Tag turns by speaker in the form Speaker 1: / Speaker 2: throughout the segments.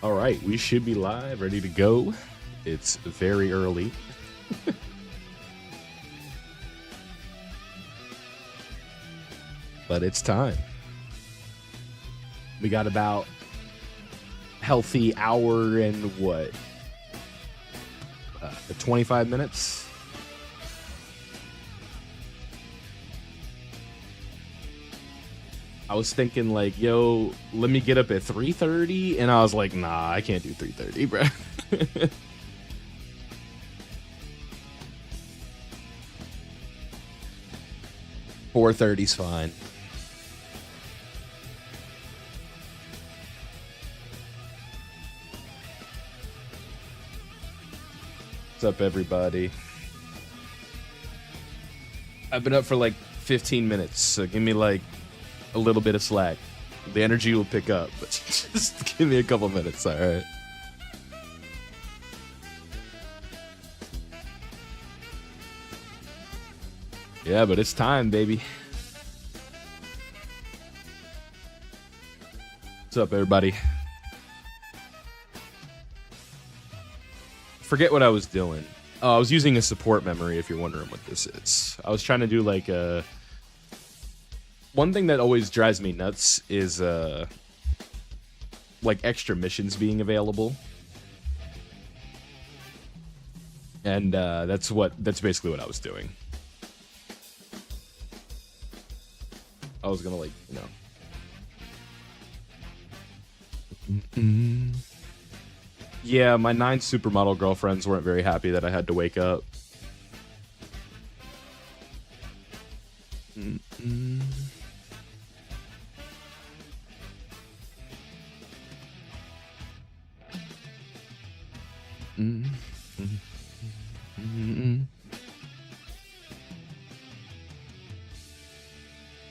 Speaker 1: All right, we should be live, ready to go. It's very early. But it's time. We got about healthy hour and what? 25 minutes? I was thinking like, yo, let me get up at 3:30, and I was like, nah, I can't do 3:30, bro. 4:30's fine. What's up, everybody? I've been up for like 15 minutes, so give me like a little bit of slack. The energy will pick up, but just give me a couple minutes, all right? Yeah, but it's time, baby. What's up, everybody? Forget what I was doing. Oh, I was using a support memory, if you're wondering what this is. I was trying to do like a... One thing that always drives me nuts is like extra missions being available. And that's basically what I was doing. I was gonna, like, you know. Yeah, my 9 supermodel girlfriends weren't very happy that I had to wake up.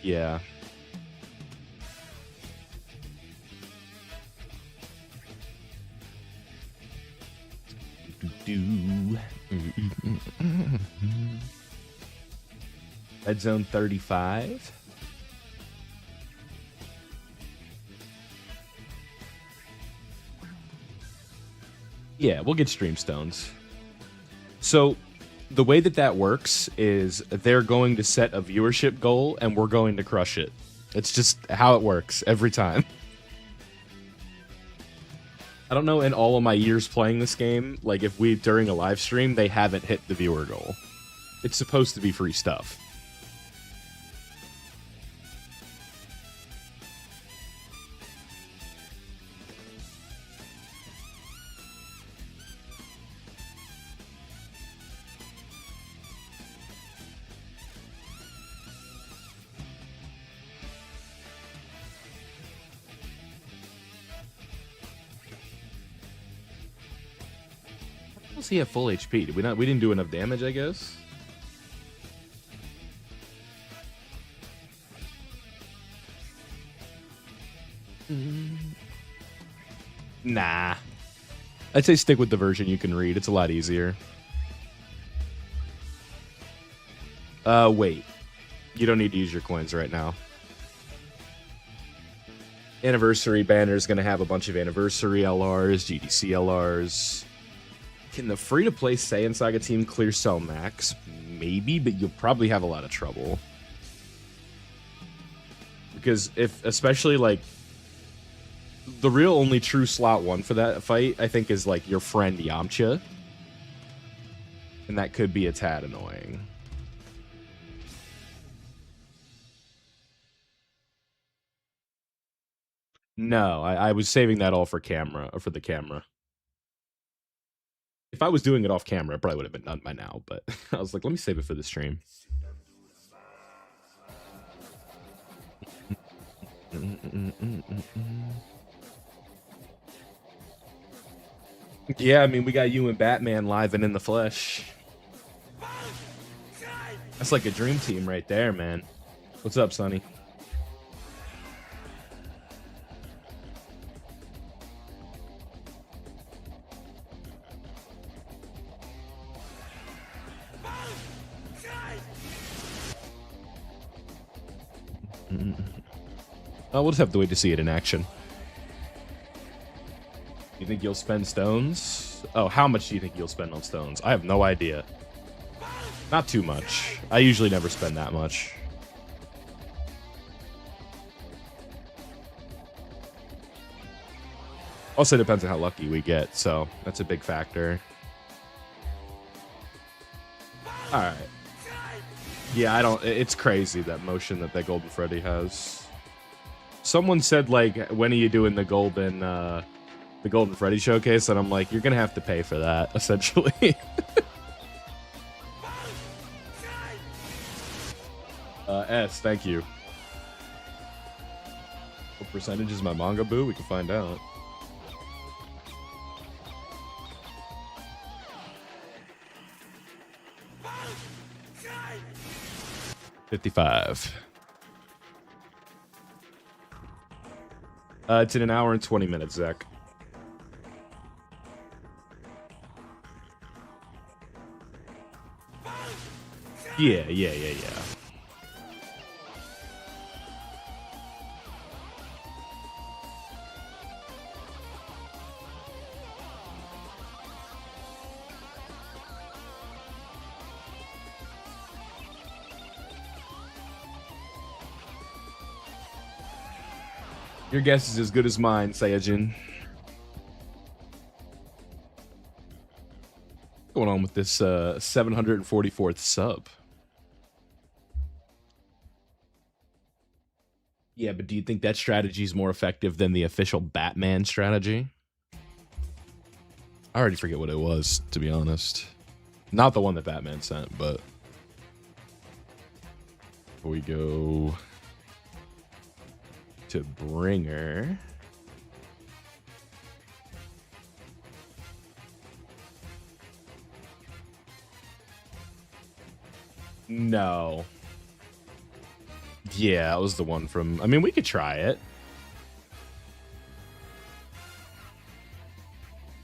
Speaker 1: Yeah. Red Zone 35. Yeah, we'll get stream stones. So the way that works is they're going to set a viewership goal and we're going to crush it. It's just how it works every time. I don't know, in all of my years playing this game, like if we, during a live stream, they haven't hit the viewer goal. It's supposed to be free stuff. Does he have full HP? Did we not? We didn't do enough damage, I guess. Nah. I'd say stick with the version you can read. It's a lot easier. Wait. You don't need to use your coins right now. Anniversary banner is going to have a bunch of anniversary LRs, GDC LRs. Can the free-to-play Saiyan Saga team clear Cell Max? Maybe, but you'll probably have a lot of trouble. Because if, especially, like, the real only true slot 1 for that fight, I think, is, like, your friend Yamcha. And that could be a tad annoying. No, I was saving that all for camera, or for the camera. If I was doing it off camera, it probably would have been done by now, but I was like, let me save it for the stream. Yeah, I mean, we got you and Batman live and in the flesh. That's like a dream team right there, man. What's up, Sonny? We'll just have to wait to see it in action. think you'll spend stones? Oh, how much do you think you'll spend on stones? I have no idea. Not too much. I usually never spend that much. Also depends on how lucky we get, so that's a big factor. All right. Yeah, I don't. It's crazy that motion that Golden Freddy has. Someone said like, when are you doing the Golden Freddy showcase? And I'm like, you're gonna have to pay for that, essentially. S, thank you. What percentage is my manga boo? We can find out. $55. It's in an hour and 20 minutes, Zach. Yeah. Your guess is as good as mine, Saiyajin. What's going on with this 744th sub? Yeah, but do you think that strategy is more effective than the official Batman strategy? I already forget what it was, to be honest. Not the one that Batman sent, but... Here we go... to Bringer. No. Yeah, that was the one from... I mean, we could try it.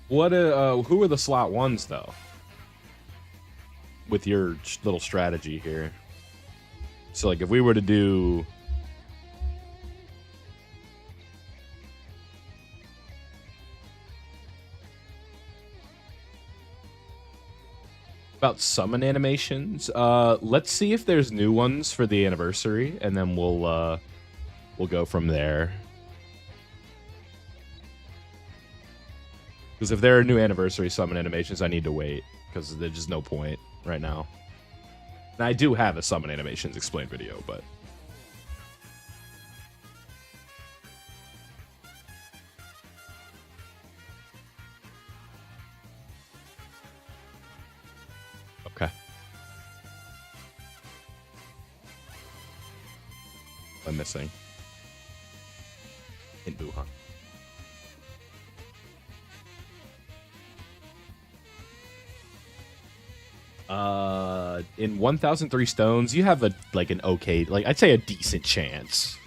Speaker 1: What, who are the slot ones, though? With your little strategy here. So, like, if we were to do... About summon animations, let's see if there's new ones for the anniversary, and then we'll go from there. Because if there are new anniversary summon animations, I need to wait, because there's just no point right now. And I do have a summon animations explained video, but... Okay. I'm missing. In Wuhan. In 1,003 stones, you have an okay, I'd say a decent chance.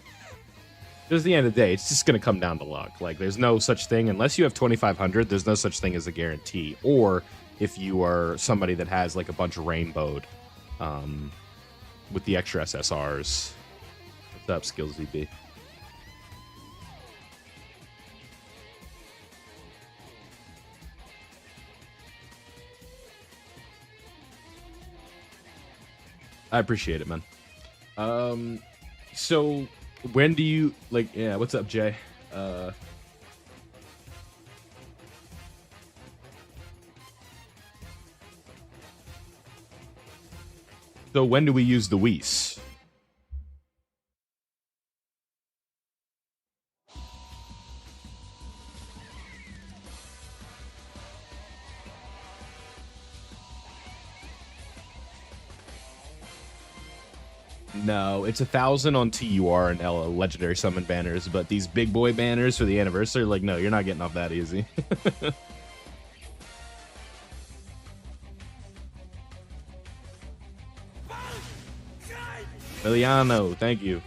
Speaker 1: Because at the end of the day, it's just going to come down to luck. Like, there's no such thing, unless you have 2,500, there's no such thing as a guarantee. Or if you are somebody that has, like, a bunch of rainbowed with the extra SSRs. What's up, Skills VP? I appreciate it, man. So when do you yeah, what's up, Jay? So when do we use the Whis? No, it's 1,000 on TUR and legendary summon banners, but these big boy banners for the anniversary, like, no, you're not getting off that easy. Emiliano, thank you.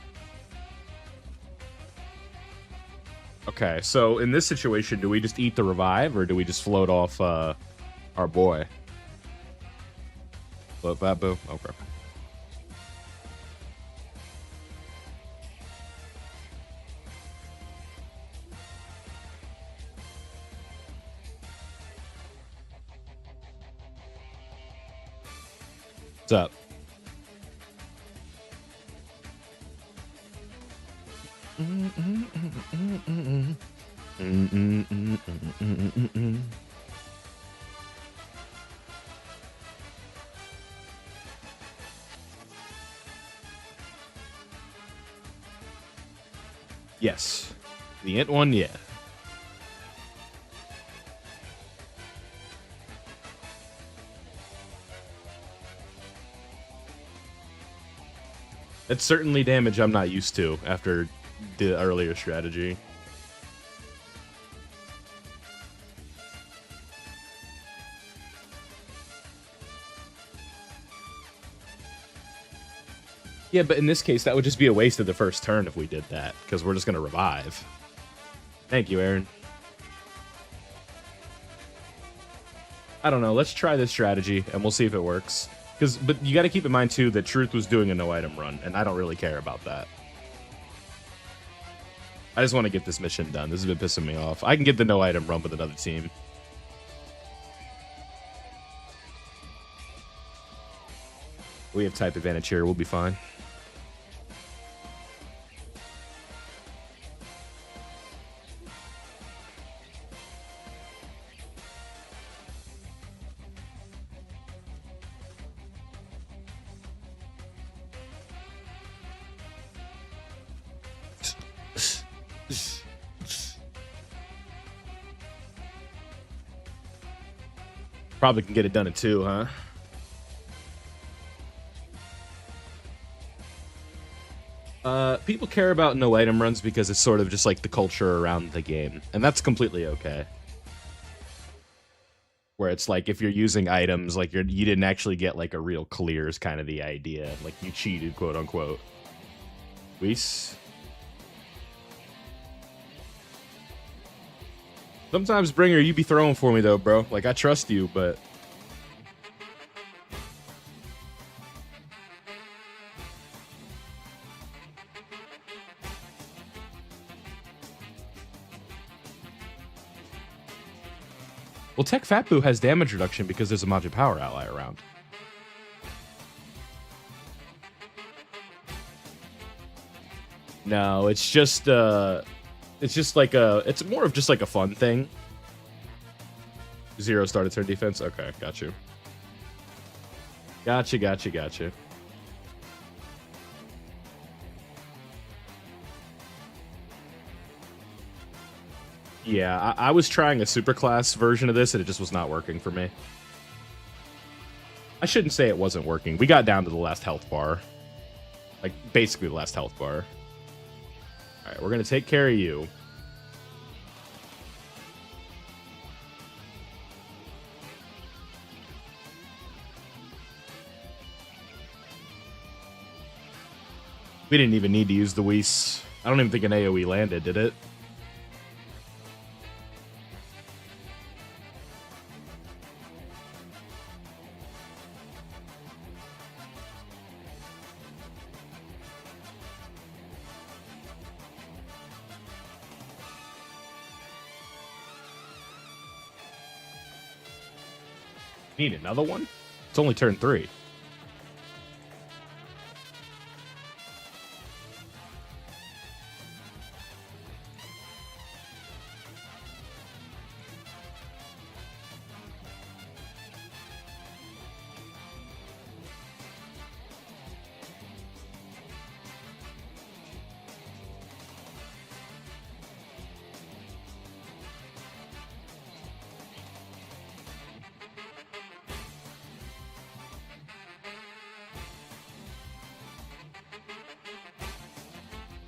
Speaker 1: Okay, so in this situation, do we just eat the revive, or do we just float off our boy? Float that, boo? Okay. What's up? Yes. The int one, yeah. It's certainly damage I'm not used to after the earlier strategy. Yeah, but in this case, that would just be a waste of the first turn if we did that, because we're just going to revive. Thank you, Aaron. I don't know. Let's try this strategy, and we'll see if it works. But you got to keep in mind, too, that Truth was doing a no-item run, and I don't really care about that. I just want to get this mission done. This has been pissing me off. I can get the no-item run with another team. We have type advantage here. We'll be fine. Probably can get it done in 2, huh? People care about no item runs because it's sort of just like the culture around the game, and that's completely okay. Where it's like if you're using items, like you didn't actually get like a real clear is kind of the idea, like you cheated, quote unquote. Weiss. Sometimes, Bringer, you be throwing for me, though, bro. Like, I trust you, but... Well, Tech Fatboo has damage reduction because there's a Majin Power ally around. No, it's just like it's more of just like a fun thing. 0 started turn defense. Okay, got you. Gotcha. Yeah, I was trying a superclass version of this and it just was not working for me. I shouldn't say it wasn't working. We got down to the last health bar. Like, basically the last health bar. Alright, we're gonna take care of you. We didn't even need to use the Weiss. I don't even think an AoE landed, did it? Need another one? It's only turn 3.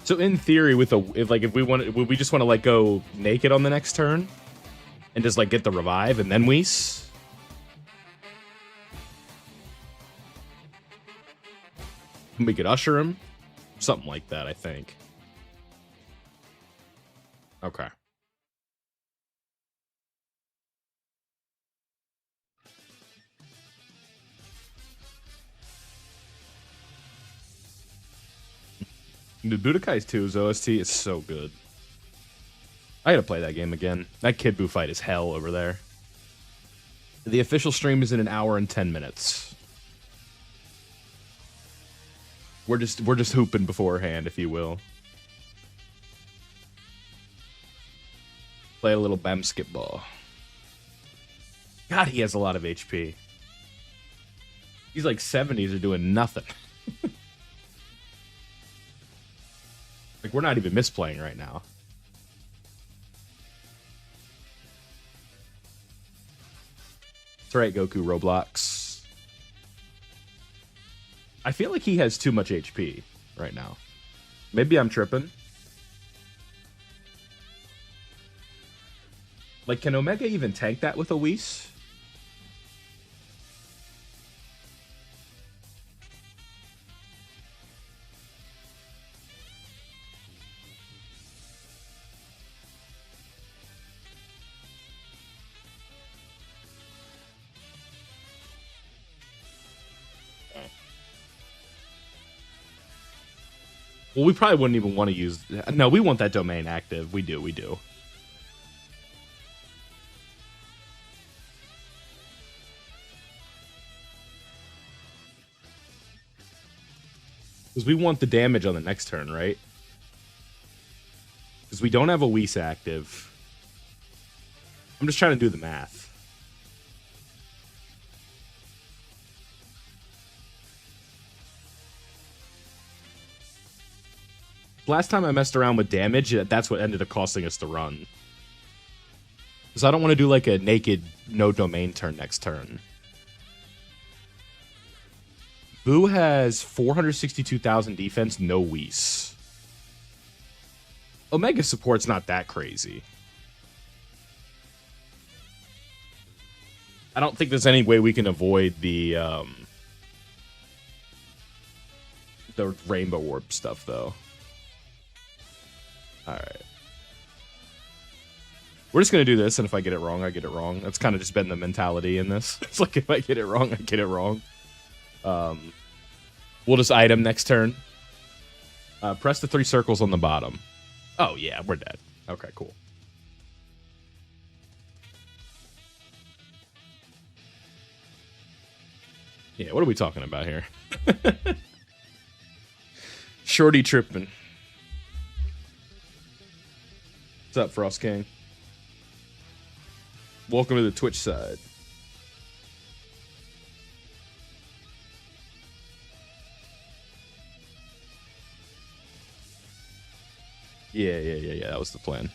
Speaker 1: So in theory, if we want, would we just want to like go naked on the next turn, and just like get the revive and then Weiss? We could usher him, something like that, I think. Okay. The Budokai's 2's OST is so good. I gotta play that game again. That Kid Buu fight is hell over there. The official stream is in 1 hour and 10 minutes. We're just hooping beforehand, if you will. Play a little basketball. God, he has a lot of HP. He's like 70s are doing nothing. Like, we're not even misplaying right now. That's right, Goku Roblox. I feel like he has too much HP right now. Maybe I'm tripping. Like, can Omega even tank that with a Whis? Well, we probably wouldn't even want to use... No, we want that domain active. We do. Because we want the damage on the next turn, right? Because we don't have a Whis active. I'm just trying to do the math. Last time I messed around with damage, that's what ended up costing us the run. Because I don't want to do like a naked no domain turn next turn. Boo has 462,000 defense, no Whis. Omega support's not that crazy. I don't think there's any way we can avoid the Rainbow Warp stuff, though. Alright. We're just going to do this, and if I get it wrong, I get it wrong. That's kind of just been the mentality in this. It's like, if I get it wrong, I get it wrong. We'll just item next turn. Press the 3 circles on the bottom. Oh, yeah, we're dead. Okay, cool. Yeah, what are we talking about here? Shorty tripping. What's up, Frost King? Welcome to the Twitch side. Yeah. That was the plan.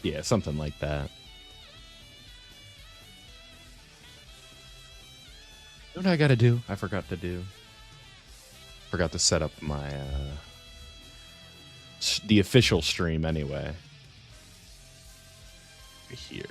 Speaker 1: Yeah, something like that. What I gotta do? I forgot to do. Forgot to set up my the official stream anyway. Here.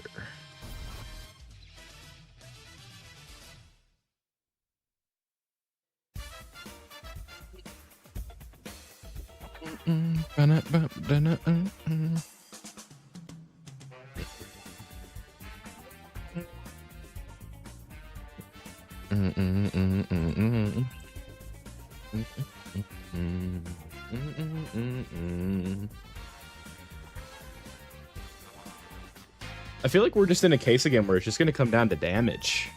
Speaker 1: I feel like we're just in a case again where it's just going to come down to damage.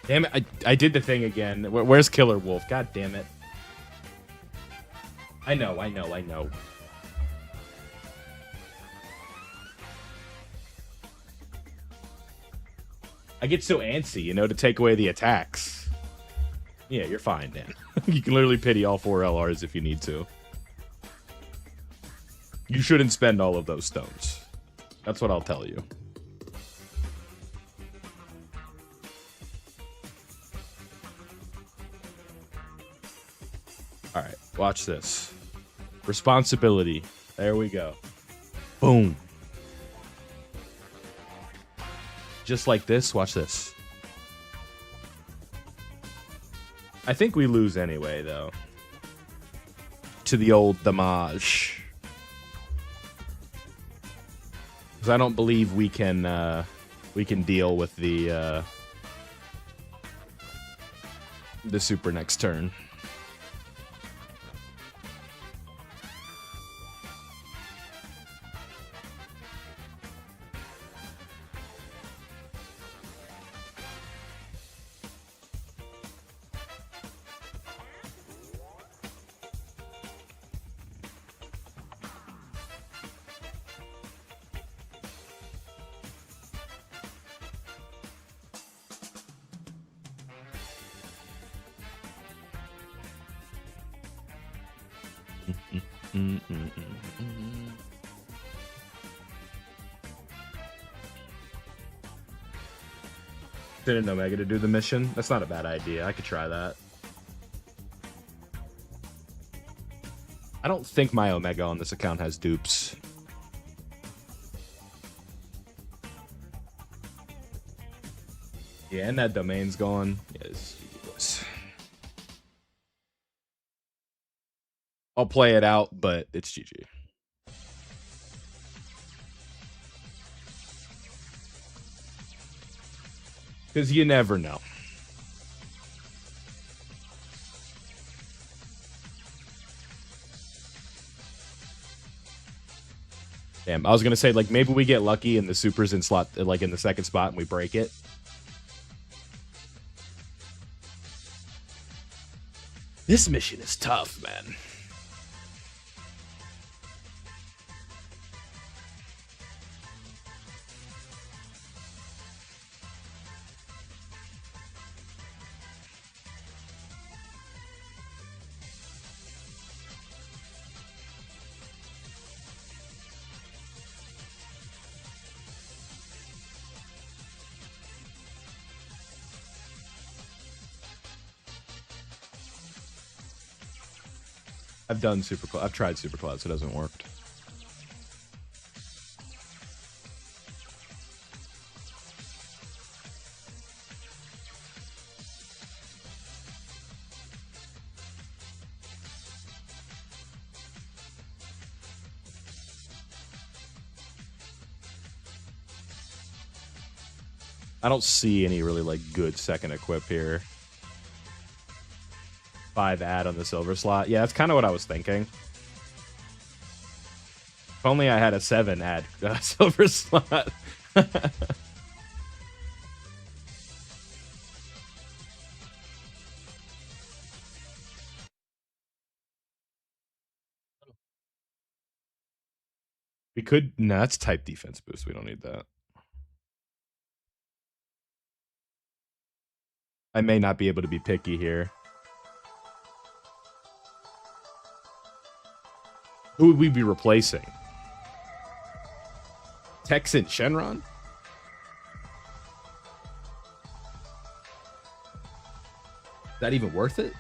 Speaker 1: Damn it, I did the thing again. Where's Killer Wolf? God damn it. I know. I get so antsy, you know, to take away the attacks. Yeah, you're fine, Dan. You can literally pity all 4 LRs if you need to. You shouldn't spend all of those stones. That's what I'll tell you. All right, watch this. Responsibility. There we go. Boom. Just like this. Watch this. I think we lose anyway, though. To the old damage. Because I don't believe we can deal with the super next turn. Didn't Omega to do the mission. That's not a bad idea. I could try that. I don't think my Omega on this account has dupes. Yeah, and that domain's gone. Yes. I'll play it out, but it's GG. Because you never know. Damn, I was gonna say, like, maybe we get lucky and the super's in slot, like, in the second spot and we break it. This mission is tough, man. I've tried Super Clouds, it hasn't worked. I don't see any really, like, good second equip here. 5 add on the silver slot. Yeah, that's kind of what I was thinking. If only I had a 7 add silver slot. We could... No, that's type defense boost. We don't need that. I may not be able to be picky here. Who would we be replacing? Texan Shenron? Is that even worth it?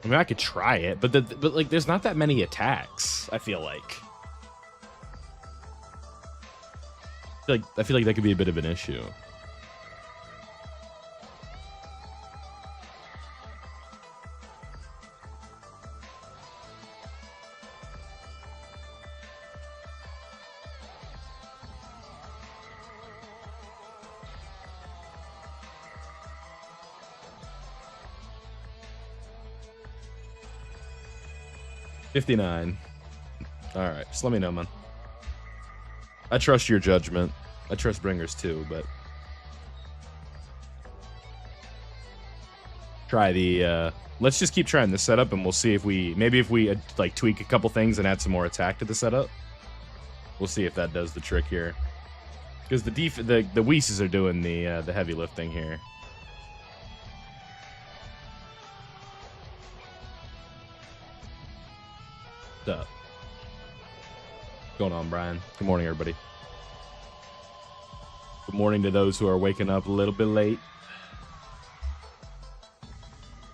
Speaker 1: I mean, I could try it, but like, there's not that many attacks. I feel like. I feel like that could be a bit of an issue. 59. All right, just let me know, man. I trust your judgment. I trust Bringers too, but try the. Let's just keep trying the setup, and we'll see if we if we like tweak a couple things and add some more attack to the setup. We'll see if that does the trick here, because the Whis are doing the heavy lifting here. What's up? What's going on, Brian? Good morning, everybody. Good morning to those who are waking up a little bit late.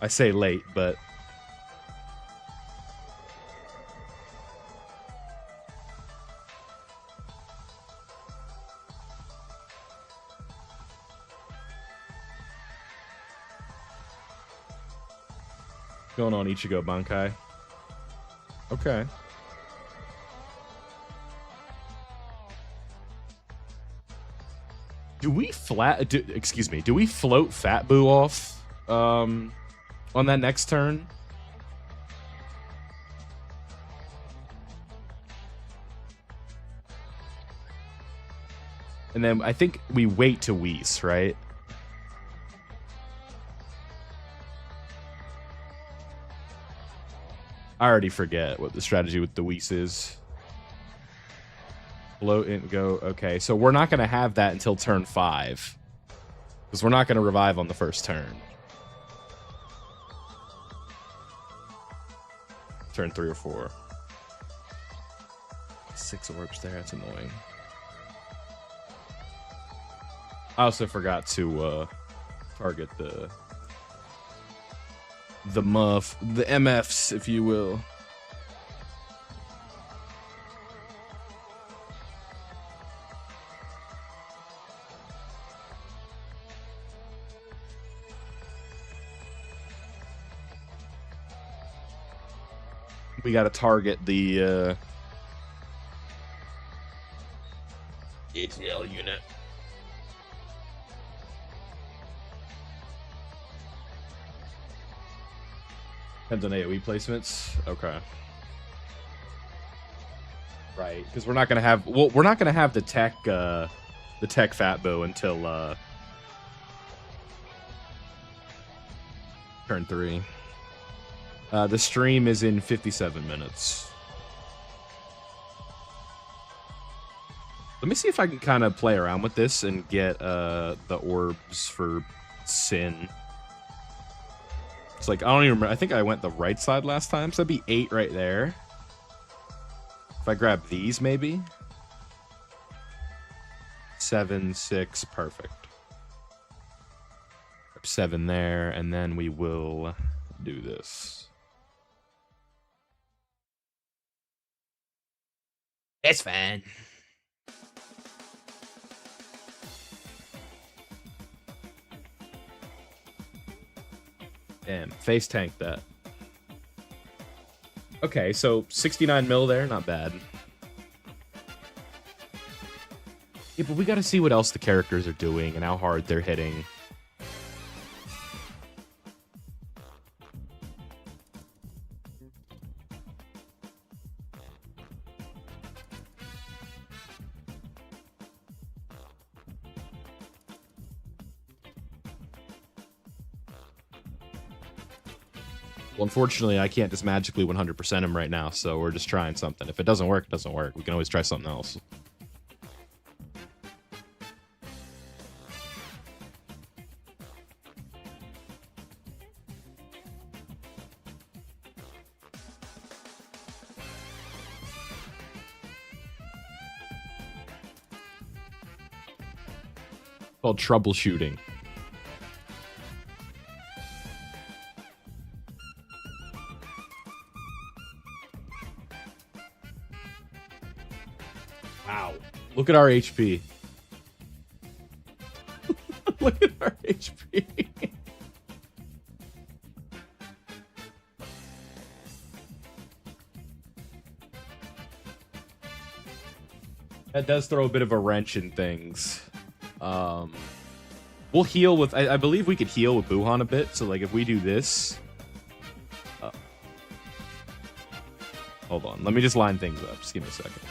Speaker 1: I say late, but going on Ichigo Bankai. Okay. Do we do we float Fat Boo off on that next turn? And then I think we wait to Whis, right? I already forget what the strategy with the Whis is. Float and go. Okay, so we're not going to have that until turn 5. Because we're not going to revive on the first turn. Turn 3 or 4. 6 orbs there. That's annoying. I also forgot to target the MFs, if you will. We got to target the ATL unit. Depends on AoE placements. Okay. Right, because we're not gonna have the tech Fat Bow until turn 3. The stream is in 57 minutes. Let me see if I can kind of play around with this and get the orbs for Sin. It's like, I don't even remember. I think I went the right side last time, so that'd be 8 right there. If I grab these, maybe. 7, 6, perfect. 7 there, and then we will do this. It's fine. Damn, face tank that. Okay, so 69 mil there, not bad. Yeah, but we gotta see what else the characters are doing and how hard they're hitting. Well, unfortunately, I can't just magically 100% him right now, so we're just trying something. If it doesn't work, it doesn't work. We can always try something else. Called troubleshooting. Wow. Look at our HP. Look at our HP. That does throw a bit of a wrench in things. We'll heal with... I believe we could heal with Buhan a bit. So, like, if we do this... Hold on. Let me just line things up. Just give me a second.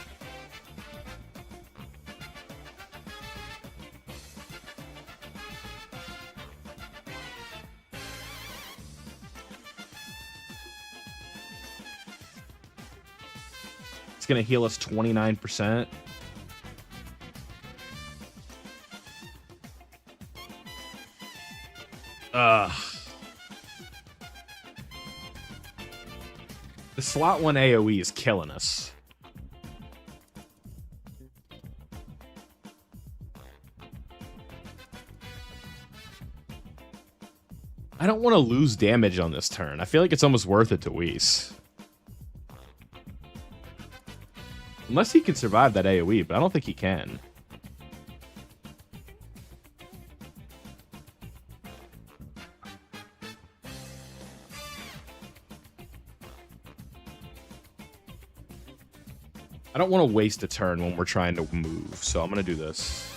Speaker 1: It's going to heal us 29%. The slot 1 AoE is killing us. I don't want to lose damage on this turn. I feel like it's almost worth it to Whis. Unless he can survive that AoE, but I don't think he can. I don't want to waste a turn when we're trying to move, so I'm going to do this.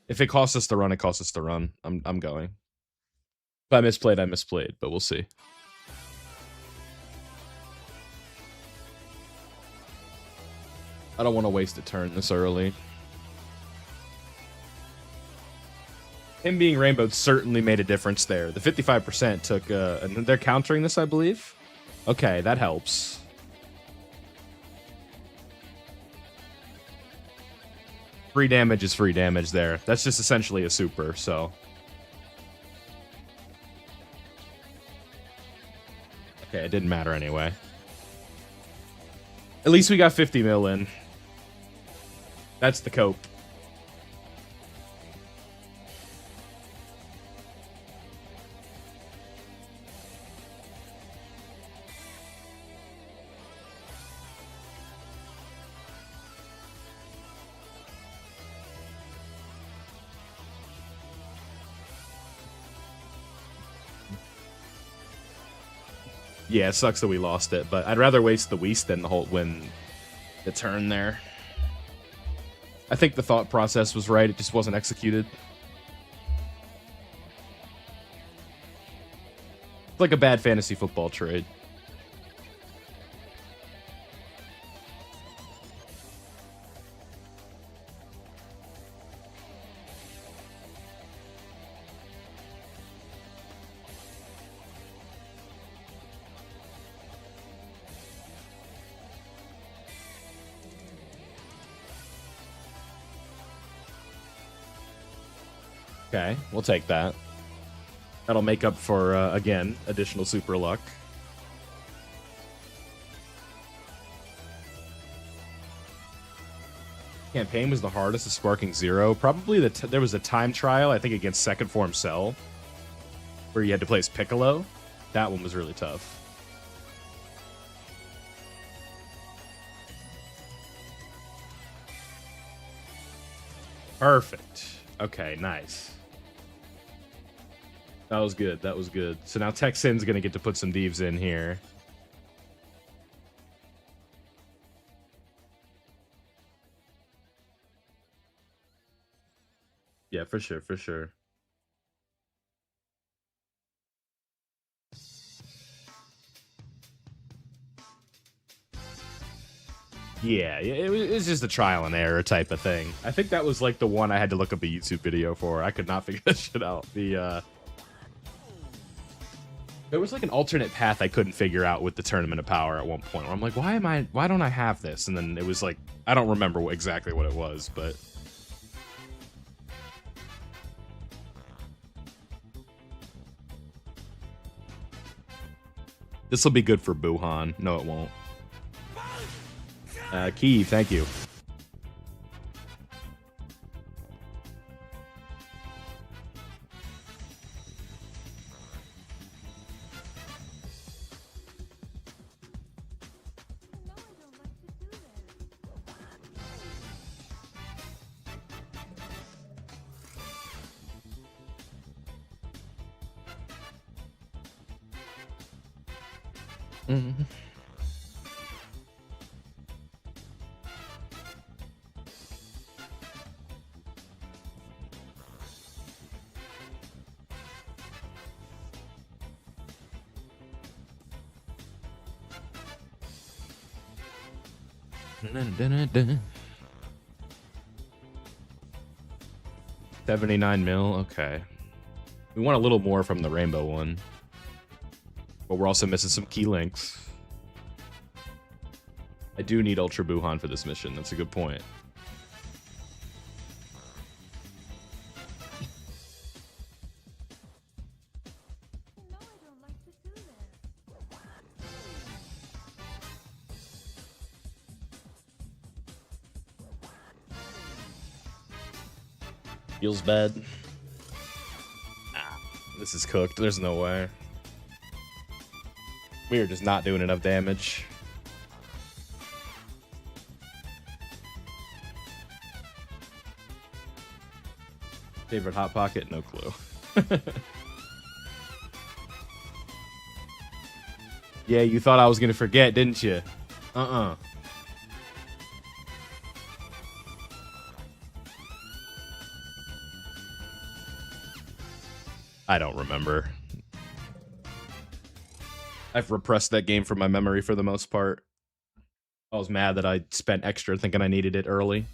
Speaker 1: If it costs us to run, it costs us to run. I'm going. If I misplayed, I misplayed, but we'll see. I don't want to waste a turn this early. Him being rainbowed certainly made a difference there. The 55% took... and they're countering this, I believe? Okay, that helps. Free damage is free damage there. That's just essentially a super, so... Okay, it didn't matter anyway. At least we got 50 mil in. That's the cope. Yeah, it sucks that we lost it, but I'd rather waste the Whis than win the turn there. I think the thought process was right, it just wasn't executed. It's like a bad fantasy football trade. Okay, we'll take that. That'll make up for, again, additional super luck. Campaign was the hardest of Sparking Zero. Probably there was a time trial, I think, against Second Form Cell, where you had to play as Piccolo. That one was really tough. Perfect. Okay, nice. That was good. That was good. So now Texan's going to get to put some Thieves in here. Yeah, for sure, for sure. Yeah, it was just a trial and error type of thing. I think that was like the one I had to look up a YouTube video for. I could not figure that shit out. There was like an alternate path I couldn't figure out with the Tournament of Power at one point where I'm like, why don't I have this? And then it was like, I don't remember exactly what it was, but... This will be good for Buhan. No, it won't. Kiev, thank you. Mm-hmm. $79 mil. Okay. We want a little more from the rainbow one. But we're also missing some key links. I do need Ultra Buhan for this mission. That's a good point. Feels bad. This is cooked. There's no way. We are just not doing enough damage. Favorite Hot Pocket? No clue. Yeah, you thought I was gonna forget, didn't you? I don't remember. I've repressed that game from my memory for the most part. I was mad that I spent extra thinking I needed it early.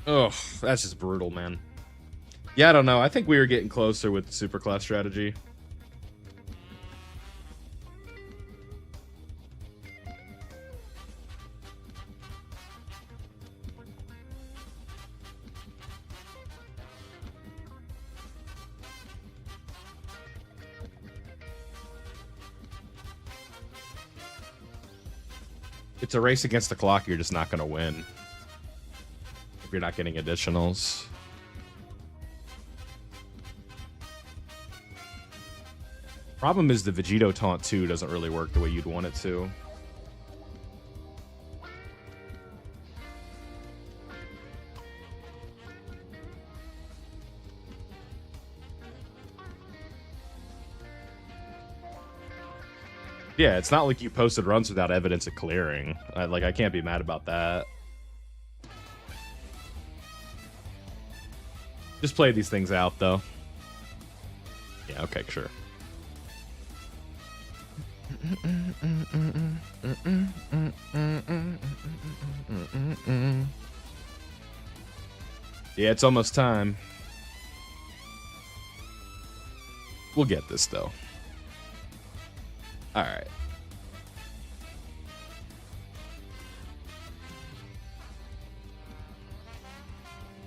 Speaker 1: Ugh, that's just brutal, man. Yeah, I don't know. I think we were getting closer with the superclass strategy. It's a race against the clock. You're just not going to win if you're not getting additionals. Problem is the Vegito taunt 2 doesn't really work the way you'd want it to. Yeah, it's not like you posted runs without evidence of clearing. I can't be mad about that. Just play these things out, though. Yeah, okay, sure. Yeah, it's almost time. We'll get this, though. All right.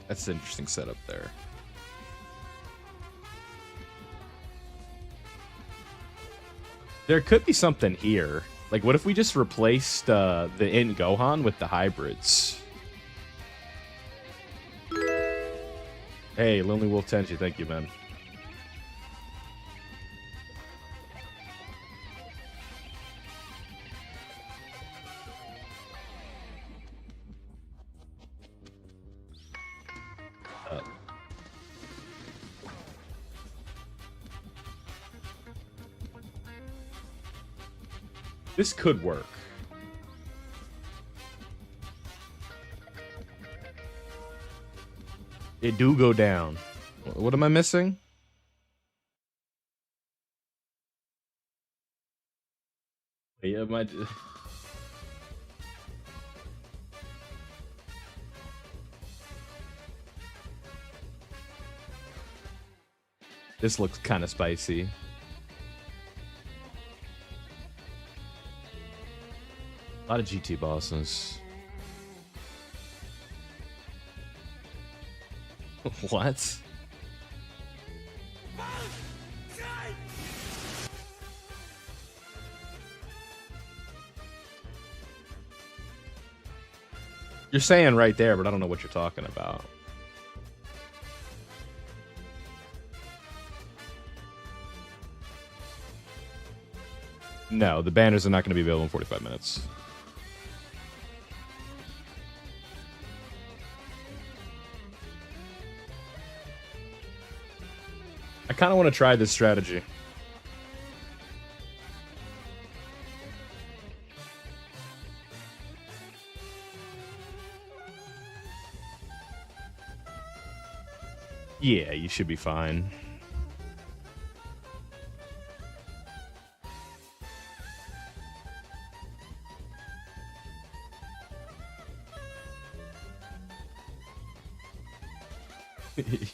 Speaker 1: That's an interesting setup there. There could be something here. Like, what if we just replaced the Int Gohan with the hybrids? Hey, Lonely Wolf Tenchi, thank you, man. This could work. It do go down. What am I missing? Yeah, my... This looks kind of spicy. A lot of GT bosses. What? You're saying right there, but I don't know what you're talking about. No, the banners are not going to be available in 45 minutes. I kind of want to try this strategy. Yeah, you should be fine.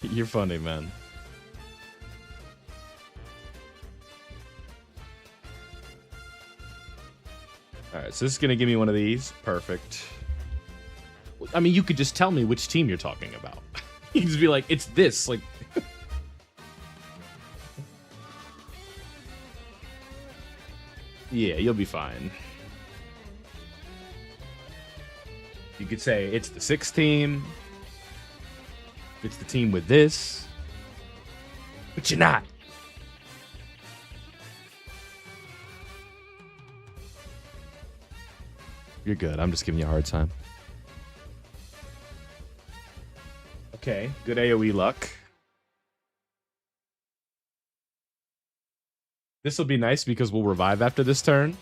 Speaker 1: You're funny, man. All right, so this is going to give me one of these. Perfect. I mean, you could just tell me which team you're talking about. You can just be like, it's this. Like, yeah, you'll be fine. You could say it's the 6th team. It's the team with this. But you're not. You're good. I'm just giving you a hard time. Okay, good AoE luck. This will be nice because we'll revive after this turn.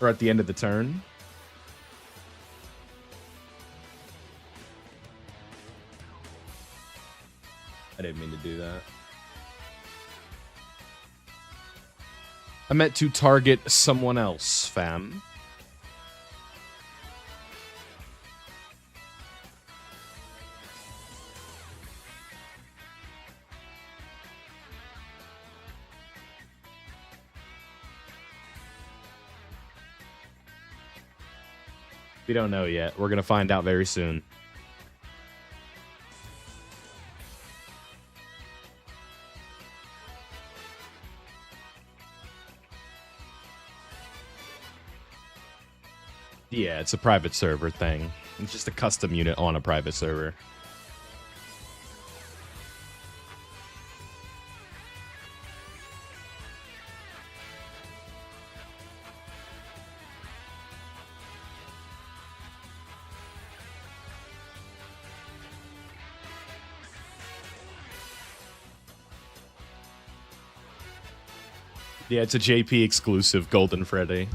Speaker 1: Or at the end of the turn. I didn't mean to do that. I meant to target someone else, fam. We don't know yet. We're going to find out very soon. Yeah, it's a private server thing. It's just a custom unit on a private server. Yeah, it's a JP exclusive Golden Freddy.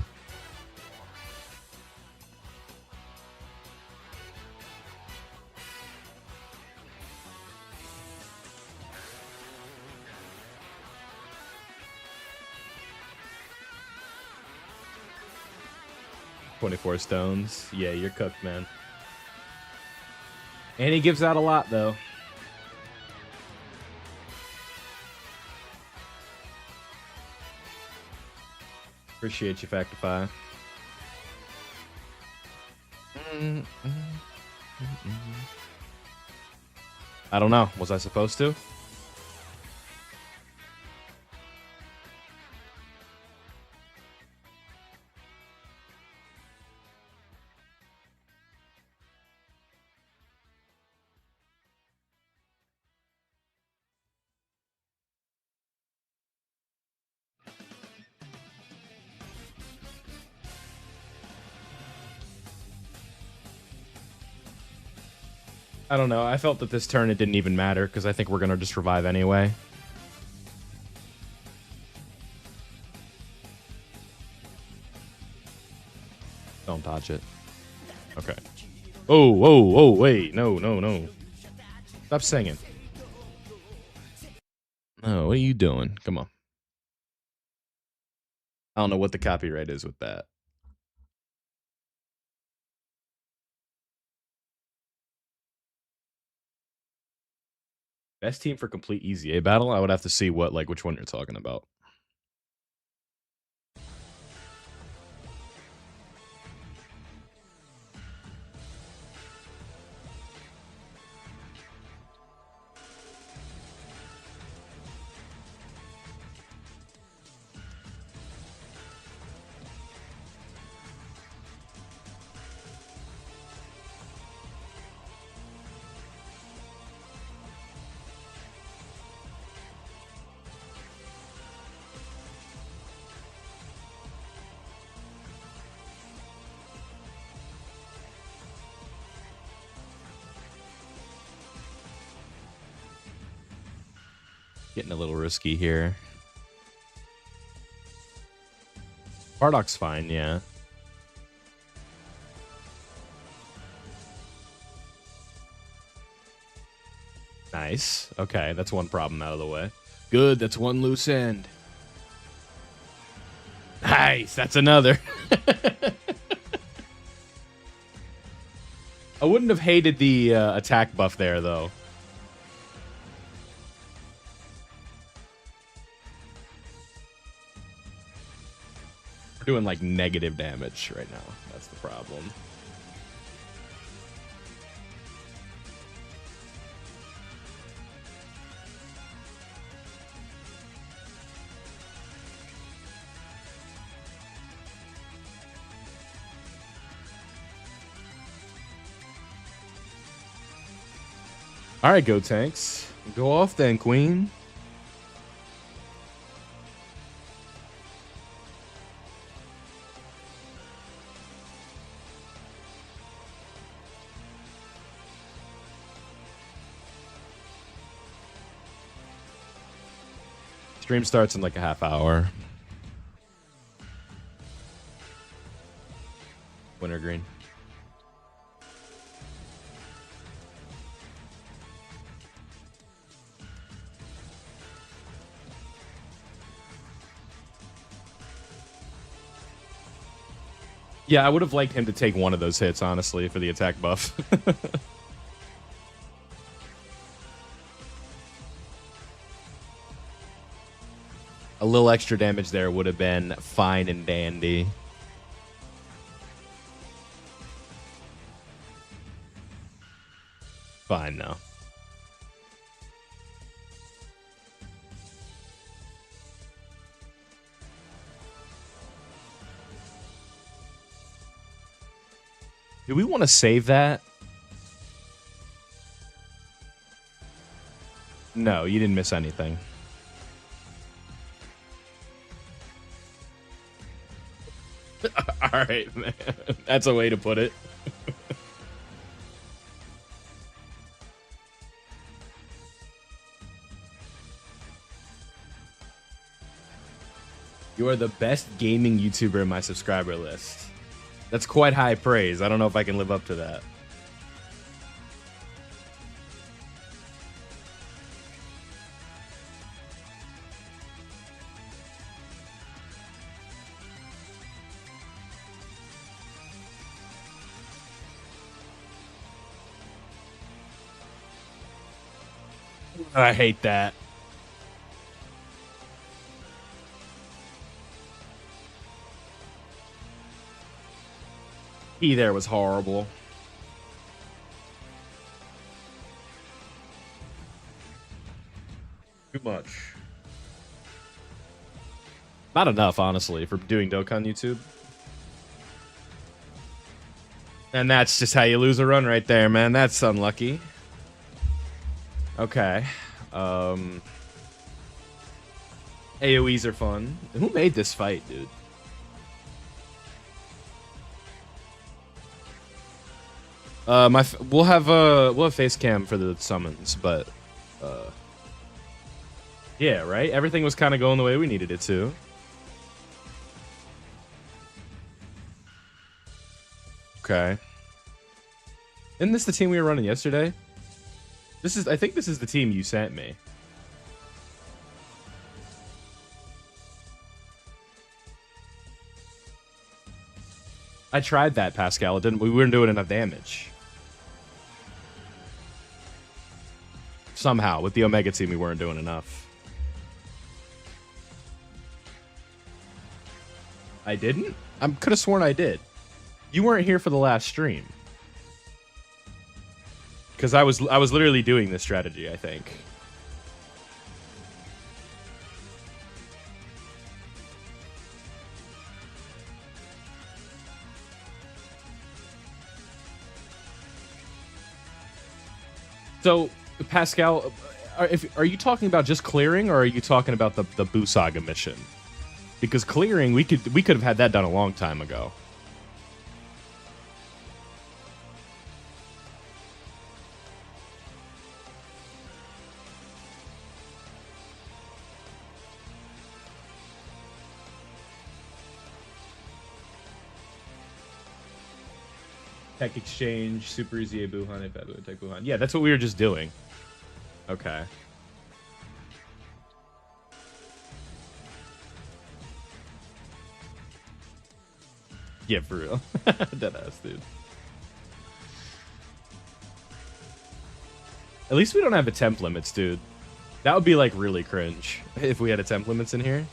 Speaker 1: $24 stones. Yeah, you're cooked, man. And he gives out a lot, though. Appreciate you, Factify. I don't know. Was I supposed to? I don't know. I felt that this turn it didn't even matter because I think we're going to just revive anyway. Don't dodge it. Okay. Oh, whoa, whoa, wait. No, no, no. Stop singing. No, what are you doing? Come on. I don't know what the copyright is with that. Best team for complete EZA battle? I would have to see what, like, which one you're talking about. Getting a little risky here. Bardock's fine, yeah. Nice. Okay, that's one problem out of the way. Good, that's one loose end. Nice, that's another. I wouldn't have hated the attack buff there, though. We're doing, like, negative damage right now. That's the problem. All right, go tanks. Go off then, queen. Stream starts in like a half hour. Wintergreen. Yeah, I would have liked him to take one of those hits, honestly, for the attack buff. A little extra damage there would have been fine and dandy. Fine, though. Do we want to save that? No, you didn't miss anything. All right, man. That's a way to put it. You are the best gaming YouTuber in my subscriber list. That's quite high praise. I don't know if I can live up to that. I hate that. E there was horrible. Too much. Not enough, honestly, for doing Dokkan YouTube. And that's just how you lose a run right there, man. That's unlucky. Okay. AoEs are fun. Who made this fight, dude? We'll have face cam for the summons, but yeah, right? Everything was kind of going the way we needed it to. Okay. Isn't this the team we were running yesterday? I think this is the team you sent me. I tried that, Pascal. We weren't doing enough damage. Somehow, with the Omega team, we weren't doing enough. I didn't? I could have sworn I did. You weren't here for the last stream. Because I was literally doing this strategy, I think. So, Pascal, are you talking about just clearing, or are you talking about the Boo Saga mission? Because clearing, we could have had that done a long time ago. Tech exchange, super easy Buhan, if Tech Buhan. Yeah, that's what we were just doing. Okay. Yeah, for real. Deadass, dude. At least we don't have attempt limits, dude. That would be, like, really cringe if we had attempt limits in here.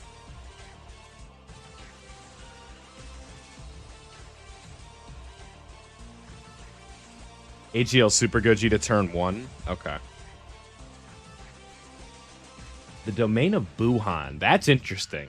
Speaker 1: AGL Super Goji to turn 1. Okay. The domain of Buhan. That's interesting.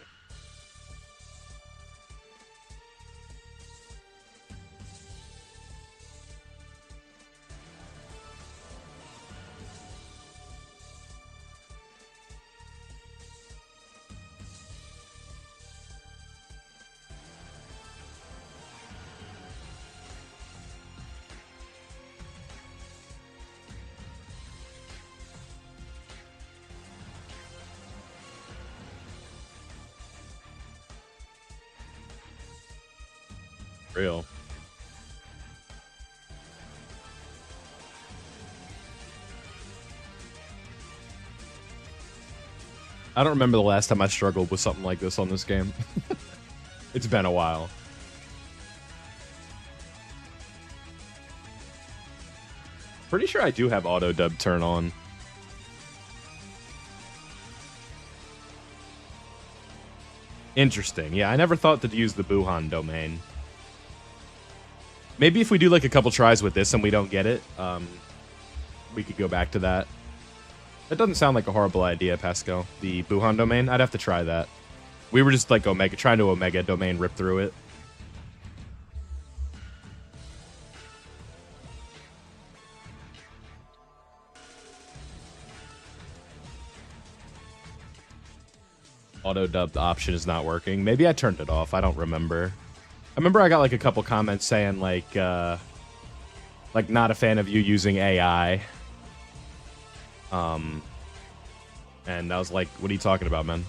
Speaker 1: Real. I don't remember the last time I struggled with something like this on this game. It's been a while. Pretty sure I do have auto dub turn on. Interesting. Yeah, I never thought to use the Buhan domain. Maybe if we do like a couple tries with this and we don't get it, we could go back to that. That doesn't sound like a horrible idea, Pascal. The Buhan domain, I'd have to try that. We were just like trying to Omega domain rip through it. Auto dubbed option is not working. Maybe I turned it off. I don't remember. I remember I got like a couple comments saying like not a fan of you using AI. And I was like, what are you talking about, man?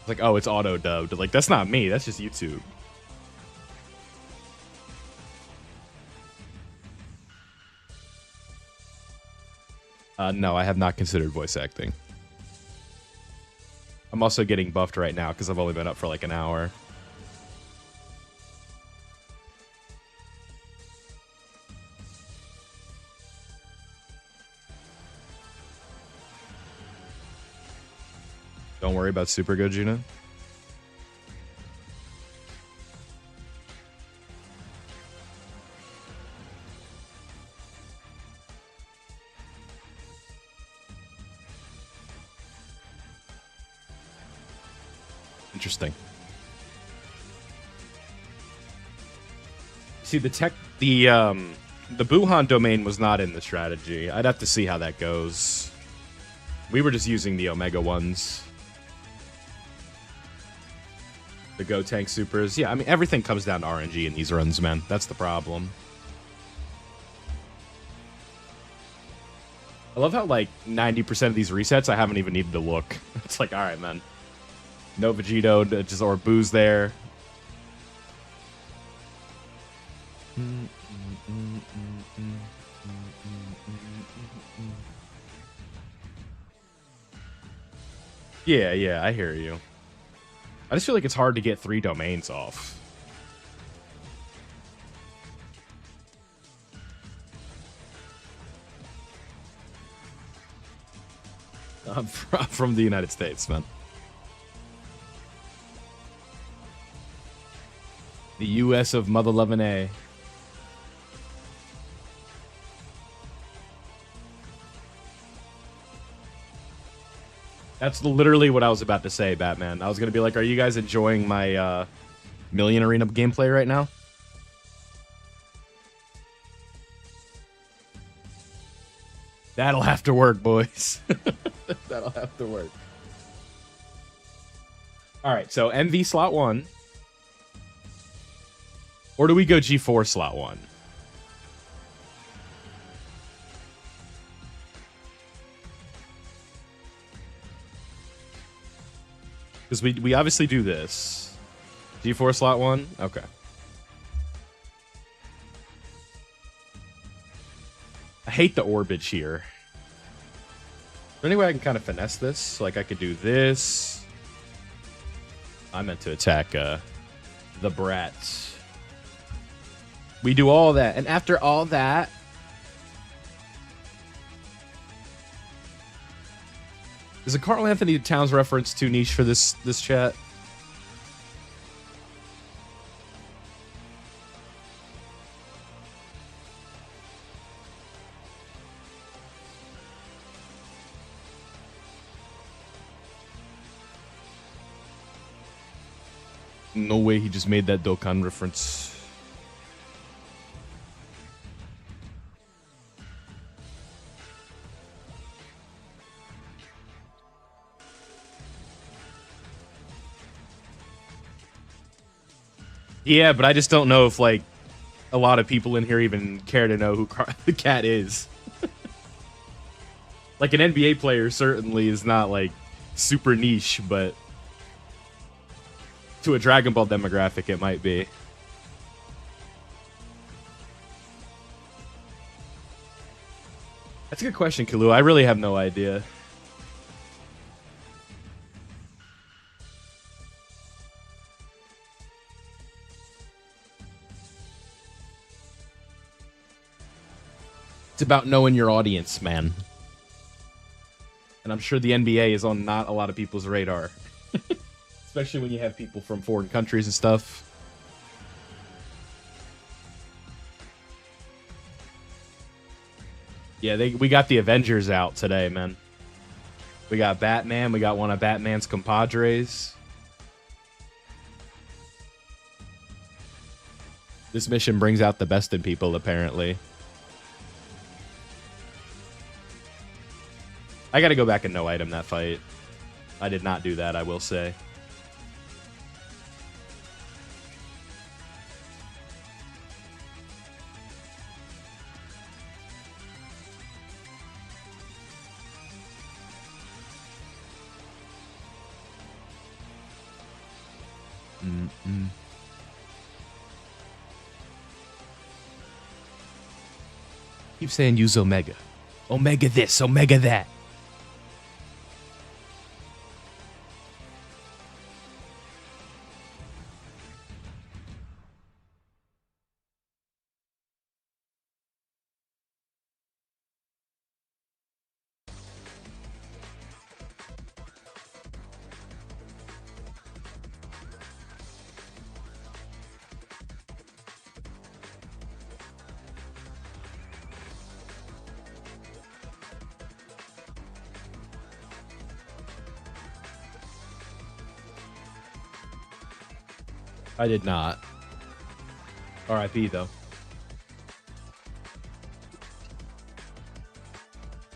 Speaker 1: Like, oh, it's auto dubbed. Like, that's not me. That's just YouTube. No, I have not considered voice acting. I'm also getting buffed right now because I've only been up for like an hour. Don't worry about Super Gogeta. Interesting. See, the Buhan domain was not in the strategy. I'd have to see how that goes. We were just using the Omega ones. The Go Tank Supers. Yeah, I mean, everything comes down to RNG in these runs, man. That's the problem. I love how, like, 90% of these resets, I haven't even needed to look. It's like, alright, man. No Vegito, just or Boo's there. Yeah, I hear you. I just feel like it's hard to get 3 domains off. I'm from the United States, man. The U.S. of Mother Lovin' A. That's literally what I was about to say, Batman. I was going to be like, are you guys enjoying my Million Arena gameplay right now? That'll have to work, boys. That'll have to work. All right, so MV slot 1. Or do we go G4 slot 1? Because we obviously do this. G4 slot 1? Okay. I hate the orbage here. Is there any way I can kind of finesse this? Like I could do this. I meant to attack the brats. We do all that, and after all that, is a Carl Anthony Towns reference too niche for this chat? No way he just made that Dokkan reference. Yeah, but I just don't know if, like, a lot of people in here even care to know who the cat is. Like, an NBA player certainly is not, like, super niche, but to a Dragon Ball demographic, it might be. That's a good question, Kalu. I really have no idea. It's about knowing your audience, man. And I'm sure the NBA is on not a lot of people's radar. Especially when you have people from foreign countries and stuff. Yeah, we got the Avengers out today, man. We got Batman. We got one of Batman's compadres. This mission brings out the best in people, apparently. I gotta go back and no-item that fight. I did not do that, I will say. Keep saying use Omega. Omega this, Omega that. I did not. RIP, though.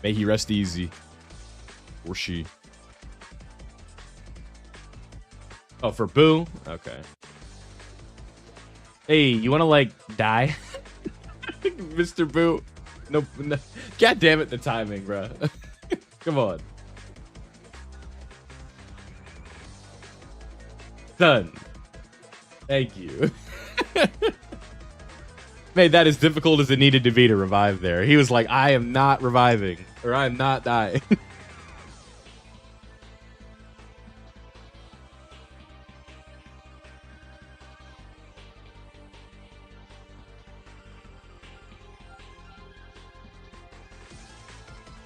Speaker 1: May he rest easy. Or she. Oh, for Boo? Okay. Hey, you want to, like, die? Mr. Boo? No, no. God damn it, the timing, bro. Come on. Done. Thank you. Made that as difficult as it needed to be to revive there. He was like, I am not reviving. Or I am not dying.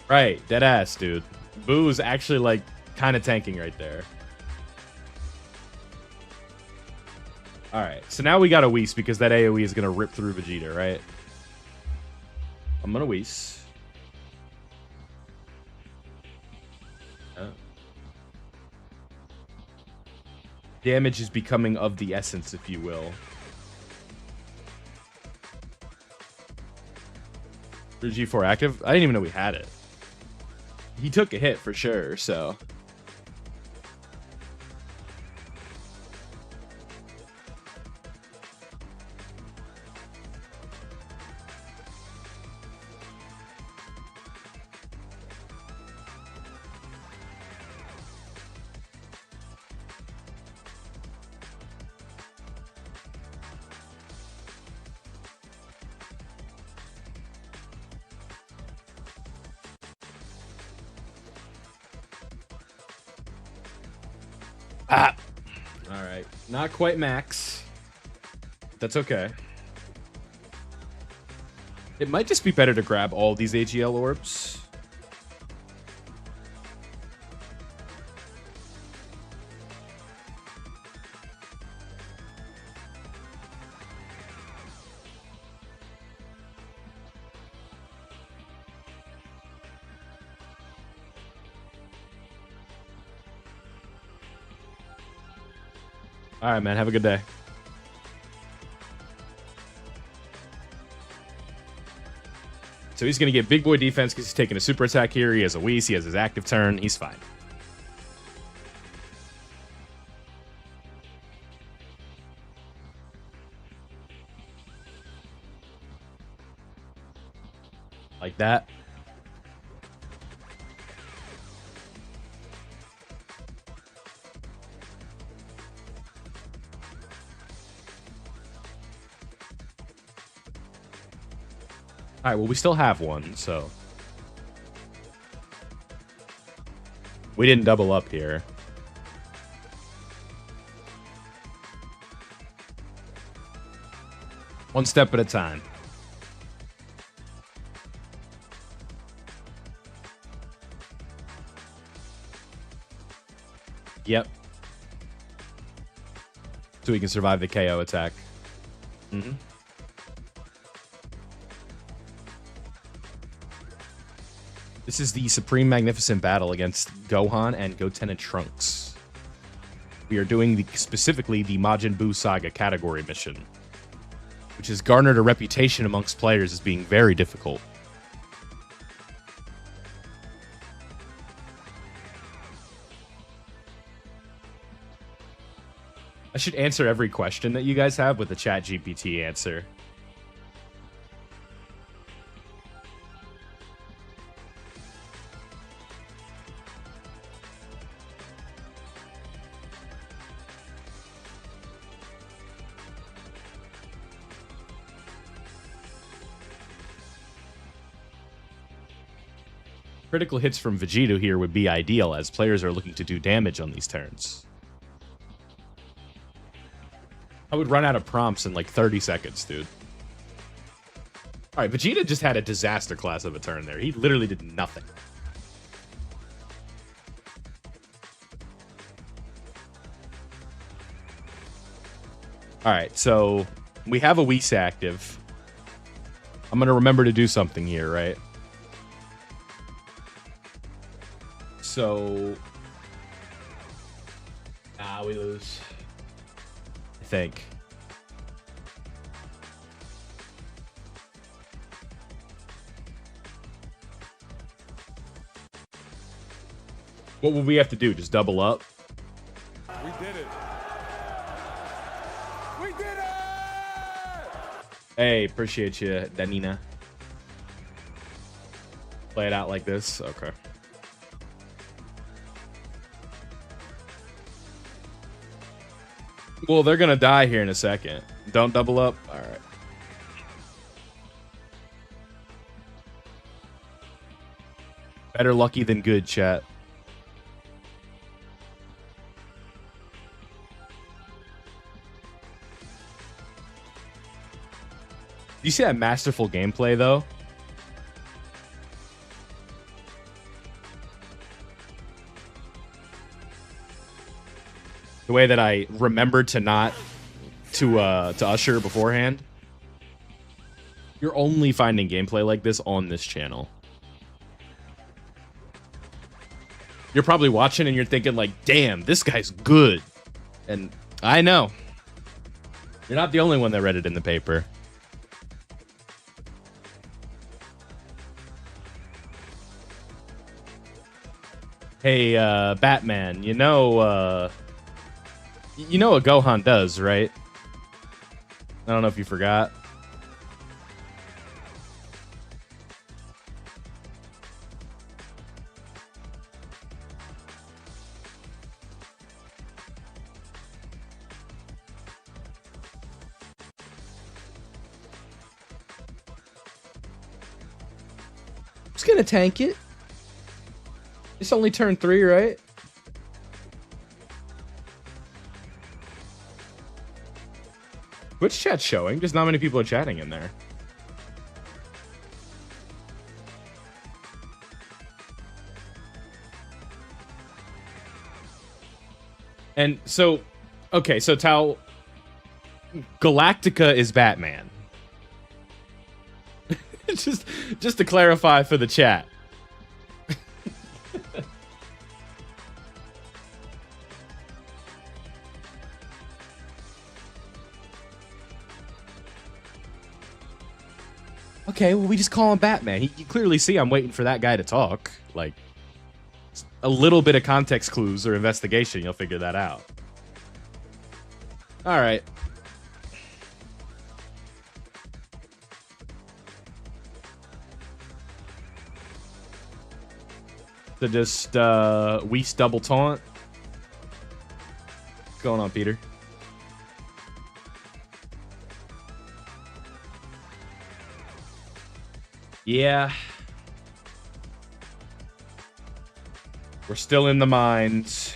Speaker 1: Right, dead ass, dude. Boo's actually, like, kind of tanking right there. Alright, so now we got a Whis because that AoE is going to rip through Vegeta, right? I'm going to Whis. Oh. Damage is becoming of the essence, if you will. Is G4 active? I didn't even know we had it. He took a hit for sure, so... Ah! Alright. Not quite max. That's okay. It might just be better to grab all these AGL orbs. All right, man. Have a good day. So he's going to get big boy defense because he's taking a super attack here. He has a Whis. He has his active turn. He's fine. Like that. All right, well, we still have one, so. We didn't double up here. One step at a time. Yep. So we can survive the KO attack. Mm-hmm. This is the Supreme Magnificent battle against Gohan and Goten and Trunks. We are doing specifically the Majin Buu Saga category mission, which has garnered a reputation amongst players as being very difficult. I should answer every question that you guys have with a ChatGPT answer. Critical hits from Vegito here would be ideal, as players are looking to do damage on these turns. I would run out of prompts in like 30 seconds, dude. Alright, Vegeta just had a disaster class of a turn there. He literally did nothing. Alright, so we have a Whis active. I'm going to remember to do something here, right? So, we lose. I think. What would we have to do? Just double up?
Speaker 2: We did it. We did it!
Speaker 1: Hey, appreciate you, Danina. Play it out like this? Okay. Well, they're gonna die here in a second. Don't double up? Alright. Better lucky than good, chat. You see that masterful gameplay, though? The way that I remembered to not to usher beforehand. You're only finding gameplay like this on this channel. You're probably watching and you're thinking like, damn, this guy's good. And I know. You're not the only one that read it in the paper. Hey, Batman, you know what Gohan does, right? I don't know if you forgot. Just gonna tank it. It's only turn 3, right? Twitch chat's showing, just not many people are chatting in there. And so, okay, so Tao, Galactica is Batman. just to clarify for the chat. Okay, well, we just call him Batman. You clearly see I'm waiting for that guy to talk. Like, a little bit of context clues or investigation, you'll figure that out. All right. So just, Whis double taunt. What's going on, Peter? Yeah. We're still in the mines.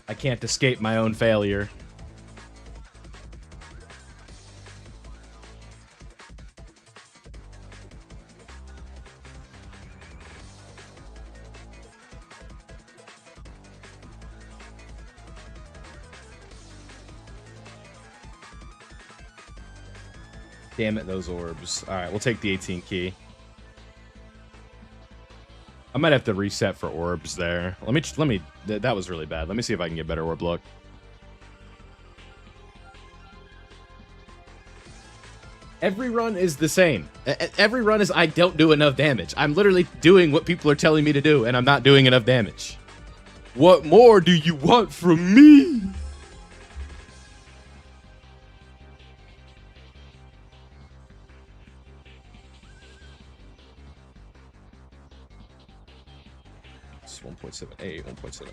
Speaker 1: I can't escape my own failure. Damn it, those orbs. All right, we'll take the 18 key. I might have to reset for orbs there. Let me. That was really bad. Let me see if I can get better orb luck. Every run is the same. Every run is I don't do enough damage. I'm literally doing what people are telling me to do, and I'm not doing enough damage. What more do you want from me? It's 1.78, 1.78.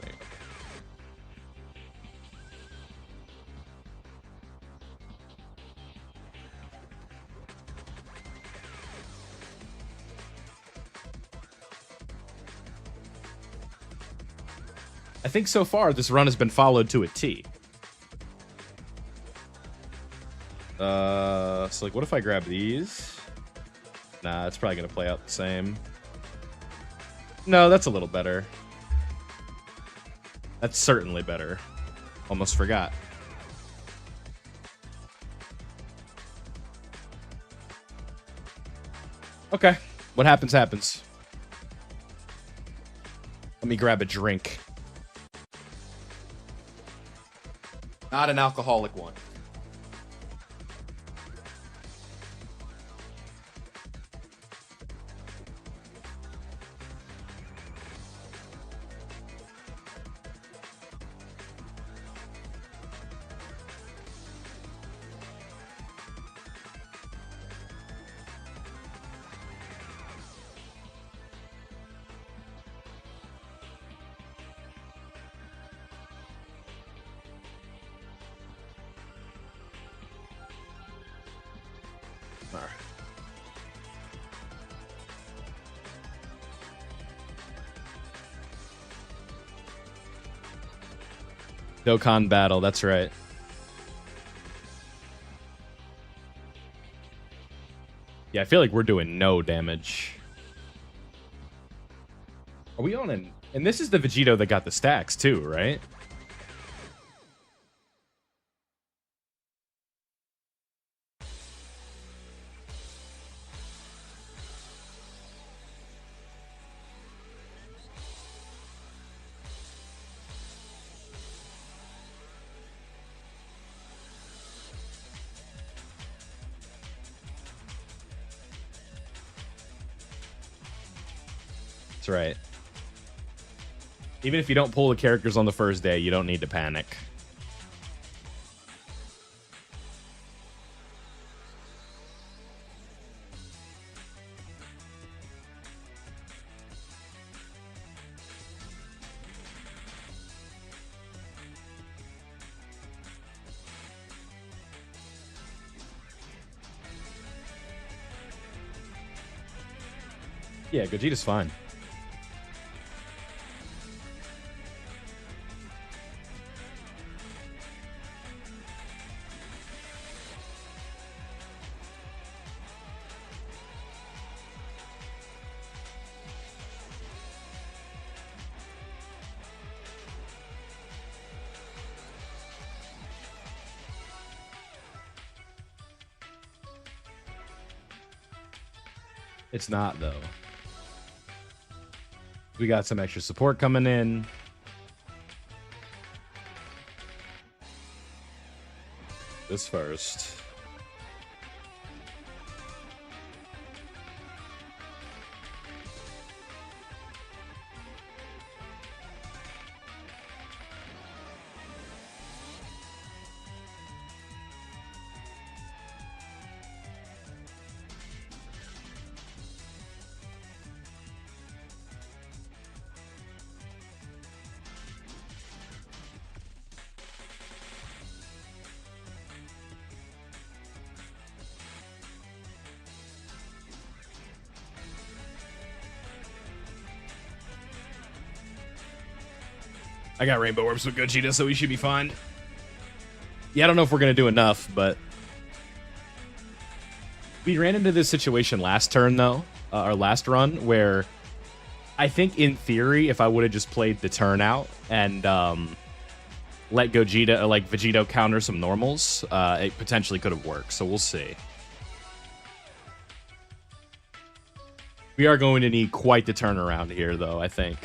Speaker 1: I think so far this run has been followed to a T. So like, what if I grab these? Nah, it's probably gonna play out the same. No, that's a little better. That's certainly better. Almost forgot. Okay, what happens, happens. Let me grab a drink. Not an alcoholic one. Dokkan battle, that's right. Yeah, I feel like we're doing no damage. Are we on an... And this is the Vegito that got the stacks too, right? That's right. Even if you don't pull the characters on the first day, you don't need to panic. Yeah, Gogeta's fine. It's not, though. We got some extra support coming in. This first. I got Rainbow Orbs with Gogeta, so we should be fine. Yeah, I don't know if we're going to do enough, but... We ran into this situation last turn, though. Our last run, where... I think, in theory, if I would have just played the turn out and let Gogeta, like, Vegito counter some normals, it potentially could have worked, so we'll see. We are going to need quite the turnaround here, though, I think.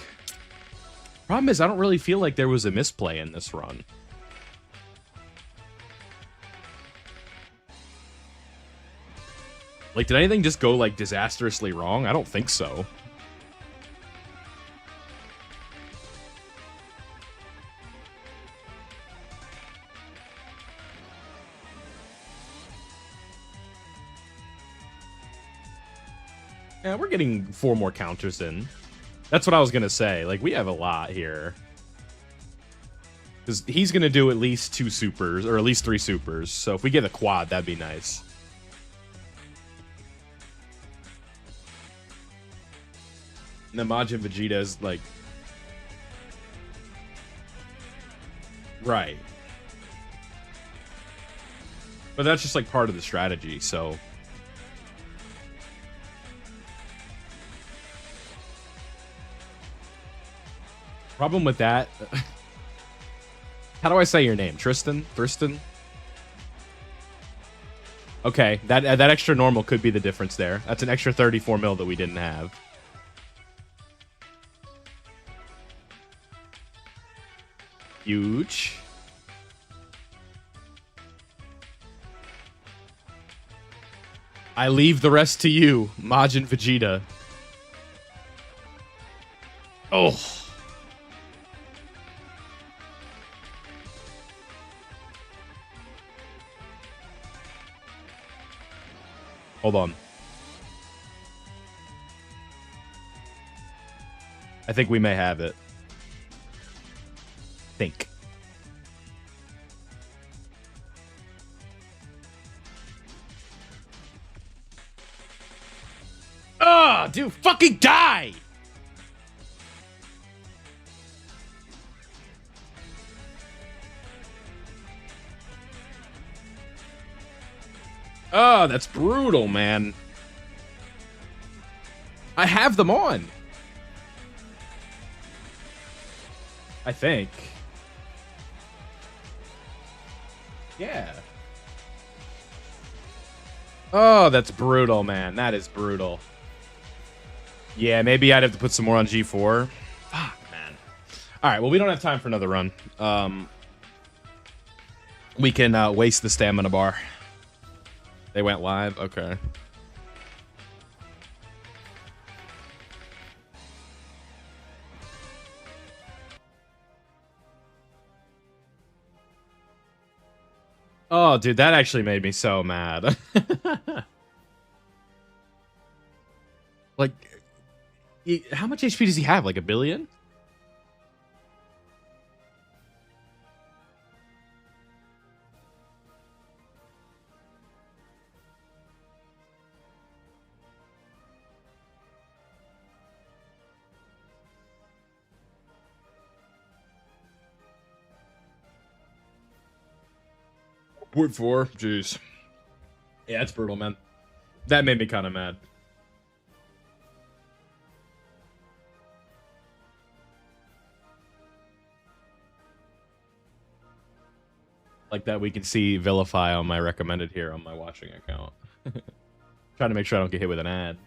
Speaker 1: Problem is, I don't really feel like there was a misplay in this run. Like, did anything just go, like, disastrously wrong? I don't think so. Yeah, we're getting 4 more counters in. That's what I was going to say. Like, we have a lot here. Because he's going to do at least 2 supers, or at least 3 supers. So if we get a quad, that'd be nice. And then Majin Vegeta's, like... Right. But that's just, like, part of the strategy, so... Problem with that... How do I say your name? Tristan? Thurston? Okay, that extra normal could be the difference there. That's an extra 34 mil that we didn't have. Huge. I leave the rest to you, Majin Vegeta. Oh. Hold on. I think we may have it. Think. Oh, dude, fucking die! Oh, that's brutal, man. I have them on. I think. Yeah. Oh, that's brutal, man. That is brutal. Yeah, maybe I'd have to put some more on G4. Fuck, man. All right, well, we don't have time for another run. We can waste the stamina bar. They went live? Okay. Oh, dude, that actually made me so mad. Like, how much HP does he have? Like 1 billion? Point 4? Jeez. Yeah, it's brutal, man. That made me kind of mad. Like that we can see Vilify on my recommended here on my watching account. Trying to make sure I don't get hit with an ad.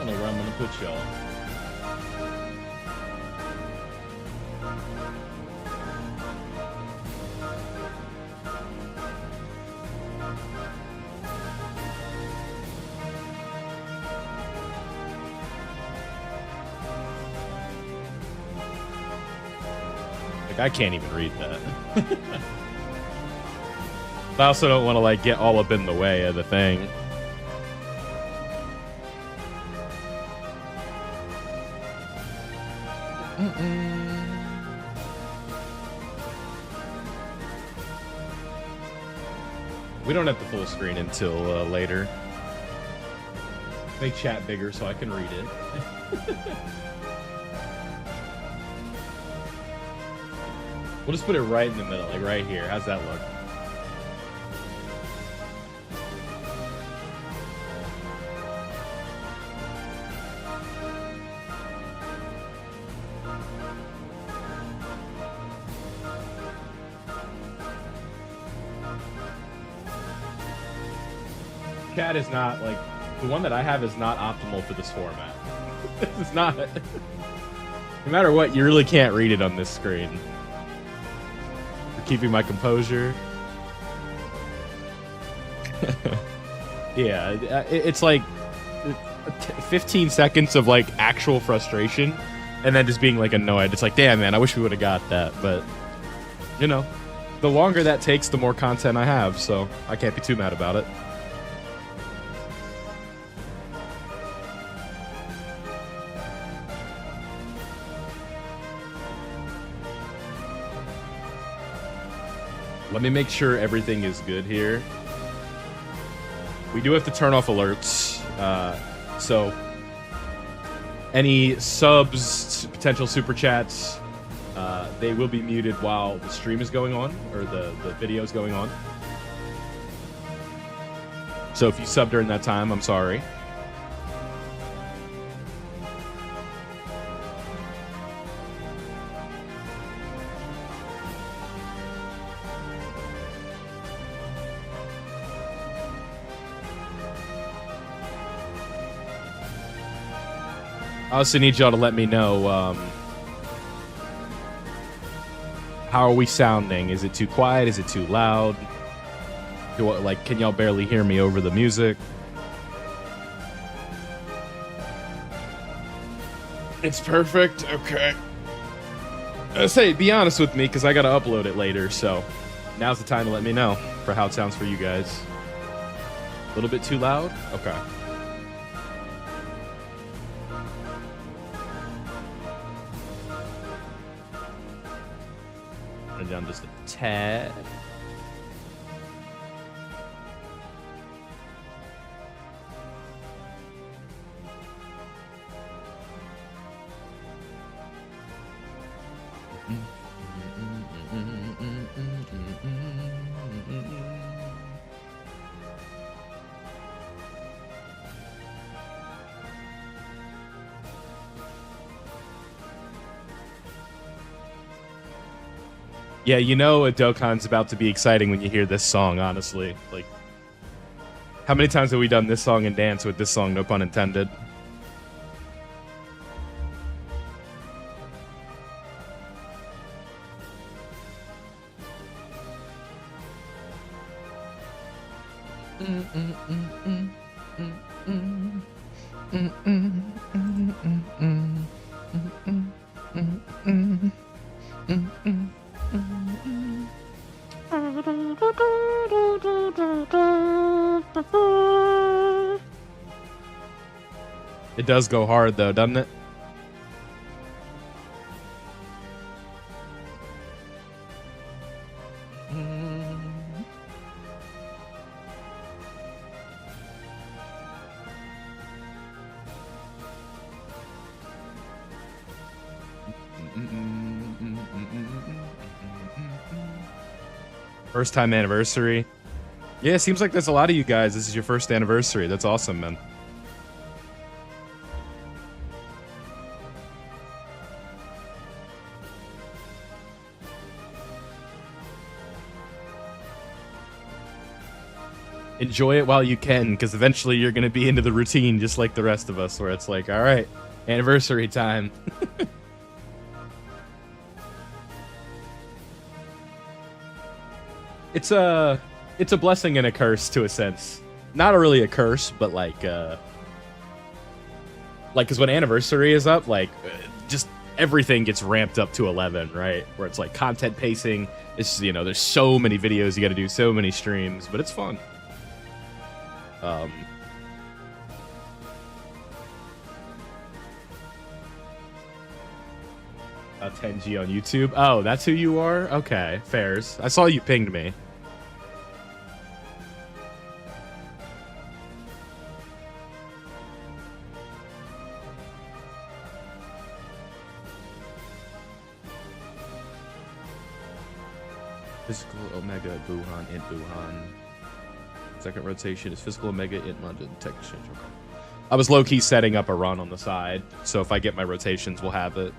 Speaker 1: don't know where I'm gonna put y'all. Like, I can't even read that. But I also don't want to, like, get all up in the way of the thing. We don't have the full screen until later. Make chat bigger so I can read it. We'll just put it right in the middle, like right here. How's that look? Chat is not, like, the one that I have is not optimal for this format. It's not. No matter what, you really can't read it on this screen. For keeping my composure. Yeah, it's like 15 seconds of, like, actual frustration, and then just being, like, annoyed. It's like, damn, man, I wish we would have got that, but, you know, the longer that takes, the more content I have, so I can't be too mad about it. Let me make sure everything is good here. We do have to turn off alerts. So any subs, potential super chats, they will be muted while the stream is going on, or the video is going on. So if you sub during that time, I'm sorry. I also need y'all to let me know, how are we sounding? Is it too quiet? Is it too loud? Can y'all barely hear me over the music? It's perfect? Okay. Say, be honest with me, because I gotta upload it later, so now's the time to let me know for how it sounds for you guys. A little bit too loud? Okay. Down just a tad. Yeah, you know a Dokkan's about to be exciting when you hear this song, honestly. Like, how many times have we done this song and dance with this song, no pun intended? It does go hard, though, doesn't it? First time anniversary. Yeah, it seems like there's a lot of you guys. This is your first anniversary. That's awesome, man. enjoy it while you can, because eventually you're gonna be into the routine just like the rest of us, where it's like, all right, anniversary time. It's a blessing and a curse to a sense. Not really a curse, but like because when anniversary is up, just everything gets ramped up to 11, right? Where it's like content pacing. It's, you know, there's so many videos you got to do, so many streams, but it's fun. 10G on YouTube. Oh, that's who you are? Okay, fairs. I saw you pinged me. Physical Omega at Wuhan, int Wuhan. Second rotation is physical Omega int London. Tech exchange. Okay. I was low-key setting up a run on the side, so if I get my rotations, we'll have it.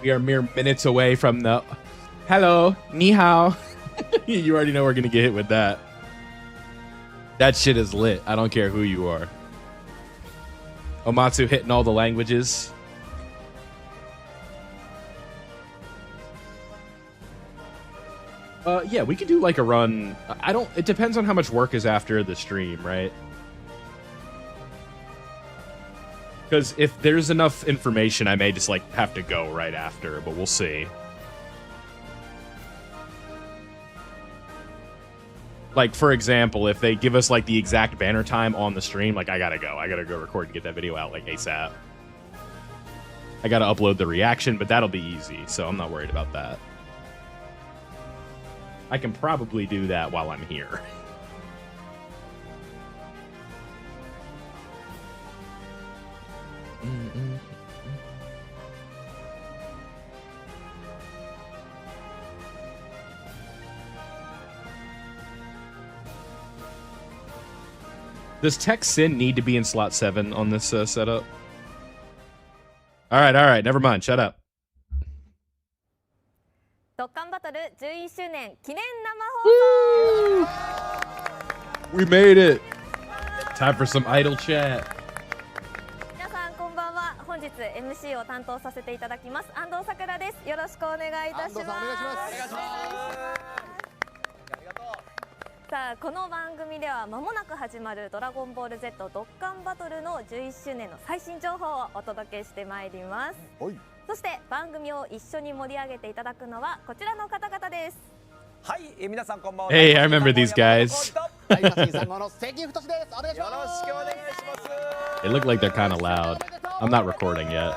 Speaker 1: We are mere minutes away from the hello, ni hao. You already know we're gonna get hit with that. That shit is lit. I don't care who you are. Omatsu hitting all the languages. Yeah, we could do like a run. It depends on how much work is after the stream, right? Because if there's enough information, I may just like have to go right after, but we'll see. Like, for example, if they give us like the exact banner time on the stream, like I gotta go record and get that video out like ASAP. I gotta upload the reaction, but that'll be easy, so I'm not worried about that. I can probably do that while I'm here. Does Tech Sin need to be in slot 7 on this setup? All right, never mind. Shut up.
Speaker 3: Dokkan Battle 11周年記念生放送
Speaker 1: We made it. Time for some idle chat.
Speaker 3: 皆さんこんばんは。本日 MC を担当させていただきます安藤さくらです。よろしくお願いいたします。さあこの番組では間もなく始まるドラゴンボール Z ドッカンバトルの11周年の最新情報をお届けしてまいります。そして番組を一緒に盛り上げていただくのはこちらの方々です。
Speaker 4: はい、皆さんこんばんは。
Speaker 1: Hey, I remember these guys. They look like they're kind of loud. I'm not recording yet.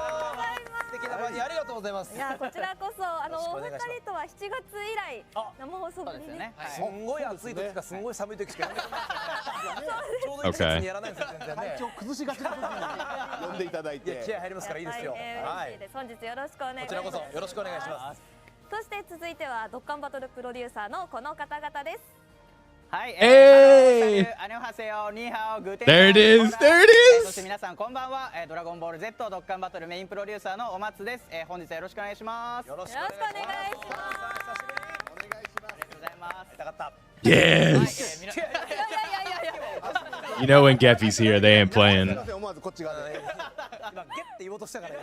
Speaker 3: いやこちらこそお二人とは7月以来生放送ぶりね。
Speaker 4: すんごい暑い時かすんごい寒い時しかやらない。ちょうどいい季節にやらないんですよ全然ね。体調崩しがちな時に呼んでいただいて。気合入りますからいいですよ。
Speaker 3: はい。本日よろしくお願いします。こちらこそよろしくお願いします。そして続いてはドッカンバトルプロデューサーのこの方々です。
Speaker 5: はい、
Speaker 1: Hey!
Speaker 5: アニョハセヨ、ニーハオ、グーテン。
Speaker 1: There it is. There it
Speaker 5: そして
Speaker 1: is.
Speaker 5: 皆さんこんばんは。ドラゴンボール Z ドッカンバトルメインプロデューサーのお松です。本日はよろしくお願いします。
Speaker 4: よろしく
Speaker 3: お願いします。
Speaker 4: お願いします。
Speaker 5: ありがとうございます。
Speaker 4: 痛かった。
Speaker 1: Yes. You know when Geffy's here, they ain't playing.
Speaker 4: 思わずこっち側で今ゲッて言おうとしたから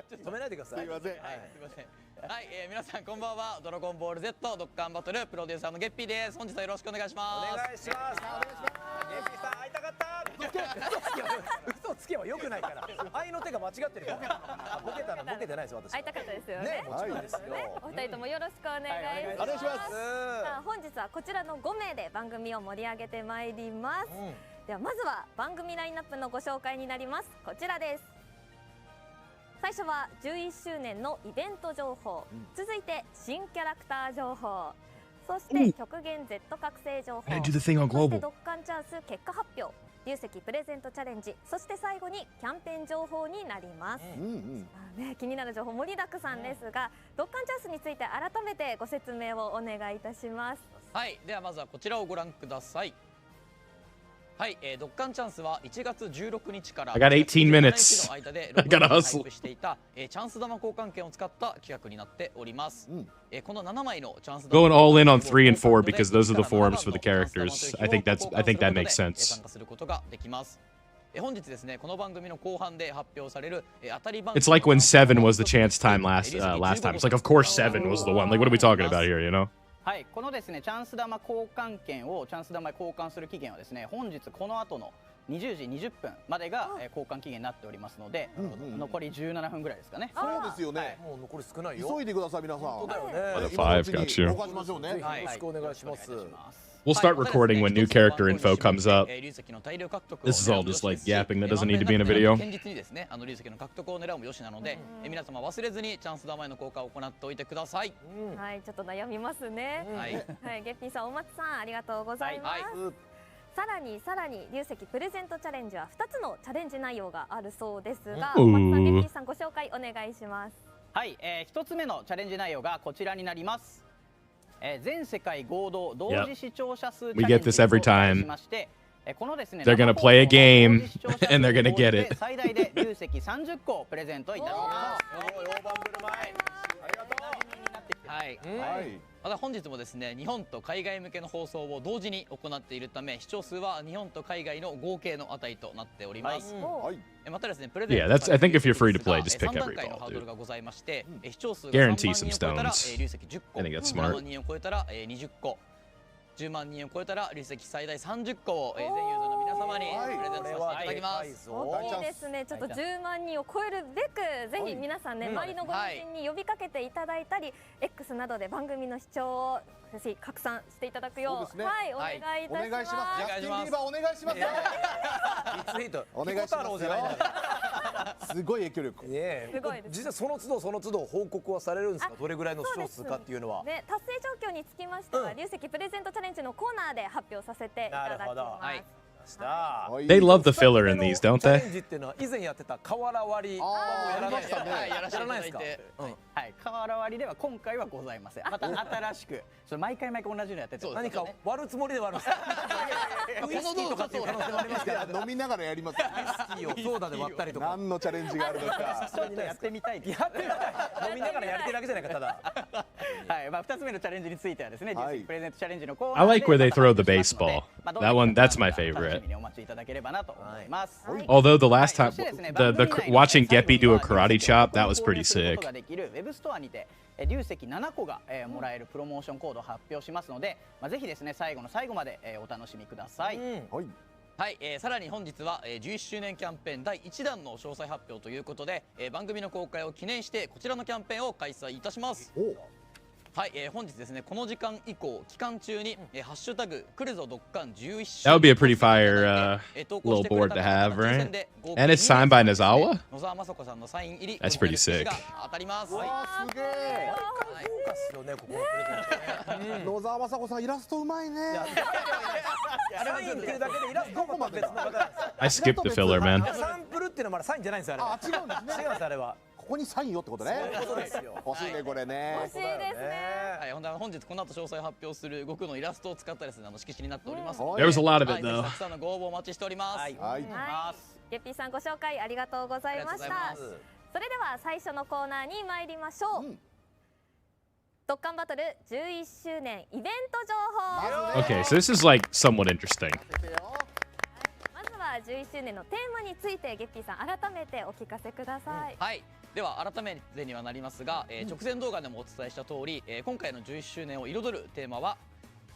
Speaker 4: 止めないでください。すいません。
Speaker 6: はい、皆さんこんばんは。ドラゴンボール Z ドッカンバトルプロデューサーのゲッピーです。本日はよろしくお願いします。
Speaker 4: お願いします。ゲッピーさん会いたかった。嘘つけばよくないから。愛の手が間違ってるから。ボケてないです私。
Speaker 3: 会いたかったですよね。
Speaker 4: ね、もちろんですよ。
Speaker 3: お二人ともよろしくお願いします。さあ本日はこちらの5名で番組を盛り上げてまいります。ではまずは番組ラインナップのご紹介になります。こちらです。最初は11周年のイベント情報、続いて新キャラクター情報、そして極限 Z 覚醒情報、そしてドッカンチャンス結果発表、流石プレゼントチャレンジ、そして最後にキャンペーン情報になります。気になる情報盛りだくさんですが、ドッカンチャンスについて改めてご説明をお願いいたします。
Speaker 6: はい、ではまずはこちらをご覧ください。はい、ドッカンチャンスは1月16日から
Speaker 1: I got 18 minutes.
Speaker 6: の間で
Speaker 1: I gotta hustle.
Speaker 6: していたチャンス玉交換券を使った企画になっております。この7枚のチャンス玉
Speaker 1: Going all in on 3 and 4 because those are the forms for the characters. I think that makes sense.
Speaker 6: 参加することができます。本日ですね、この番組の後半で発表される当たり番
Speaker 1: It's like when 7 was the chance time last time. It's like, of course 7 was the one. Like, what are we talking about here, you know?
Speaker 5: はい、このですねチャンス玉交換券をチャンス玉へ交換する期限はですね、本日この後の20時20分までが交換期限になっておりますので、残り17分ぐらいですかね。
Speaker 4: そうですよね。もう残り少ないよ。急いでください皆さん。
Speaker 1: 本当だよね。5 got you.
Speaker 4: 交換しましょうね。よろしくお願いします。
Speaker 1: We'll start recording when new character info comes up. This is all just like yapping that doesn't need to be in a video.
Speaker 6: 堅実にですね、流石の獲得を狙うもよしなので、皆様忘れずにチャンス玉への交換を行っておいてください。
Speaker 3: はい、ちょっと悩みますね。はい、ゲッピーさん、お松さん、ありがとうございます。さらに流石プレゼントチャレンジは2つのチャレンジ内容があるそうですが、お松さん、ゲッピーさん、ご紹介お願いします。
Speaker 5: はい、1つ目のチャレンジ内容がこちらになります。全世界合同同時視聴者数チャレンジとしまして、このですね、
Speaker 1: They're gonna play a game and they're gonna get it.
Speaker 5: 最大で流石30個をプレゼントいたします。
Speaker 6: はい。また本日もですね、日本と海外向けの放送を同時に行っているため、視聴数は日本と海外の合計の値となっております。またですね、プレゼント
Speaker 1: Yeah, that's. I think if you're free to play, just pick
Speaker 6: 3段
Speaker 1: every
Speaker 6: 階の
Speaker 1: ball,
Speaker 6: ハードル
Speaker 1: dude.
Speaker 6: がございまして、視聴数が
Speaker 1: Guarantee
Speaker 6: 3万
Speaker 1: some
Speaker 6: 人を超えたら流石10個、
Speaker 1: I think that's
Speaker 6: 7
Speaker 1: smart.
Speaker 6: 万人を超えたら20個、10万人を超えたら流石最大30個を全ユーザーの皆様にプレゼントさせていただきます。
Speaker 3: 大きいですね。ちょっと10万人を超えるべく、ぜひ皆さんね、周りのご友人に呼びかけていただいたり、X などで番組の視聴をぜひ拡散していただくよう、はい、お願いいたします。
Speaker 4: お願いします。お願いします。お願いしますよ。すごい影響力。
Speaker 3: すごいです。
Speaker 4: 実はその都度報告はされるんですか。どれぐらいの視聴数かっていうのは。
Speaker 3: ね、達成状況につきましては、流石プレゼントチャレンジのコーナーで発表させていただきます。
Speaker 1: They love the filler in these, don't
Speaker 4: チャレ
Speaker 1: they?
Speaker 4: ンジっていうのは以前やってた瓦割りもやらないですかね。
Speaker 6: やらせていただいて、
Speaker 5: はい、瓦割りでは今回はございません。また新しく、それ毎回同じのやってて、
Speaker 4: 何か割るつもりで割るんですか。ウイスキーとかっていう可能性もありますから。飲みながらやります。ウイスキーをソーダで割ったりとか。何のチャレンジがあるのか。
Speaker 5: ちょっとやってみたい。
Speaker 4: 飲みながらやりてるだけじゃないかただ。
Speaker 5: はい、まあ2つ目のチャレンジについてはですね、プレゼントチャレンジのコーナー
Speaker 1: I like where they throw the baseball. That one, that's my favorite.
Speaker 5: お待ちいただければなと思います。
Speaker 1: Although the last time, the watching Geppy do a karate chop, that was pretty sick.
Speaker 5: ウェブストアにて流石7個がもらえるプロモーションコードを発表しますので、ぜひですね最後の最後までお楽しみください。
Speaker 6: はい、さらに本日は11周年キャンペーン第1弾の詳細発表ということで、番組の公開を記念してこちらのキャンペーンを開催いたします。はい、本日ですね、この時間以降期間中にハッシュタグ来るぞドッカン11周
Speaker 1: That would be a pretty fire little board to have, right? And it's signed by Nozawa?
Speaker 6: 野沢雅子さんのサイン入り
Speaker 1: That's pretty sick.
Speaker 6: が当たります。
Speaker 4: すげえ。豪華っすよねここのプレゼントね。野沢雅子さんイラストうまいね。サインっていうだけでイラストどこまで別の方です。
Speaker 1: I skipped the filler, man.
Speaker 4: サンプルっていうのはまだサインじゃないんですよあれ。違うんですね。違うんですあれは。ここにサインよってことね。そうですよ。欲しいねこれね。
Speaker 3: 欲しいですね。
Speaker 6: はい、本日この後詳細発表する悟空のイラストを使ったですね、色紙になっております。
Speaker 1: There was a lot of it
Speaker 6: た
Speaker 1: though.
Speaker 6: くさんのご応募お待ちしております。
Speaker 3: はい、ゲッピーさんご紹介ありがとうございました。それでは最初のコーナーに参りましょう。ドッカンバトル11周年イベント情報。
Speaker 1: Okay, so this is like somewhat interesting.
Speaker 3: まずは11周年のテーマについてゲッピーさん改めてお聞かせください。
Speaker 6: はい。では改めてにはなりますが、直前動画でもお伝えした通り、今回の11周年を彩るテーマは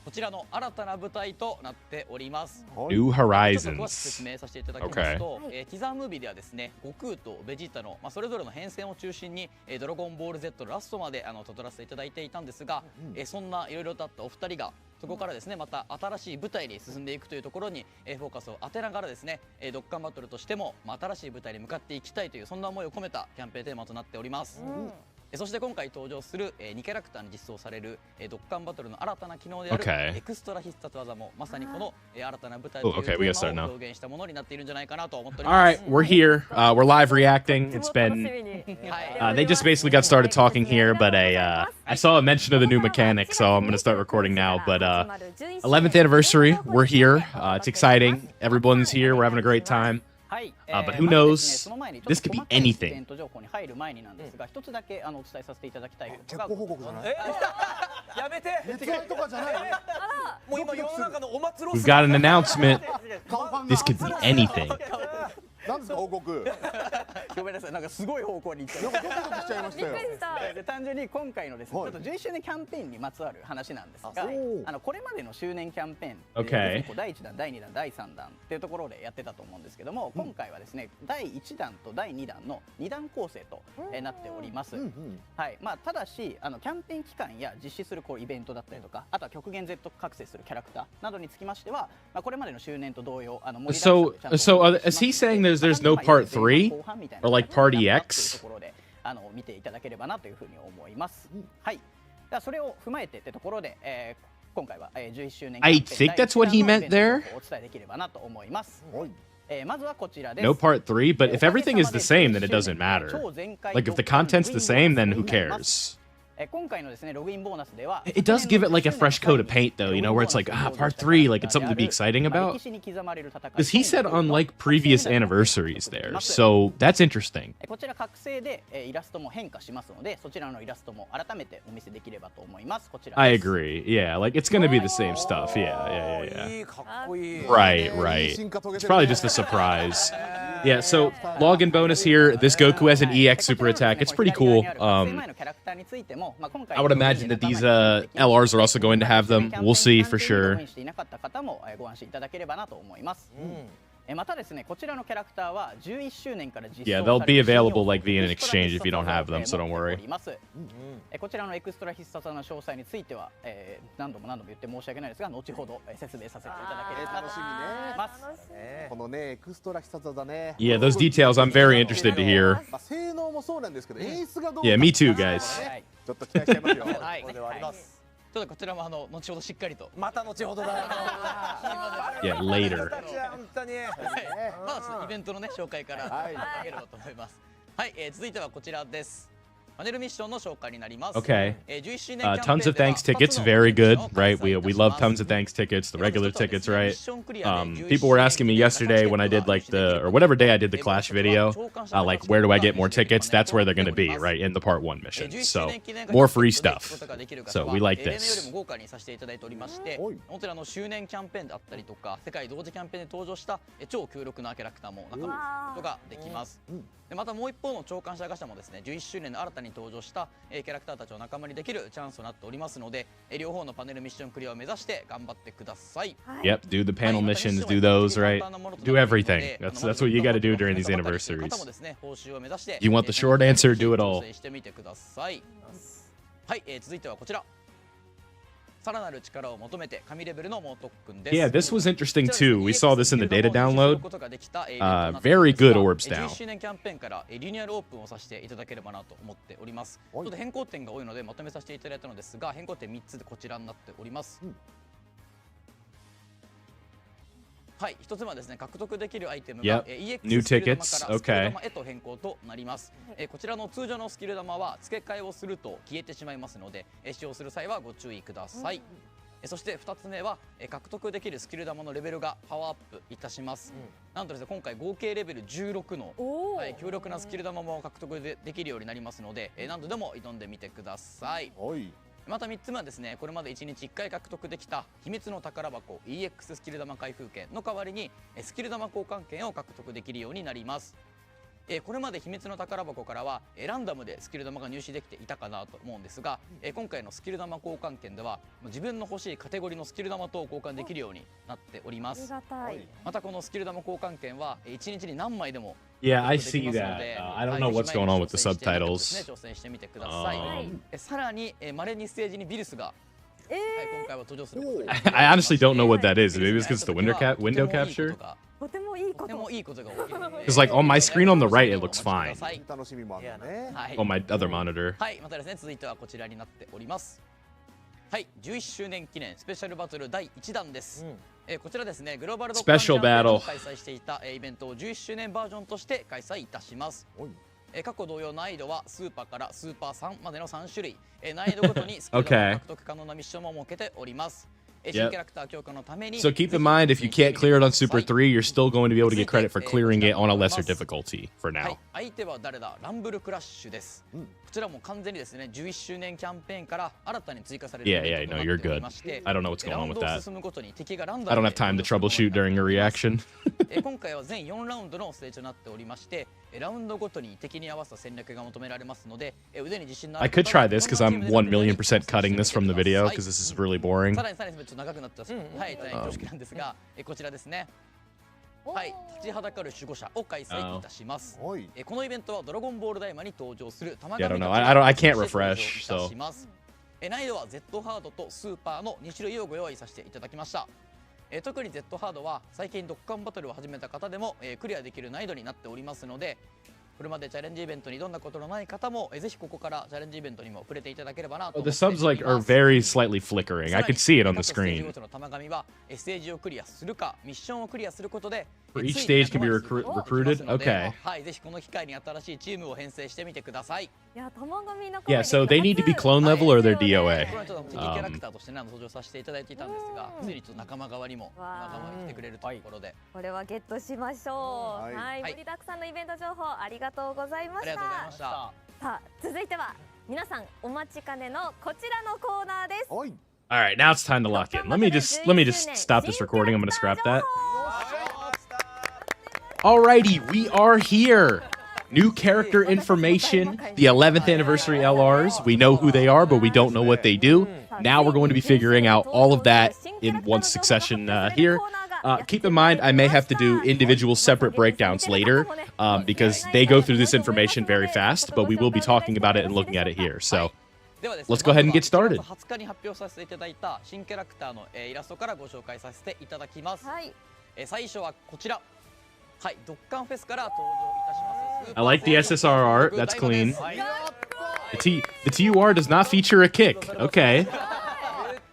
Speaker 6: こちらの新たな舞台となっております。
Speaker 1: New
Speaker 6: ちょっと詳しく
Speaker 1: Horizons.
Speaker 6: 説明させていただきますと、ティザームービーではですね、悟空とベジータの、それぞれの変遷を中心に、ドラゴンボール Z ラストまでたどらせていただいていたんですが、そんないろいろとあったお二人がそこからですね、また新しい舞台に進んでいくというところにフォーカスを当てながらですね、ドッカンバトルとしても新しい舞台に向かっていきたいというそんな思いを込めたキャンペーンテーマとなっております。そして今回登場する2キャラクターに実装されるドッカンバトルの新たな機能である
Speaker 1: Okay.
Speaker 6: エクストラ必殺技もまさにこの新たな舞台
Speaker 1: Oh,
Speaker 6: という
Speaker 1: okay, we
Speaker 6: テ
Speaker 1: gotta start
Speaker 6: ーマ
Speaker 1: now.
Speaker 6: を表現したものになっているんじゃないかなと思っており
Speaker 1: All
Speaker 6: ます
Speaker 1: right, we're here. We're live reacting. It's
Speaker 3: とても楽し
Speaker 1: been
Speaker 3: みに
Speaker 1: they just basically got started talking here, but I saw a mention of the new mechanic, so I'm gonna start recording now. But 11th anniversary, we're here. It's exciting. Everyone's here. We're having a great time.
Speaker 5: はい、
Speaker 1: but who
Speaker 5: まず
Speaker 1: knows?
Speaker 5: ですねその前にちょっと
Speaker 1: This could be
Speaker 5: 細かいイ
Speaker 1: anything.
Speaker 5: ベント情報に入る前になんですが、一つだけお伝えさせていただきたいこと
Speaker 4: 結
Speaker 5: が
Speaker 4: 婚報告じゃない
Speaker 6: やめて
Speaker 4: 熱愛とかじゃない
Speaker 6: もう今世の中のお祭りを
Speaker 1: We've got an announcement.
Speaker 4: 顔ファン
Speaker 1: This could be anything.
Speaker 4: 何ですか報告
Speaker 5: ごめんなさい、なんかすごい方向に行っちゃい
Speaker 4: なんかドキドキしちゃいましたよ
Speaker 5: で単純に今回のですね、
Speaker 4: はい
Speaker 5: ちょっと11周年キャンペーンにまつわる話なんですが、
Speaker 4: そう
Speaker 5: これまでの周年キャンペーンって
Speaker 1: Okay.
Speaker 5: こう第1弾、第2弾、第3弾っていうところでやってたと思うんですけども、今回はですね第1弾と第2弾の2弾構成となっております。はいまあ、ただしキャンペーン期間や実施するこうイベントだったりとか、あとは極限 Z 覚醒するキャラクターなどにつきましては、まあ、これまでの周年と同様盛りだくさん
Speaker 1: So
Speaker 5: でちゃんと
Speaker 1: is he saying there's no part 3 or like Party X?
Speaker 5: ところで見ていただければなというふうに思います。はい。ではそれを踏まえてってところで、今回は11周年
Speaker 1: I think that's what he meant there.
Speaker 5: お伝えできればなと思います。まずはこちらです。
Speaker 1: No part 3, but if everything is the same, then it doesn't matter. Like if the content's the same, then who cares?
Speaker 5: 今回のですねログインボーナスでは
Speaker 1: It does give it like a fresh coat of paint, though, you know, where it's like, part 3, like it's something to be exciting about. Because he said unlike previous anniversaries there, so that's interesting.
Speaker 5: こちら覚醒でイラストも変化しますので、そちらのイラストも改めてお見せできればと思います。こちら
Speaker 1: I agree. Yeah, like it's gonna be the same stuff. Yeah.
Speaker 4: いいかっこいい
Speaker 1: Right. It's probably just a surprise. Yeah, so login bonus here. This Goku has an EX super attack. It's pretty cool. I would imagine that these LRs are also going to have them. We'll see for sure.
Speaker 5: またですね、こちらのキャラクターは11周年から実装
Speaker 1: Yeah, they'll be available like via an exchange if you don't have them, so don't worry.
Speaker 5: こちらのエクストラ必殺技の詳細については、何度も言って申し訳ないですが、後ほど説明させていただければと思います。
Speaker 4: このねエクストラ必殺技ね
Speaker 1: Yeah, those details I'm very interested to hear.
Speaker 4: 性能もそうなんですけど演出がどう
Speaker 1: Yeah, me too, guys.
Speaker 4: ちょっと期待しちゃいますよ
Speaker 6: はい
Speaker 4: これではあります
Speaker 6: ちょっとこちらも後ほどしっかりと
Speaker 4: また後ほどだ
Speaker 1: Yeah, later.
Speaker 4: 本当に
Speaker 6: まあちょっとイベントのね紹介から
Speaker 4: はい
Speaker 6: いただければと思います。はい、続いてはこちらです。パネルミッションの紹介になります。
Speaker 1: Okay.
Speaker 6: 11周年キャンペーンでは
Speaker 1: Tons of thanks tickets, very good, right? We love tons of thanks tickets, the regular tickets, right? People were asking me yesterday when I did like or whatever day I did the Clash video, like where do I get more tickets? That's where they're going to be, right? In the part 1 mission. So more free stuff. So we like this.
Speaker 6: 豪華にさせていただいておりまして、こちらの周年キャンペーンだったりとか、世界同時キャンペーンで登場した超強力なキャラクターも中身することができます。でまたもう一方の長官者ガシャもですね、11周年の新たに登場したキャラクターたちを仲間にできるチャンスとなっておりますので、両方のパネルミッションクリアを目指して頑張ってください。
Speaker 1: Yep, do the panel missions, do those, right? Do everything. That's what you got to do during these anniversaries. You want the short answer? Do it all.
Speaker 6: はい、続いてはこちら。さらなる力を求めて神レベルの猛特訓です。
Speaker 1: Yeah, this was interesting too. We saw this in the data download. Very good orbs now.
Speaker 6: 11周年キャンペーンからリニューアルオープンをさせていただければなと思っております。ちょっと変更点が多いのでまとめさせていただいたのですが、変更点3つでこちらになっております。はい、一つ目はですね、獲得できるアイテムが EX スキル玉からスキル玉へと変更となります。こちらの通常のスキル玉は付け替えをすると消えてしまいますので、使用する際はご注意ください。そして2つ目は獲得できるスキル玉のレベルがパワーアップいたします。なんとですね、今回合計レベル16の強力なスキル玉も獲得できるようになりますので、何度でも挑んでみてください。また3つ目はですね、これまで1日1回獲得できた秘密の宝箱 EX スキル玉開封券の代わりにスキル玉交換券を獲得できるようになります。これまで秘密の宝箱からはランダムでスキル玉が入手できていたかなと思うんですが、今回のスキル玉交換券では自分の欲しいカテゴリーのスキル玉と交換できるようになっております。またこのスキル玉交換券は1日に何枚でも
Speaker 1: Yeah, I see that. I don't know what's going on with the subtitles.
Speaker 6: 挑戦してみてください。さらに稀にステージにビルスが今回は登場することになります。
Speaker 1: I honestly don't know what that is. Maybe it's because it's the window capture?
Speaker 3: とてもいいことと。
Speaker 6: てもいいことが起きるので
Speaker 1: Because like on my screen on the right, it looks fine.
Speaker 4: 楽しみもあるんだね。
Speaker 6: はい
Speaker 1: On my other monitor.
Speaker 6: はいまたですね続いてはこちらになっております。はい11周年記念スペシャルバトル第1弾です。こちらですねグローバルドッカンチャンピオンを開催していたイベントを11周年バージョンとして開催いたします。過去同様難易度はスーパーからスーパー3までの3種類難易度ごとにスキルを獲得可能なミッションも設けております。新キャラクター強化のために
Speaker 1: So keep in mind, if you can't clear it on Super 3, you're still going to be able to get credit for clearing it on a lesser difficulty for
Speaker 6: は
Speaker 1: now.
Speaker 6: い、相手は誰だランブルクラッシュです、こちらも完全にですね11周年キャンペーンから新たに追加される
Speaker 1: Yeah, yeah, no, you're good. I don't know what's going on with that. I don't have time to troubleshoot during a reaction.
Speaker 6: 今回は全4ラウンドのステージとなっておりましてラウンドごとに敵に合わせた戦略が求められますので腕に自信のある
Speaker 1: I could try this because I'm 1,000,000% cutting this from the video because this is really boring.
Speaker 6: さらにちょっと長くなってます、はい大変恐縮なんですがこちらですねはい、立ちはだかる守護者を開催いたします。このイベントはドラゴンボールダイマに登場する玉神
Speaker 1: I can't refresh, so.
Speaker 6: 難易度は Z ハードとスーパーの2種類をご用意させていただきました。特に Z ハードは最近ドッカンバトルを始めた方でもクリアできる難易度になっておりますのでこれまでチャレンジイベントに挑んだことのない方もぜひここからチャレンジイベントにも触れていただければなと思っています。
Speaker 1: The subs like are very slightly flickering. I could see it on the screen.
Speaker 6: 玉神はステージをクリアするかミッションをクリアすることで
Speaker 1: For each stage can be recruited? Okay.
Speaker 6: はい、ぜひこの機会に新しいチームを編成してみてください。
Speaker 3: いや玉神の
Speaker 1: Yeah, so they need to be clone level or they're
Speaker 6: これ
Speaker 1: DOA.
Speaker 6: はちょっと敵キャラクターとしてね登場させていただいていたんですがついにちょっと仲間側にも仲間に来てくれるというところで
Speaker 3: これはゲットしましょう。はい、盛りだくさんのイベント情報ありがとうございました。
Speaker 6: ありがとうございました。
Speaker 3: さあ続いては皆さんお待ちかねのこちらのコーナーです。
Speaker 1: All right, now it's time to lock in. Let me just stop this recording. I'm going to scrap that. Alrighty, we are here. New character information, the 11th anniversary LRs. We know who they are, but we don't know what they do. Now we're going to be figuring out all of that in one succession here. Keep in mind, I may have to do individual separate breakdowns later because they go through this information very fast, but we will be talking about it and looking at it here. So let's go ahead and get started.
Speaker 6: 20日に発表させていただいた新キャラクターのイラストからご紹介させていただきます。最初はこちら。はい、ドッカンフェスから登場いたします。
Speaker 1: I like the SSR art. That's clean. The TUR does not feature a kick. Okay.
Speaker 4: めっ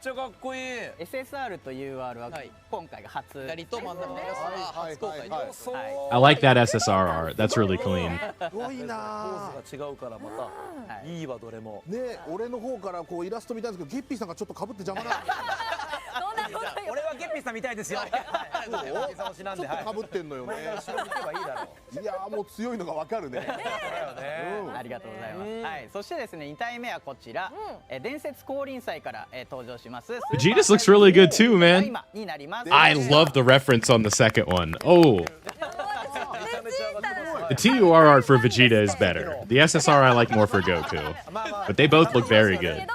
Speaker 4: ちゃかっこいい。
Speaker 5: SSR と UR は今回が初。
Speaker 6: 左と真ん中のイラストは初公開です。
Speaker 1: I like that SSR art. That's really clean.
Speaker 4: すごいな。
Speaker 7: ポーズが違うからまたいいわどれも。
Speaker 4: ね、俺の方からこうイラスト見たいんですけど、ゲッピーさんがちょっと被って邪魔な。
Speaker 7: 俺はゲッピーさん見たいですよ。
Speaker 4: ちょっと被ってんのよね。いやもう強いのがわかるね。
Speaker 5: ありがとうございます。はい、そしてですね2体目はこちら伝説降臨祭から登場します。
Speaker 1: Vegeta's looks really good too, man.
Speaker 5: になります。
Speaker 1: I love the reference on the second one. Oh. The TUR art for Vegeta is better. The SSR I like more for Goku. But they both look very good.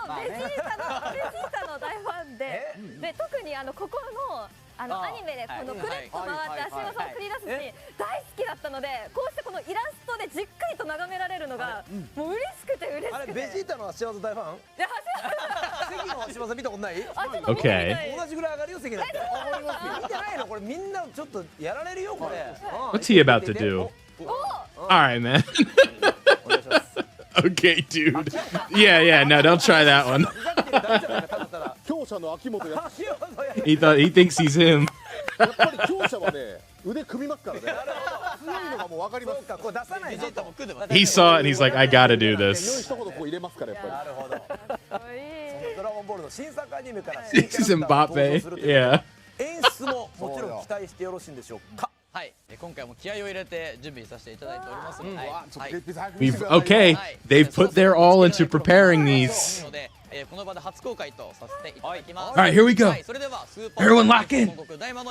Speaker 3: 特にここのアニメでこのくるっと回って足技を繰り出すシーン大好きだったのでこうしてこのイラストでじっくりと眺められるのがもう嬉しくて嬉しくて。
Speaker 7: あれベジータの足技大ファン？
Speaker 3: いや
Speaker 7: 関の足技見たことない？
Speaker 1: Okay.
Speaker 7: 同じぐらい上がるよ関だって。見てないのこれみんなちょっとやられるよこれ。
Speaker 1: What's he about to do? Alright, man. Okay, dude. Yeah, no, don't try that one. He thinks he's him.
Speaker 4: やっぱり強者はね、腕組みますからね。強いのがもうわかります。
Speaker 7: これ出さないと。
Speaker 1: He saw it and he's like, I gotta do this.
Speaker 4: 一言こう入れますからやっぱり。
Speaker 7: なるほど。ドラゴンボールの新作アニメから
Speaker 1: This is Mbappe. Yeah.
Speaker 7: 演出ももちろん期待してよろしいんでしょうか。
Speaker 6: はい、今回も気合を入れて準備させていただいておりますので、
Speaker 1: Okay, they've put their all into preparing these.
Speaker 6: この場で初公開とさせていただきます。
Speaker 1: Alright, here we go.
Speaker 6: それではスーパー
Speaker 1: Everyone lock in.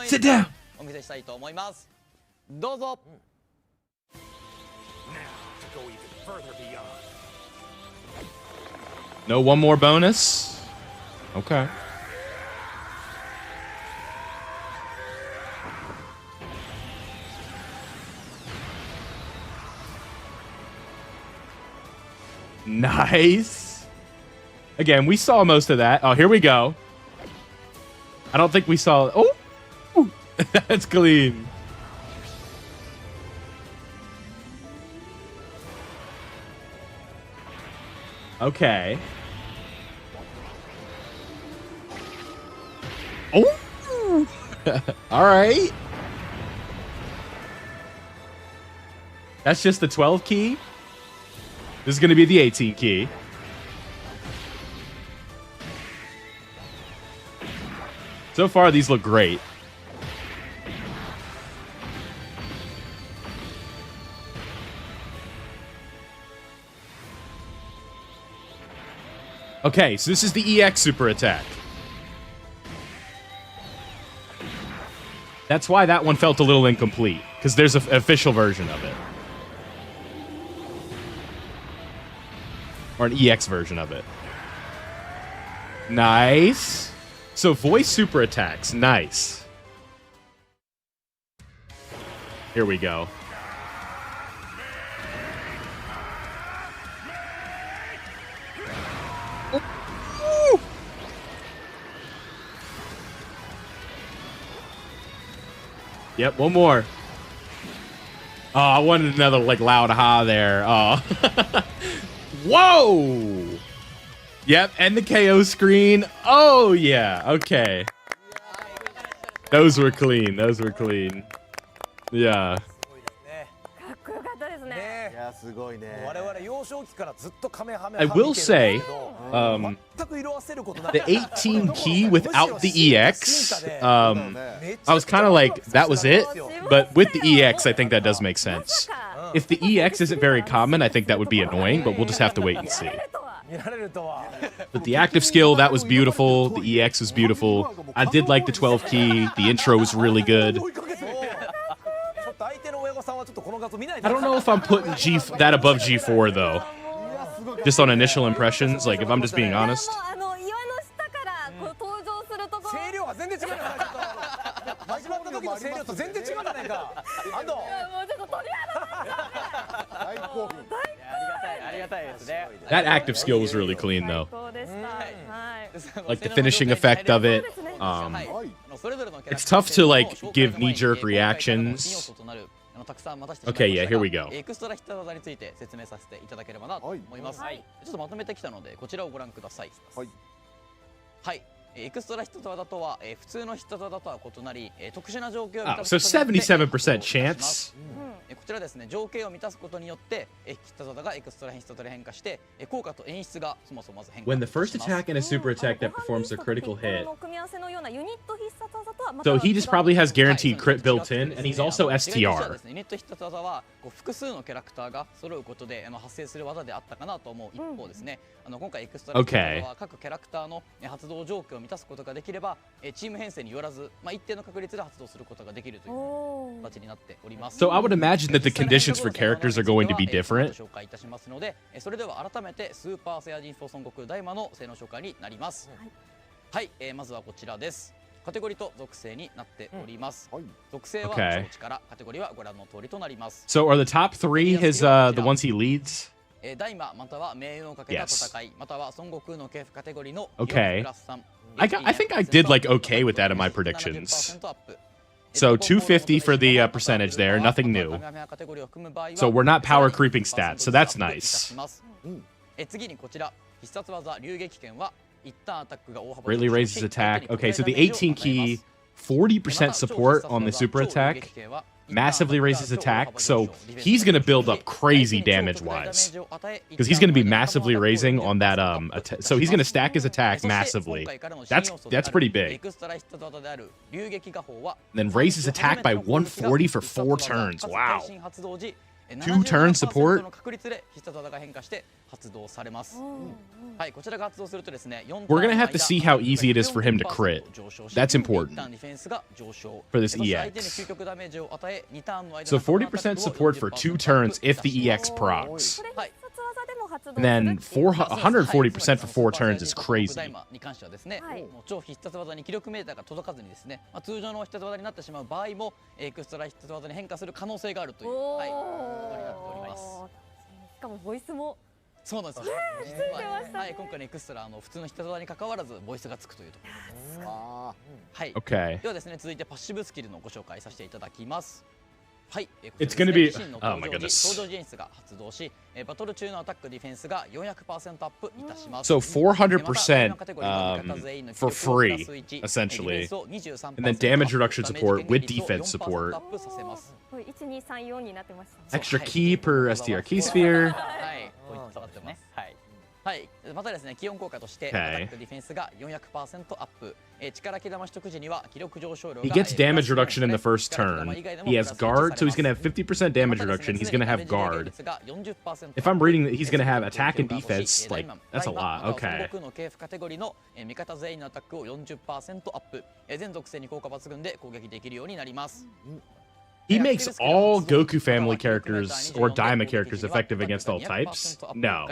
Speaker 1: Sit down.
Speaker 6: お見せしたいと思います。どうぞ。
Speaker 1: No one more bonus. Okay. Nice. Again, we saw most of that. Oh, here we go. I don't think we saw. Oh, that's clean. Okay. Oh! All right. That's just the 12 key. This is going to be the 18 key. So far, these look great. Okay, so this is the EX super attack. That's why that one felt a little incomplete, because there's an official version of it. Or an EX version of it. Nice. So voice super attacks, nice. Here we go. Yep, one more. Oh, I wanted another like loud ha there. Oh. Whoa! Yep, and the KO screen. Oh yeah, okay. Those were clean. Those were clean. Yeah.
Speaker 3: かっこよかったですね。
Speaker 4: いやすごいね。
Speaker 7: 我々幼少期からずっとカメハメ
Speaker 1: I will say,
Speaker 7: 全く色あせることなく
Speaker 1: the 18 key without the EX, I was kind of like, that was it. But with the EX, I think that does make sense. If the EX isn't very common, I think that would be annoying, but we'll just have to wait and see.
Speaker 7: 見られるとは
Speaker 1: But the active skill, that was beautiful. The EX was beautiful. I did like the 12 key. The intro was really good.
Speaker 7: 追いかけてちょっと相手の親御さんはちょっとこの画像見ないで
Speaker 1: I don't know if I'm putting that above G4 though. Just on initial impressions, like if I'm just being honest.
Speaker 3: 岩の下からこう登場するところ。
Speaker 7: 声量が全然違うじゃないか始まった時の声量と全然違うじゃないかあと
Speaker 3: もうちょっと鳥肌。
Speaker 4: 大興奮。
Speaker 5: ありがたいですね。
Speaker 1: That active skill was really clean though.
Speaker 3: 最高でした。はい。
Speaker 1: Like the finishing effect of it. It's tough to like give knee-jerk reactions. Okay, yeah, here we go.
Speaker 6: エクストラヒット技について説明させていただければなと思います。ちょっとまとめてきたのでこちらをご覧ください。はい。エクストラヒット技とは普通のヒット技とは異なり特殊な条件を満たす
Speaker 1: So 77% chance.
Speaker 6: こちらですね条件を満たすことによってヒット技がエクストラヒットに変化して効果と演出がそもそもまず変化
Speaker 1: When the first attack and a super attack that performs a critical hit.
Speaker 3: 組み合わせのようなユニット必殺技とはまた
Speaker 1: So he just probably has guaranteed crit built in, and he's also STR.
Speaker 6: ユニット必殺技は複数のキャラクターが揃うことで発生する技であったかなと思う一方ですね。今回エクストラヒット技は各キャラクターの発動条件を満たすことができればチーム編成によらず一定の確率で発動することができるという形になっております。
Speaker 1: So I would imagine that the conditions for characters are going to be different.
Speaker 6: 紹介いたしますので、それでは改めてスーパーセアジンソー孫悟空大魔の性能紹介になります。はい、まずはこちらです。カテゴリーと属性になっております。属性は超力、カテゴリーはご覧の通りとなります。
Speaker 1: So are the top 3 his the ones he leads?
Speaker 6: 大魔または命運をかけた戦い、または孫悟空の系譜カテゴリーの
Speaker 1: Okay.
Speaker 6: クラス3。
Speaker 1: I think I did like okay with that in my predictions. So 250 for the percentage there, nothing new. So we're not power creeping stats, so that's nice.
Speaker 6: 次にこちら必殺技流撃剣は一旦アタックが大幅
Speaker 1: Greatly raises attack. Okay, so the 18 key, 40% support on the super attack. Massively raises attack, so he's going to build up crazy damage-wise. Because he's going to be massively raising on that, so he's going to stack his attack massively. That's pretty big. Then raises attack by 140 for 4 turns. Wow. 2 turn support? We're going to have to see how easy it is for him to crit. That's important for this EX. So 40% support for 2 turns if the EX procs. And then 140% for 4 turns is crazy.
Speaker 6: 超必殺技に気力メーターが届かずにですね、通常の必殺技になってしまう場合もエクストラ必殺技に変化する可能性があるということになっております。
Speaker 3: しかもボイスも
Speaker 6: そうなんです。
Speaker 3: ついてましたね。
Speaker 6: はい、今回のエクストラ普通の必殺技に関わらずボイスがつくというところです。はい。
Speaker 1: Okay.
Speaker 6: ではですね、続いてパッシブスキルのご紹介させていただきます。はい、
Speaker 1: It's gonna be-
Speaker 6: 自身の
Speaker 1: oh my
Speaker 6: 登場
Speaker 1: goodness.
Speaker 6: 時演出が発動し、バトル中のアタックディフェンスが 400% アップいたします。
Speaker 1: So 400% for free, essentially. And then damage reduction support with defense support.
Speaker 3: 1234になってました。
Speaker 1: Extra key per STR key sphere.
Speaker 6: はい、こういった形ね。はい。はい、またですね、気温効果としてアタックディフェンスが 400% アップ。力気玉取得時には気力上昇量が
Speaker 1: He gets damage reduction in the first turn. He has guard, so he's going to have 50% damage reduction. He's going to have guard. If I'm reading that he's going to have attack and defense, like, that's a lot. Okay.
Speaker 6: の系譜カテゴリーの味方全員のアタックを 40% アップ。全属性に効果抜群で攻撃できるようになります。
Speaker 1: He makes all Goku family characters or Daima characters effective against all types? No.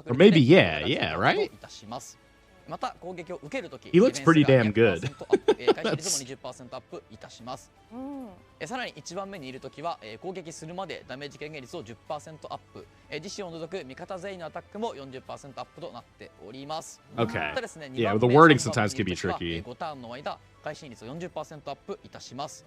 Speaker 1: Or maybe, yeah, right? He looks pretty damn good.
Speaker 6: さらに1番目にいるときは攻撃するまでダメージ軽減率を 10% アップ。自身を除く味方全員のアタックも 40% アップとなっております。
Speaker 1: Okay. Yeah, the wording sometimes can be tricky.
Speaker 6: 5ターンの間会心率を 40% アップいたします。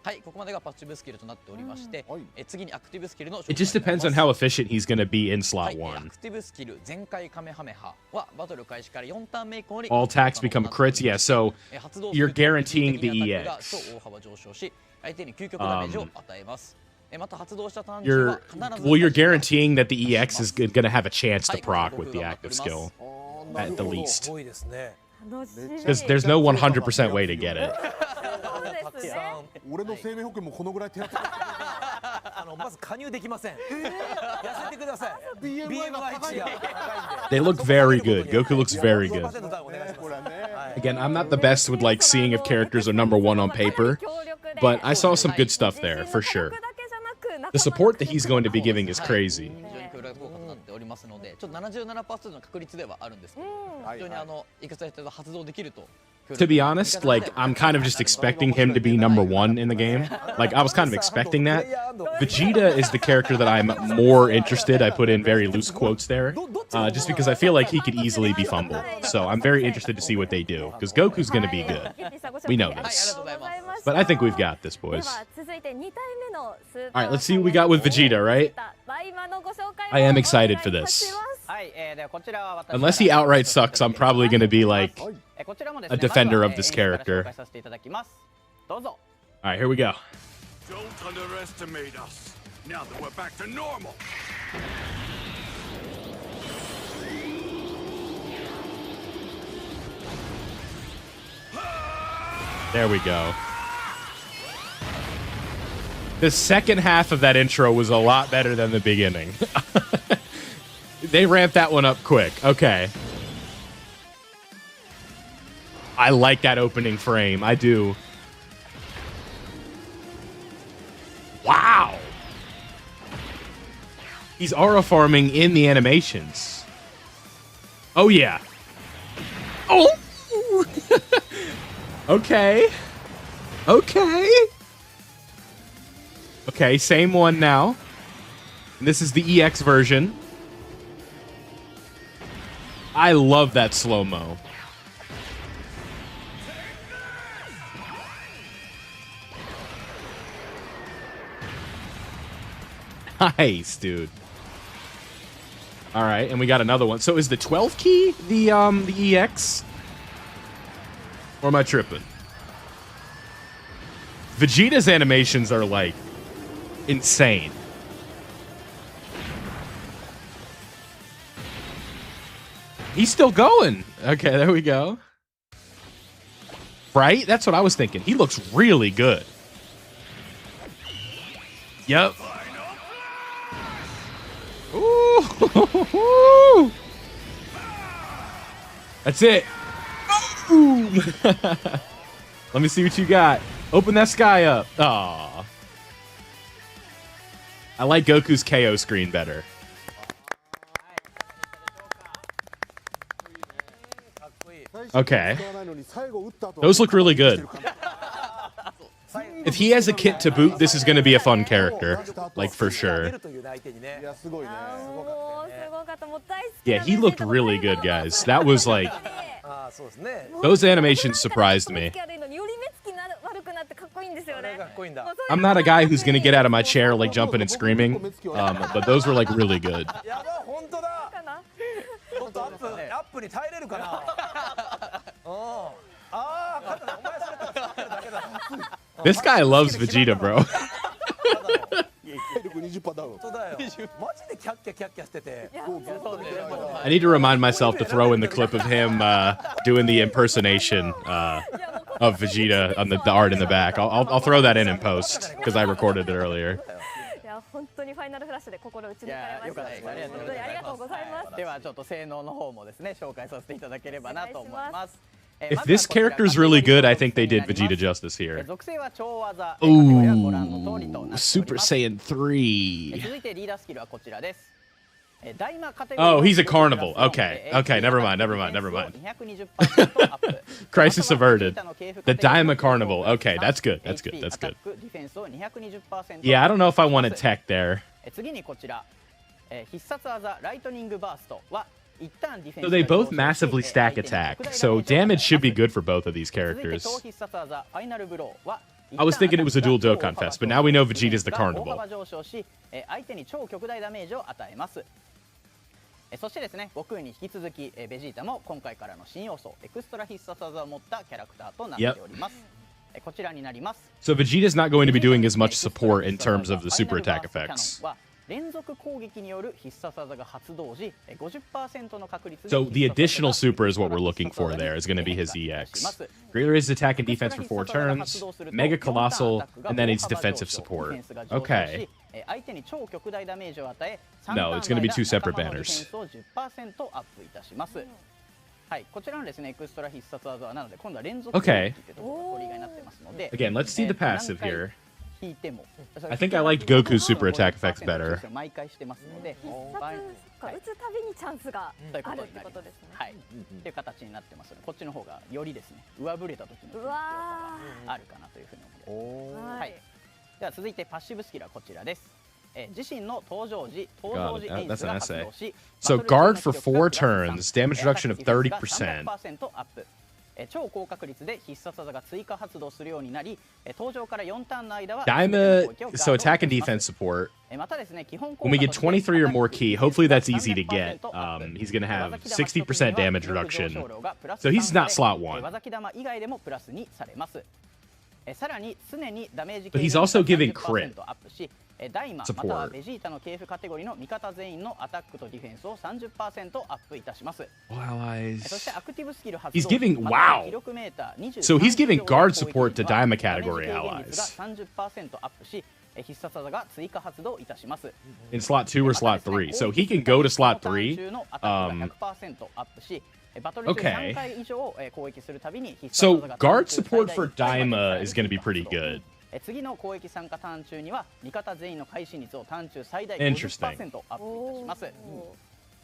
Speaker 6: はい、ここまでがパッシブスキルとなっておりまして、次にアクティブスキルの
Speaker 1: It just depends on how efficient he's going to be in slot
Speaker 6: ア
Speaker 1: 1.
Speaker 6: クティブスキル全開カメハメハはバトル開始から4ターン目以降に
Speaker 1: All attacks become crits. Yeah, so you're guaranteeing the EX.
Speaker 6: 大幅上昇し、相手に究極ダメージを与えます。また発動したターン中
Speaker 1: You're
Speaker 6: は必ず
Speaker 1: well, you're guaranteeing that the EX is going to have a chance to proc with the active skill at the least.
Speaker 7: 多いですね。
Speaker 1: Because there's no 100% way to get it.
Speaker 3: そうですね。
Speaker 4: 俺の生命保険もこのぐらい手厚い。
Speaker 7: まず加入できません。痩せてください。
Speaker 4: BMI が高いんだ。
Speaker 1: They look very good. Goku looks very good.
Speaker 7: お願いします。
Speaker 1: Again, I'm not the best with like seeing if characters are number one on paper, but I saw some good stuff there for sure. The support that he's going to be giving is crazy.
Speaker 6: 非常に強力効果となっておりますので、ちょっと 77% の確率ではあるんですけど、非常にいくつか発動できると。
Speaker 1: To be honest, like, I'm kind of just expecting him to be number one in the game. Like, I was kind of expecting that. Vegeta is the character that I'm more interested. I put in very loose quotes there, just because I feel like he could easily be fumbled. So I'm very interested to see what they do, because Goku's going to be good. We know this. But I think we've got this, boys. Alright, let's see what we got with Vegeta, right? I am excited for this. Unless he outright sucks, I'm probably going to be like a defender of this character. Alright, here we go.
Speaker 2: Don't underestimate us. Now that we're back to normal.
Speaker 1: There we go. The second half of that intro was a lot better than the beginning. They ramped that one up quick. Okay. I like that opening frame. I do. Wow. He's aura farming in the animations. Oh, yeah. Oh! Okay. Okay. Okay, same one now. And this is the EX version. I love that slow-mo. Nice, dude. All right, and we got another one. So is the 12 key the EX? Or am I tripping? Vegeta's animations are like insane. He's still going. Okay, there we go. Right? That's what I was thinking. He looks really good. Yep. Ooh. That's it. Boom. Let me see what you got. Open that sky up. Aw. I like Goku's KO screen better. Okay. Those look really good. If he has a kit to boot, this is going to be a fun character. Like, for sure. Yeah, he looked really good, guys. That was like... Those animations surprised me.
Speaker 3: いいんですよね。
Speaker 7: かっこいいんだ。
Speaker 1: I'm not a guy who's gonna get out of my chair like jumping and screaming, but those were like really good.
Speaker 7: やば本当だ。
Speaker 3: かな。
Speaker 7: ちょっとアップに耐えれるかな。ああ、肩だ。お前それ使ってるだけだ。
Speaker 1: This guy loves Vegeta, bro.
Speaker 4: 体力20%ダウン。
Speaker 7: 本当だよ。マジでキャッキャキャッキャしてて。
Speaker 1: I need to remind myself to throw in the clip of him doing the impersonation of Vegeta on the art in the back. I'll throw that in post because I recorded it earlier.
Speaker 3: いや本当にファイナルフラッシュで心打ち抜かれました。本当にありがとうございます。
Speaker 5: ではちょっと性能の方もですね紹介させていただければなと思います。
Speaker 1: If this character is really good, I think they did Vegeta justice here.
Speaker 5: 属性は超技。
Speaker 1: Ooh, Super Saiyan 3.
Speaker 5: 続いてリーダースキルはこちらです。
Speaker 1: Oh, he's a carnival. Okay, okay, never mind. Crisis averted. The Daima Carnival. Okay, that's good. Yeah, I don't know if I want a tech there.
Speaker 5: 次にこちら必殺技ライトニングバーストは
Speaker 1: So they both massively stack attack, so damage should be good for both of these characters. I was thinking it was a dual Dokkan Fest, but now we know Vegeta's the Carnival.
Speaker 5: そしてですね、悟空に引き続きベジータも今回からの新要素エクストラ必殺技を持ったキャラクターとなっております。こちらになります。
Speaker 1: So Vegeta's not going to be doing as much support in terms of the super attack effects.
Speaker 5: 連続攻撃による必殺技が発動時 50% の確率で
Speaker 1: So the additional super is what we're looking for there, is going to be his EX. Greater his attack and defense for 4 turns, Mega Colossal, and then it's defensive support. Okay. No, it's going to be 2 separate banners.
Speaker 5: はいこちらのですねエクストラ必殺技はなので今度は連続攻撃というところが取りがいになってますので
Speaker 1: Again, let's see the passive here.
Speaker 5: 引いても
Speaker 1: I think I liked Goku's super attack effects better.
Speaker 5: 毎回してますので
Speaker 3: 打つたびにチャンスがあるってことですね。
Speaker 5: はいっていう形になってますのでこっちの方がよりですね上振れた時の強さがあるかなというふうに思います。はい。では続いてパッシブスキルはこちらです。自身の登場時演出が発動し
Speaker 1: So guard for 4 turns, damage reduction of 30%.
Speaker 5: 超高確率で必殺技が追加発動するようになり登場から4ターンの間は
Speaker 1: Daima, so attack and defense support. When we get 23 or more ki, hopefully that's easy to get. He's going to have 60% damage reduction. So he's not slot 1. But he's also giving crit support. He's giving, wow. So he's giving guard support to Daima category allies. In slot 2 or slot 3. So he can go to slot 3. Okay. So guard support for Daima is going to be pretty good.
Speaker 5: 次の攻撃参加ターン中には味方全員の会心率をターン中最大 50% アップいたします。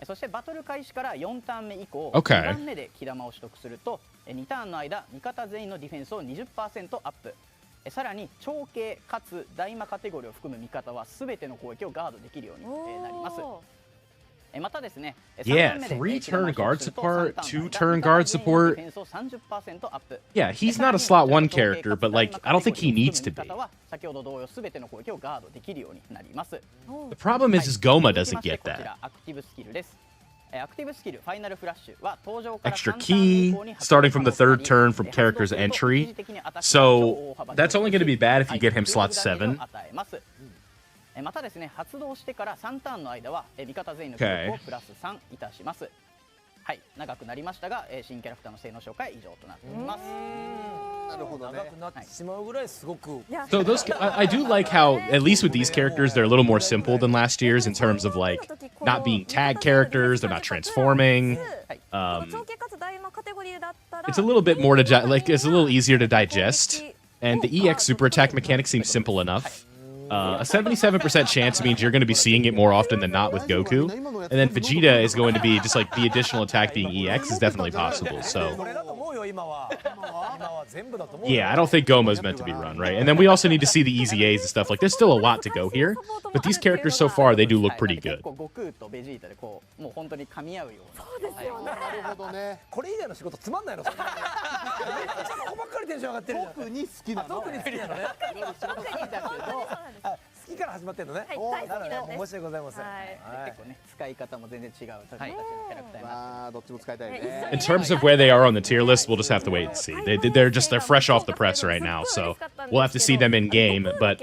Speaker 5: そしてバトル開始から4ターン目以降、2番目で木玉を取得すると2ターンの間味方全員のディフェンスを 20% アップ。さらに長径かつ大魔カテゴリーを含む味方は全ての攻撃をガードできるようになります。
Speaker 1: Yeah, 3-turn guard support, 2-turn guard support. Yeah, he's not a slot 1 character, but like, I don't think he needs to be. The problem is Goma doesn't get that. Extra key, starting from the 3rd turn from character's entry. So that's only going to be bad if you get him slot 7.
Speaker 5: またですね発動してから3ターンの間は味方全員の記録をプラス3いたします。はい、長くなりましたが新キャラクターの性能紹介以上となっております。
Speaker 7: なるほどね。長くなってしまうぐらいすごく。
Speaker 1: So those, I do like how, at least with these characters, they're a little more simple than last year's in terms of like not being tag characters, they're not transforming. It's a little bit more to like, it's a little easier to digest, and the EX super attack mechanic seems simple enough. A 77% chance means you're going to be seeing it more often than not with Goku. And then Vegeta is going to be just like the additional attack being EX is definitely possible. So yeah, I don't think Goma is meant to be run, right? And then we also need to see the easy A's and stuff. Like there's still a lot to go here, but these characters so far, they do look pretty good.
Speaker 7: これ以外の仕事つまんないの？こばっかりテンション上がってるじゃん。
Speaker 4: 特に好きなの。
Speaker 7: 特に好きなのね。好きから始まってんのね。
Speaker 3: はい、大好きなんです。
Speaker 7: 面白いございます。
Speaker 5: 結構ね使い方も全然違うたちのキャラクターになって
Speaker 4: まあどっちも使いたいね。
Speaker 1: In terms of where they are on the tier list, we'll just have to wait and see. They're fresh off the press right now, so we'll have to see them in game. But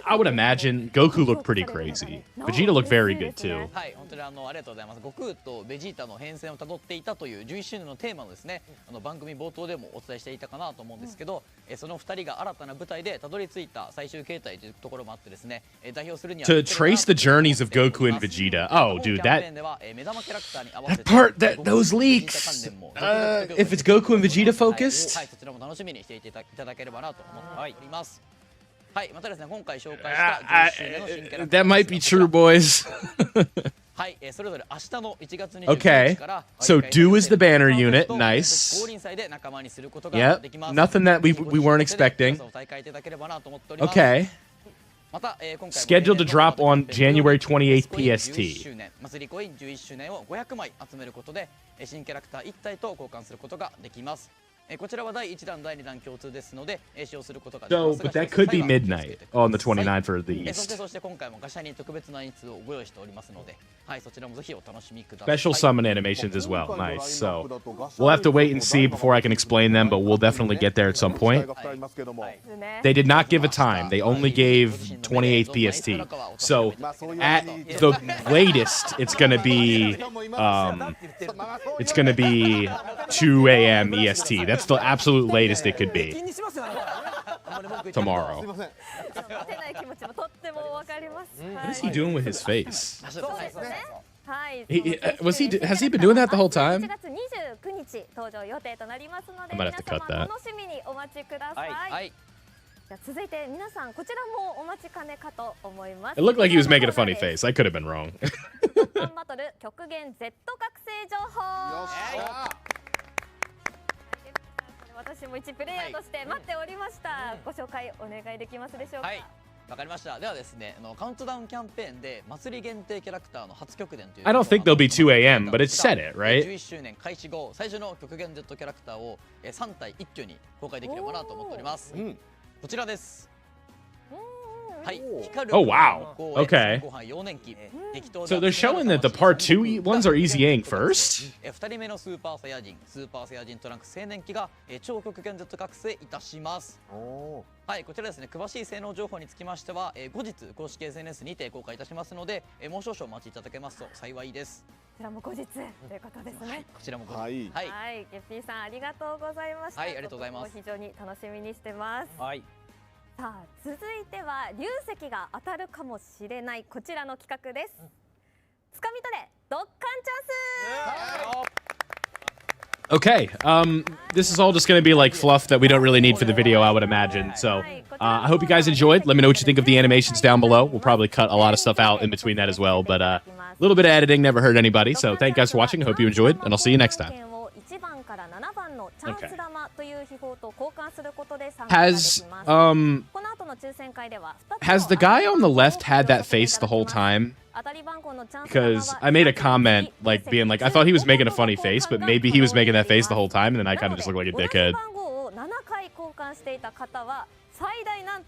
Speaker 1: I would imagine Goku looked pretty crazy. Vegeta looked very good too.
Speaker 6: はい、本当にありがとうございます。悟空とベジータの変遷をたどっていたという11周年のテーマのですね、番組冒頭でもお伝えしていたかなと思うんですけど、その2人が新たな舞台でたどり着いた最終形態というところもあってですね、代表するには
Speaker 1: To trace the journeys of Goku and Vegeta. Oh, dude, that part, those leaks. If it's Goku and Vegeta focused.
Speaker 6: はい、そちらも楽しみにしていただければなと思っております。はい、またですね、今回紹介した11周年の新キャラクター
Speaker 1: That might be true, boys.
Speaker 6: はい、それぞれ明日の1月
Speaker 1: Okay.
Speaker 6: 29日から
Speaker 1: So Do is the banner unit. Nice.
Speaker 6: 降臨祭で仲間にすることが
Speaker 1: Yep.
Speaker 6: できます。
Speaker 1: Nothing that we weren't expecting.
Speaker 6: お大会いただければなと思っております。
Speaker 1: Okay.
Speaker 6: また、今回も
Speaker 1: Scheduled to drop on January 28th
Speaker 6: 11
Speaker 1: PST.
Speaker 6: 周年祭りコイン11周年を500枚集めることで新キャラクター1体と交換することができます。こちらは第1弾第2弾共通ですので使用することができま
Speaker 1: So,
Speaker 6: すが
Speaker 1: but that could be midnight on the 29th for the
Speaker 6: そ
Speaker 1: East.
Speaker 6: して今回もガシャに特別な演出をご用意しておりますので、はい、そちらもぜひお楽しみください。
Speaker 1: Special summon animations as well. Nice. So, we'll have to wait and see before I can explain them, but we'll definitely get there at some point. They did not give a time. They only gave 28th PST. So, at the latest, it's gonna be 2 a.m. EST. That's the absolute latest it could be
Speaker 7: 気にしますよね。あんまり文句言って
Speaker 1: tomorrow.
Speaker 3: 待てない気持ちもとってもわかります。
Speaker 1: What is he doing with his face?
Speaker 3: そうですね。はい。
Speaker 1: Has he been doing that the whole
Speaker 3: 1
Speaker 1: time?
Speaker 3: 月29日登場予定となりますので、
Speaker 1: I might have to cut
Speaker 3: 皆様
Speaker 1: that.
Speaker 3: 楽しみにお待ちください。
Speaker 6: はい、
Speaker 3: じゃあ続いて皆さんこちらもお待ちかねかと思います。
Speaker 1: It looked like he was making a funny face. I could have been wrong.
Speaker 3: ドッカンバトル極限 Z 覚醒情報。私も一プレイヤーとして待っておりました。ご紹介お願いできますでしょうか。
Speaker 6: はい、わかりました。ではですね、カウントダウンキャンペーンで祭り限定キャラクターの初極限という
Speaker 1: I don't think they'll be 2 a.m., but it said it, right?
Speaker 6: 11周年開始後最初の極限 Z キャラクターを3体一挙に公開できればなと思っております。こちらです。はい、光る
Speaker 1: Oh, wow.
Speaker 6: ご
Speaker 1: Okay.
Speaker 6: 飯幼年期
Speaker 1: So they're showing that the part 2 ones are easy Aang first?
Speaker 6: 2人目のスーパーサイヤ人トランク青年期が超極限 Z 覚醒いたします。はい、こちらですね、詳しい性能情報につきましては後日公式 SNS にて公開いたしますのでもう少々お待ちいただけますと幸いです。
Speaker 3: こちらも後日ということですね。
Speaker 6: こちらも後日。
Speaker 4: はい。
Speaker 6: はい、
Speaker 3: はい、ゲッピーさんありがとうございました。
Speaker 6: はいありがとうございます。
Speaker 3: とても非常に楽しみにしてます。
Speaker 5: はい
Speaker 3: さあ続いては流石が当たるかもしれないこちらの企画です。つかみ取れドッカンチャンス。
Speaker 1: Okay, this is all just going to be like fluff that we don't really need for the video, I would imagine. So, I hope you guys enjoyed. Let me know what you think of the animations down below. We'll probably cut a lot of stuff out in between that as well, but a little bit of editing never hurt anybody. So, thank you guys for watching. I hope you enjoyed, and I'll see you next time.
Speaker 3: Okay.
Speaker 1: Has the guy on the left had that face the whole time? Because I made a comment, like, being like, I thought he was making a funny face, but maybe he was making that face the whole time, and then I kind of just looked like a dickhead.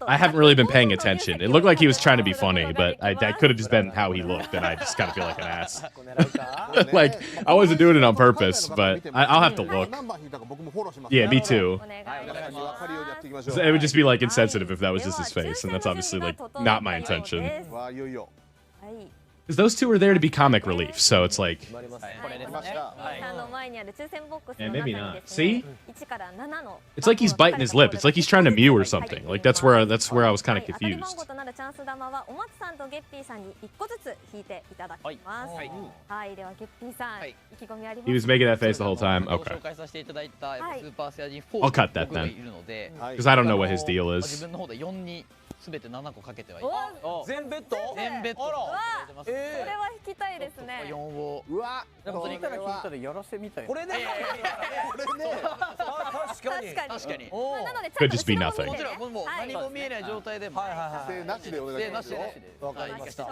Speaker 1: I haven't really been paying attention. It looked like he was trying to be funny, but that could have just been how he looked, and I just kind of feel like an ass. Like, I wasn't doing it on purpose, but I'll have to look. Yeah, me too. It would just be, like, insensitive if that was just his face, and that's obviously, like, not my intention. Because those two are there to be comic relief, so it's like... Yeah, maybe not. See? It's like he's biting his lip. It's like he's trying to mew or something. Like, that's where I was kind of confused. He was making that face the whole time? Okay. I'll cut that then. Because I don't know what his deal is.
Speaker 6: 全て7個かけてはい
Speaker 7: 全ベッド？
Speaker 6: 全ベッド。
Speaker 3: これは一きたいですね。
Speaker 6: 4を
Speaker 4: うわ
Speaker 5: なんかそれから聞いたらやらせみたい。
Speaker 7: これね
Speaker 4: これね
Speaker 7: あ確かに
Speaker 3: 確かに
Speaker 6: 確かに
Speaker 7: おー
Speaker 3: なので
Speaker 1: Could just be
Speaker 3: ちゃんと
Speaker 1: nothing
Speaker 6: もちろんもう
Speaker 3: はい
Speaker 6: 何も見えない状態でも
Speaker 7: はいはいはい
Speaker 4: 不正なしでお願いしますよ。
Speaker 7: わかりました
Speaker 3: そう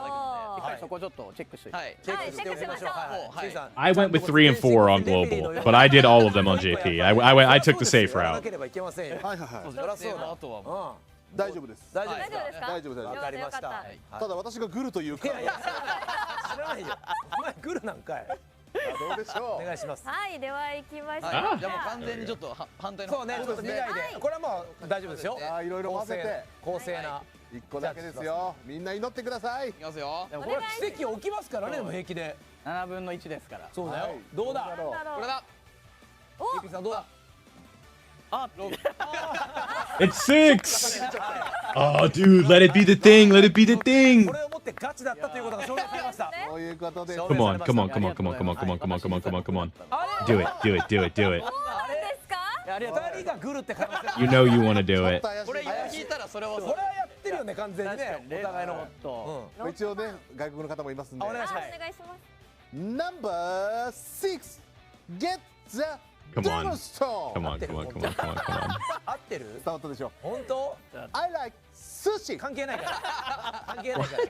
Speaker 5: 一回そこちょっとチェックしておいて。
Speaker 6: はい
Speaker 7: チェックしておきましょう
Speaker 6: はい
Speaker 7: ちいさん
Speaker 1: I went with 3 and 4 on global, but I did all of them on JP. I took the safe
Speaker 7: やらな
Speaker 1: route.
Speaker 7: ければいけませんよ
Speaker 4: はいはいはい。
Speaker 7: そりゃそうだ
Speaker 6: あとはも
Speaker 7: うん
Speaker 4: 大丈夫です。
Speaker 7: 大丈夫ですか
Speaker 3: 大丈夫ですか？
Speaker 4: 大丈夫大丈夫
Speaker 7: わかりました
Speaker 3: よかった
Speaker 7: はい
Speaker 4: ただ私がグルというか
Speaker 7: いやいや知らないよお前グルなんかい
Speaker 4: どうでしょう。
Speaker 7: お願いします
Speaker 3: はい、では行きましょう。
Speaker 6: はいじゃあもう完全にちょっと反対の
Speaker 7: そうねちょっと見ないでこれはもう大丈夫ですよ
Speaker 4: あーいろいろ混ぜて
Speaker 7: 公正な
Speaker 4: 一個だけですよ。みんな祈ってください。
Speaker 6: いきますよ
Speaker 7: でもこれは奇跡起きますからねでも平気で
Speaker 5: 7分の1ですから。
Speaker 7: そうだよ
Speaker 4: はい
Speaker 7: どうだ
Speaker 3: なんだろう
Speaker 6: これだ
Speaker 3: お、
Speaker 7: ゆきさんどうだ
Speaker 5: あ、
Speaker 1: It's 6! Oh, dude, let it be the thing. Let it be the thing.
Speaker 7: これをもってガチだったということが証明されました
Speaker 4: そういうことです。
Speaker 1: Come on, come on, come on, come on, come on, come on, come on, come on, come on, come on. Do it, do it, do it, do it.
Speaker 3: 何ですか？
Speaker 5: ありがとう。
Speaker 7: 二人がグルって可能性
Speaker 1: You know you want to do
Speaker 4: ちょっ
Speaker 1: it.
Speaker 4: と怪しい
Speaker 6: これ聞いたらそれは
Speaker 7: これはやってるよね完全にねお互いの
Speaker 5: と。
Speaker 7: う
Speaker 4: 一応ね外国の方もいますんで。
Speaker 7: あお願いし
Speaker 3: あ、
Speaker 7: ます
Speaker 3: お願いします。
Speaker 4: Number 6 Get the
Speaker 1: Come on.
Speaker 4: Dragonstone.
Speaker 1: Come on, come on, come on, come on, come on.
Speaker 7: 合ってる
Speaker 4: 伝わったでしょう。
Speaker 7: 本当
Speaker 4: I like sushi.
Speaker 7: 関係ないから関係ないから
Speaker 4: うまい。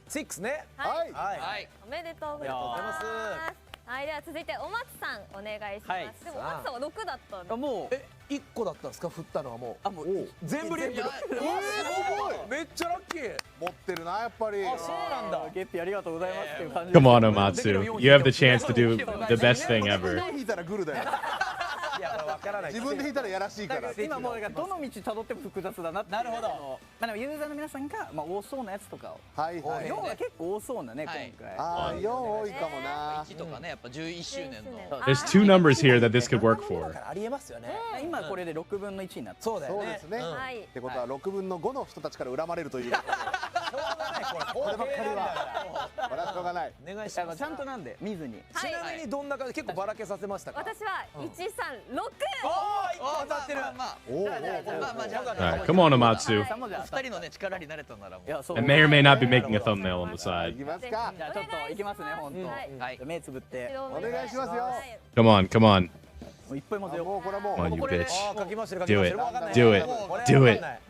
Speaker 7: 6ね
Speaker 4: はい。
Speaker 7: はい
Speaker 6: はい
Speaker 3: おめでとうございます。はい、では続いてお松さんお願いします。
Speaker 5: はい
Speaker 3: でもお松さんは6だったんで。
Speaker 5: もう
Speaker 7: え1個だったんですか振ったのはもう
Speaker 5: もう
Speaker 7: 全部リップ
Speaker 6: いや
Speaker 4: すごい。
Speaker 7: めっちゃラッキー
Speaker 4: 持ってるなやっぱり。
Speaker 7: あそうなんだ
Speaker 5: ゲッピーありがとうございますっていう感じ。
Speaker 1: Come on, Omatsu. You have the chance to do the best thing
Speaker 4: 自
Speaker 1: ever.
Speaker 4: 分で引いたらグルだよ。
Speaker 7: いやこれ分からない
Speaker 4: 自分で引いたらやらしいから。
Speaker 5: 今もうどの道辿っても複雑だなっていう。
Speaker 7: なるほど
Speaker 5: まあでもユーザーの皆さんが多そうなやつとかを。
Speaker 4: はいはい。
Speaker 5: 4は結構多そうなね今
Speaker 6: はい
Speaker 5: 回。
Speaker 4: ああ4多いかもな。
Speaker 6: 1とかねやっぱ11周年の
Speaker 1: There's 2 numbers here that this could work
Speaker 7: だ
Speaker 1: for.
Speaker 7: からありえますよね
Speaker 5: 今これで6分の1になって。
Speaker 7: そうだよね
Speaker 4: そうですね。
Speaker 7: うん
Speaker 3: はい
Speaker 4: ってことは6分の5の人たちから恨まれるという。
Speaker 7: しょうがないこれ
Speaker 4: こればっかりは。これはしょうがない。
Speaker 7: お願いします
Speaker 5: ちゃんとなんで見ずに。
Speaker 7: ちなみにどんな感じ結構ばらけさせましたか
Speaker 3: 私は1、3、6。
Speaker 7: おー一個当たってる
Speaker 6: まあまあ
Speaker 4: おお。
Speaker 6: まあまあじゃあ
Speaker 1: Alright, come on, Omatsu.
Speaker 5: さんもじゃあ
Speaker 6: 2人のね力になれたならもう
Speaker 5: いやそう。
Speaker 1: I may or may not be making a thumbnail on the
Speaker 4: い
Speaker 1: side.
Speaker 4: きますか。
Speaker 5: じゃあちょっと行きますね本当。
Speaker 3: はい
Speaker 6: はい
Speaker 5: 目つぶって。
Speaker 4: お願いしますよ。
Speaker 3: はい
Speaker 1: Come on, come on.
Speaker 5: もういっぱい混ぜよ
Speaker 4: もうこれはも
Speaker 1: Come on,
Speaker 4: う
Speaker 1: you
Speaker 5: これ
Speaker 1: bitch.
Speaker 7: あー書きましたよ
Speaker 1: Do
Speaker 7: 書
Speaker 1: it.
Speaker 7: きましたよわかんない
Speaker 1: Do it.
Speaker 7: これは
Speaker 1: Do
Speaker 7: わ
Speaker 1: it.
Speaker 7: かんない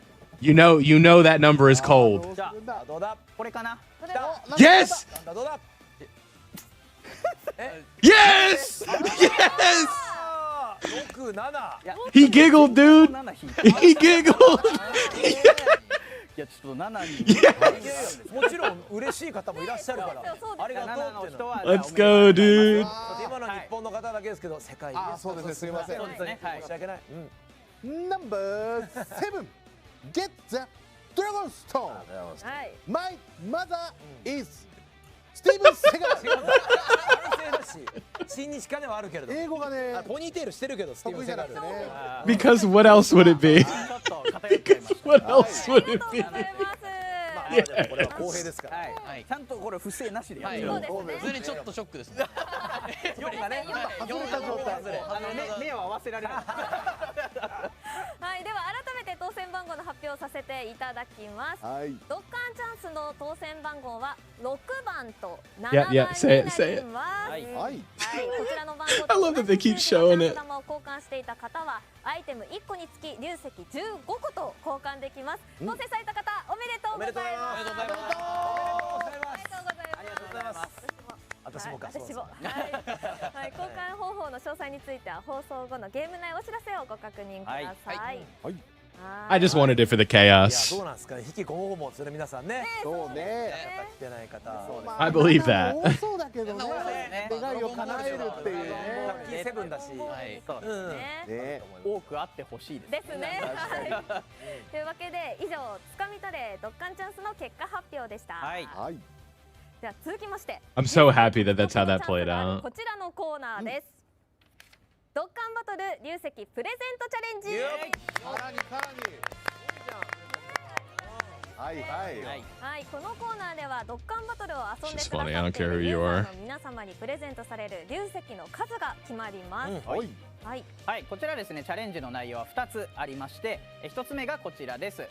Speaker 1: You know that number is cold.
Speaker 5: じゃあ
Speaker 7: あどうだ
Speaker 5: これかな。
Speaker 3: それは
Speaker 1: Yes!
Speaker 7: なんだどうだ
Speaker 1: Yes! Yes!
Speaker 7: あー6、7
Speaker 5: いや
Speaker 1: He giggled, dude.
Speaker 5: 7引いて。
Speaker 1: He giggled.
Speaker 5: いやちょっと7に。
Speaker 1: Yes!
Speaker 7: もちろん嬉しい方もいらっしゃるから
Speaker 3: そうです
Speaker 7: ありがとう
Speaker 5: 7の
Speaker 7: っていうの
Speaker 5: 人は
Speaker 1: Let's go, dude.
Speaker 7: 今の日本の方だけですけど世界
Speaker 4: あそうですねすいません
Speaker 7: 本当に
Speaker 5: はい
Speaker 7: 申し訳ない
Speaker 4: Number 7 Get the Dragonstone.
Speaker 3: はい。
Speaker 4: My mother is Steven Seagal.
Speaker 7: 男性だし親日家ではあるけれど
Speaker 4: 英語がね
Speaker 7: あポニーテールしてるけどスティーブン・セガル
Speaker 4: 得意じゃなくてね
Speaker 7: あー
Speaker 1: Because what else would it be?
Speaker 5: ちょっと偏っちゃいました。
Speaker 1: What else
Speaker 3: あり
Speaker 1: would
Speaker 3: が
Speaker 1: it
Speaker 3: とう
Speaker 1: be?
Speaker 3: ございます。
Speaker 7: まあでもこれは公平ですから
Speaker 5: はい。ちゃんとこれ不正なしでやってる。
Speaker 3: そうですね。
Speaker 6: 普通にちょっとショックですね
Speaker 7: 4がね
Speaker 4: 外れた状態
Speaker 5: 目を合わせられない。
Speaker 3: はい、では改めて当選番号の発表をさせていただきます。
Speaker 4: はい
Speaker 3: ドッカンチャンスの当選番号は6番と7
Speaker 1: Yeah,
Speaker 3: 番
Speaker 1: yeah,
Speaker 3: に
Speaker 1: say
Speaker 3: な
Speaker 1: it, say
Speaker 3: り
Speaker 1: it.
Speaker 3: ます。
Speaker 5: はい
Speaker 4: はい
Speaker 3: はい、こちらの番号
Speaker 1: I love that they keep showing it.
Speaker 3: チャンス玉を交換していた方はアイテム1個につき流石15個と交換できます。当選された方おめでとうございます。
Speaker 7: おめでとうございます
Speaker 3: おめでとうございます。
Speaker 7: ありがとうございます私もか
Speaker 3: 私も。
Speaker 7: そう
Speaker 3: はい、はい、交換方法の詳細については放送後のゲーム内お知らせをご確認ください。
Speaker 6: はい
Speaker 4: はい
Speaker 1: I just wanted it for the
Speaker 7: いや
Speaker 1: chaos.
Speaker 7: どうなんですかね引きこもごもそれ皆さんね
Speaker 4: そうね
Speaker 7: 来てない方
Speaker 4: ま
Speaker 1: I believe that.
Speaker 4: 多そうだけどね
Speaker 6: 多そうですね
Speaker 4: 願いを叶えるっていうね
Speaker 7: ラッキーセブンだし
Speaker 6: はい
Speaker 5: そうです
Speaker 7: うん
Speaker 3: ね
Speaker 4: ね
Speaker 5: 多くあってほしいです。
Speaker 3: ですね。はいというわけで以上つかみ取れドッカンチャンスの結果発表でした。
Speaker 5: はい。
Speaker 4: はい
Speaker 3: では続きまして。
Speaker 1: I'm so happy that that's how that played out.
Speaker 3: こちらのコーナーです。ドッカンバトル流石プレゼントチャレンジ。
Speaker 4: さらにさらにはいはい
Speaker 3: はい、このコーナーではドッカンバトルを遊んで
Speaker 1: It's
Speaker 3: くださ
Speaker 1: funny, I don't
Speaker 3: ってい
Speaker 1: care
Speaker 3: る
Speaker 1: who
Speaker 3: ユ
Speaker 1: you
Speaker 3: ーザ
Speaker 1: are.
Speaker 3: ーの皆様にプレゼントされる流石の数が決まります。
Speaker 4: はい
Speaker 3: はい、
Speaker 5: はい、こちらですねチャレンジの内容は2つありまして、1つ目がこちらです。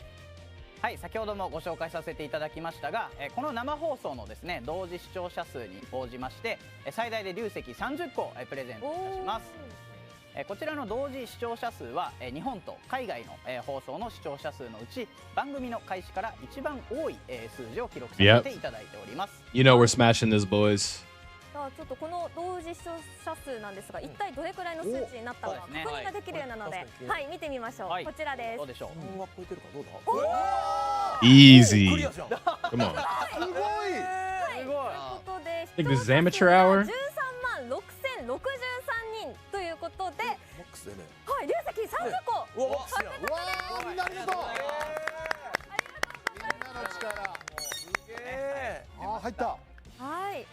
Speaker 5: はい、先ほどもご紹介させていただきましたが、この生放送のですね同時視聴者数に応じまして最大で龍石30個プレゼントいたします。こちらの同時視聴者数は日本と海外の放送の視聴者数のうち番組の開始から一番多い数字を記録させていただいております。
Speaker 1: You know we're smashing this, boys.
Speaker 3: さあちょっとこの同時視聴者数なんですが、一体どれくらいの数値になったのか確認ができるようなので、はい、見てみましょう。こちらです。
Speaker 5: どうでしょう。
Speaker 4: 超えてるかどうだ。
Speaker 1: Easy.
Speaker 7: クリアじゃん。
Speaker 1: Come on.
Speaker 4: すごい。
Speaker 3: はい、ということで
Speaker 1: I think this is amateur hour.
Speaker 3: 13万6063人ということで、
Speaker 4: マックスでね。
Speaker 3: はい、龍石30個
Speaker 7: うわ
Speaker 3: 獲得です。
Speaker 4: わあ、みんなありがとう。みんなの力。
Speaker 7: すげえ。
Speaker 4: ああ、入った。
Speaker 3: はい、い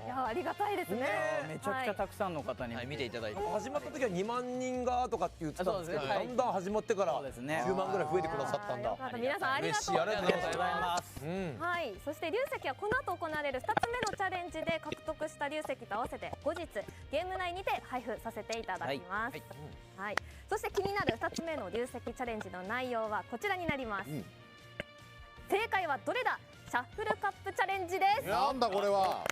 Speaker 3: やありがたいですね。
Speaker 5: めちゃくちゃたくさんの方に
Speaker 6: 見ていただいて、
Speaker 7: 始まった時は2万人がとかって言ってたんですけど、
Speaker 5: そうですね
Speaker 7: だんだん始まってから
Speaker 5: そうですね
Speaker 7: 10万ぐらい増えてくださったんだ。
Speaker 3: よかった、皆さんありがとう
Speaker 7: 嬉しい、ありがとうござい
Speaker 5: ござい
Speaker 7: ま。
Speaker 5: ますす。
Speaker 3: はい、そして龍石はこの後行われる2つ目のチャレンジで獲得した龍石と合わせて後日ゲーム内にて配布させていただきます。はい、そして気になる2つ目の龍石チャレンジの内容はこちらになります。正解はどれだ？シャッフルカップチャレンジです。
Speaker 4: なんだこれは。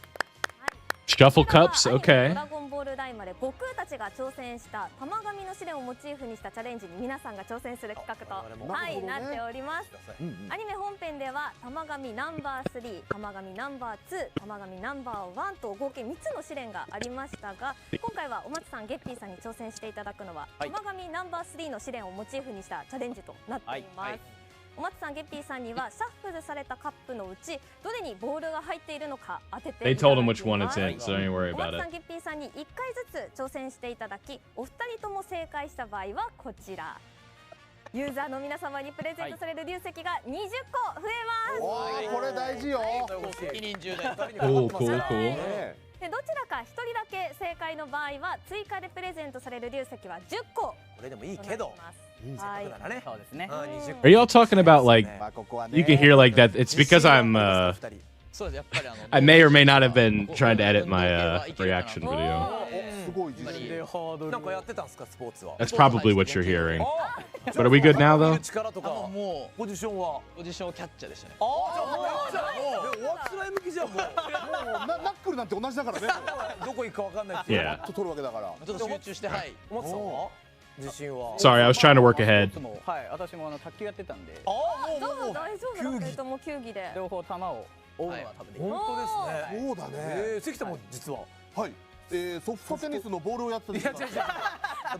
Speaker 1: Shuffle cups.
Speaker 3: ド
Speaker 1: Okay.
Speaker 3: ラゴンボール大まで悟空たちが挑戦した玉神の試練をモチーフにしたチャレンジに皆さんが挑戦する企画と、はい、なっております。アニメ本編では玉神ナンバー3、玉神ナンバー2、玉神ナンバー1と合計3つの試練がありましたが、今回はお松さん、ゲッピーさんに挑戦していただくのは、玉神ナンバー3の試練をモチーフにしたチャレンジとなっています。お松さん、ゲッピーさんにはシャッフルされたカップのうちどれにボールが入っているのか当ててい
Speaker 1: They
Speaker 3: ただ
Speaker 1: told
Speaker 3: き
Speaker 1: him
Speaker 3: ます。
Speaker 1: which one it's in, so don't worry
Speaker 3: お
Speaker 1: about
Speaker 3: 松さ
Speaker 1: it.
Speaker 3: ん、ゲッピーさんに1回ずつ挑戦していただき、お二人とも正解した場合はこちら、ユーザーの皆様にプレゼントされる龍石が20個増えます。
Speaker 4: わあ、これ大事よ。
Speaker 6: 責任重大。
Speaker 1: Cool, cool, cool.
Speaker 3: でどちらか1人だけ正解の場合は追加でプレゼントされる龍石は10個
Speaker 7: これでもいいけど、
Speaker 3: となります。はい、
Speaker 7: せっかくならね。
Speaker 5: そうですね。
Speaker 1: Are y'all talking about like
Speaker 4: まあここはね。
Speaker 1: you can hear like that? It's because I'm
Speaker 6: そうです、やっぱり
Speaker 1: I may or may not have been trying to edit my reaction
Speaker 3: お
Speaker 1: video.
Speaker 3: ー
Speaker 4: すごい自信。
Speaker 7: なんかやってたんですか、スポーツは。
Speaker 1: That's probably what you're hearing.
Speaker 7: あ
Speaker 1: But are we good now though?
Speaker 7: 力とか
Speaker 6: も
Speaker 7: ポジションは。
Speaker 6: うポジションキャッチャーでしたね。
Speaker 7: ああ、じゃあもうおあつらい向きじゃん、もう。
Speaker 4: もうナックルなんて同じだからね。
Speaker 7: どこ行くかわかんない。
Speaker 1: Yeah.
Speaker 4: と取るわけだから。
Speaker 6: ちょっと集中して、はい。
Speaker 7: お松さんは自信は。
Speaker 1: Sorry, I was trying to work ahead.
Speaker 5: もはい、私も卓球やってたんで、
Speaker 7: ああ、もう
Speaker 3: どうぞ
Speaker 7: もう
Speaker 3: 大丈夫だ、2人とも球技で。
Speaker 5: 両方球を追うのは多分できる。
Speaker 7: 本当ですね。
Speaker 4: そうだね。
Speaker 7: 関田も実は。
Speaker 4: はい。ソフトテニスのボールをやってたん
Speaker 7: い
Speaker 4: です
Speaker 7: や違う違う。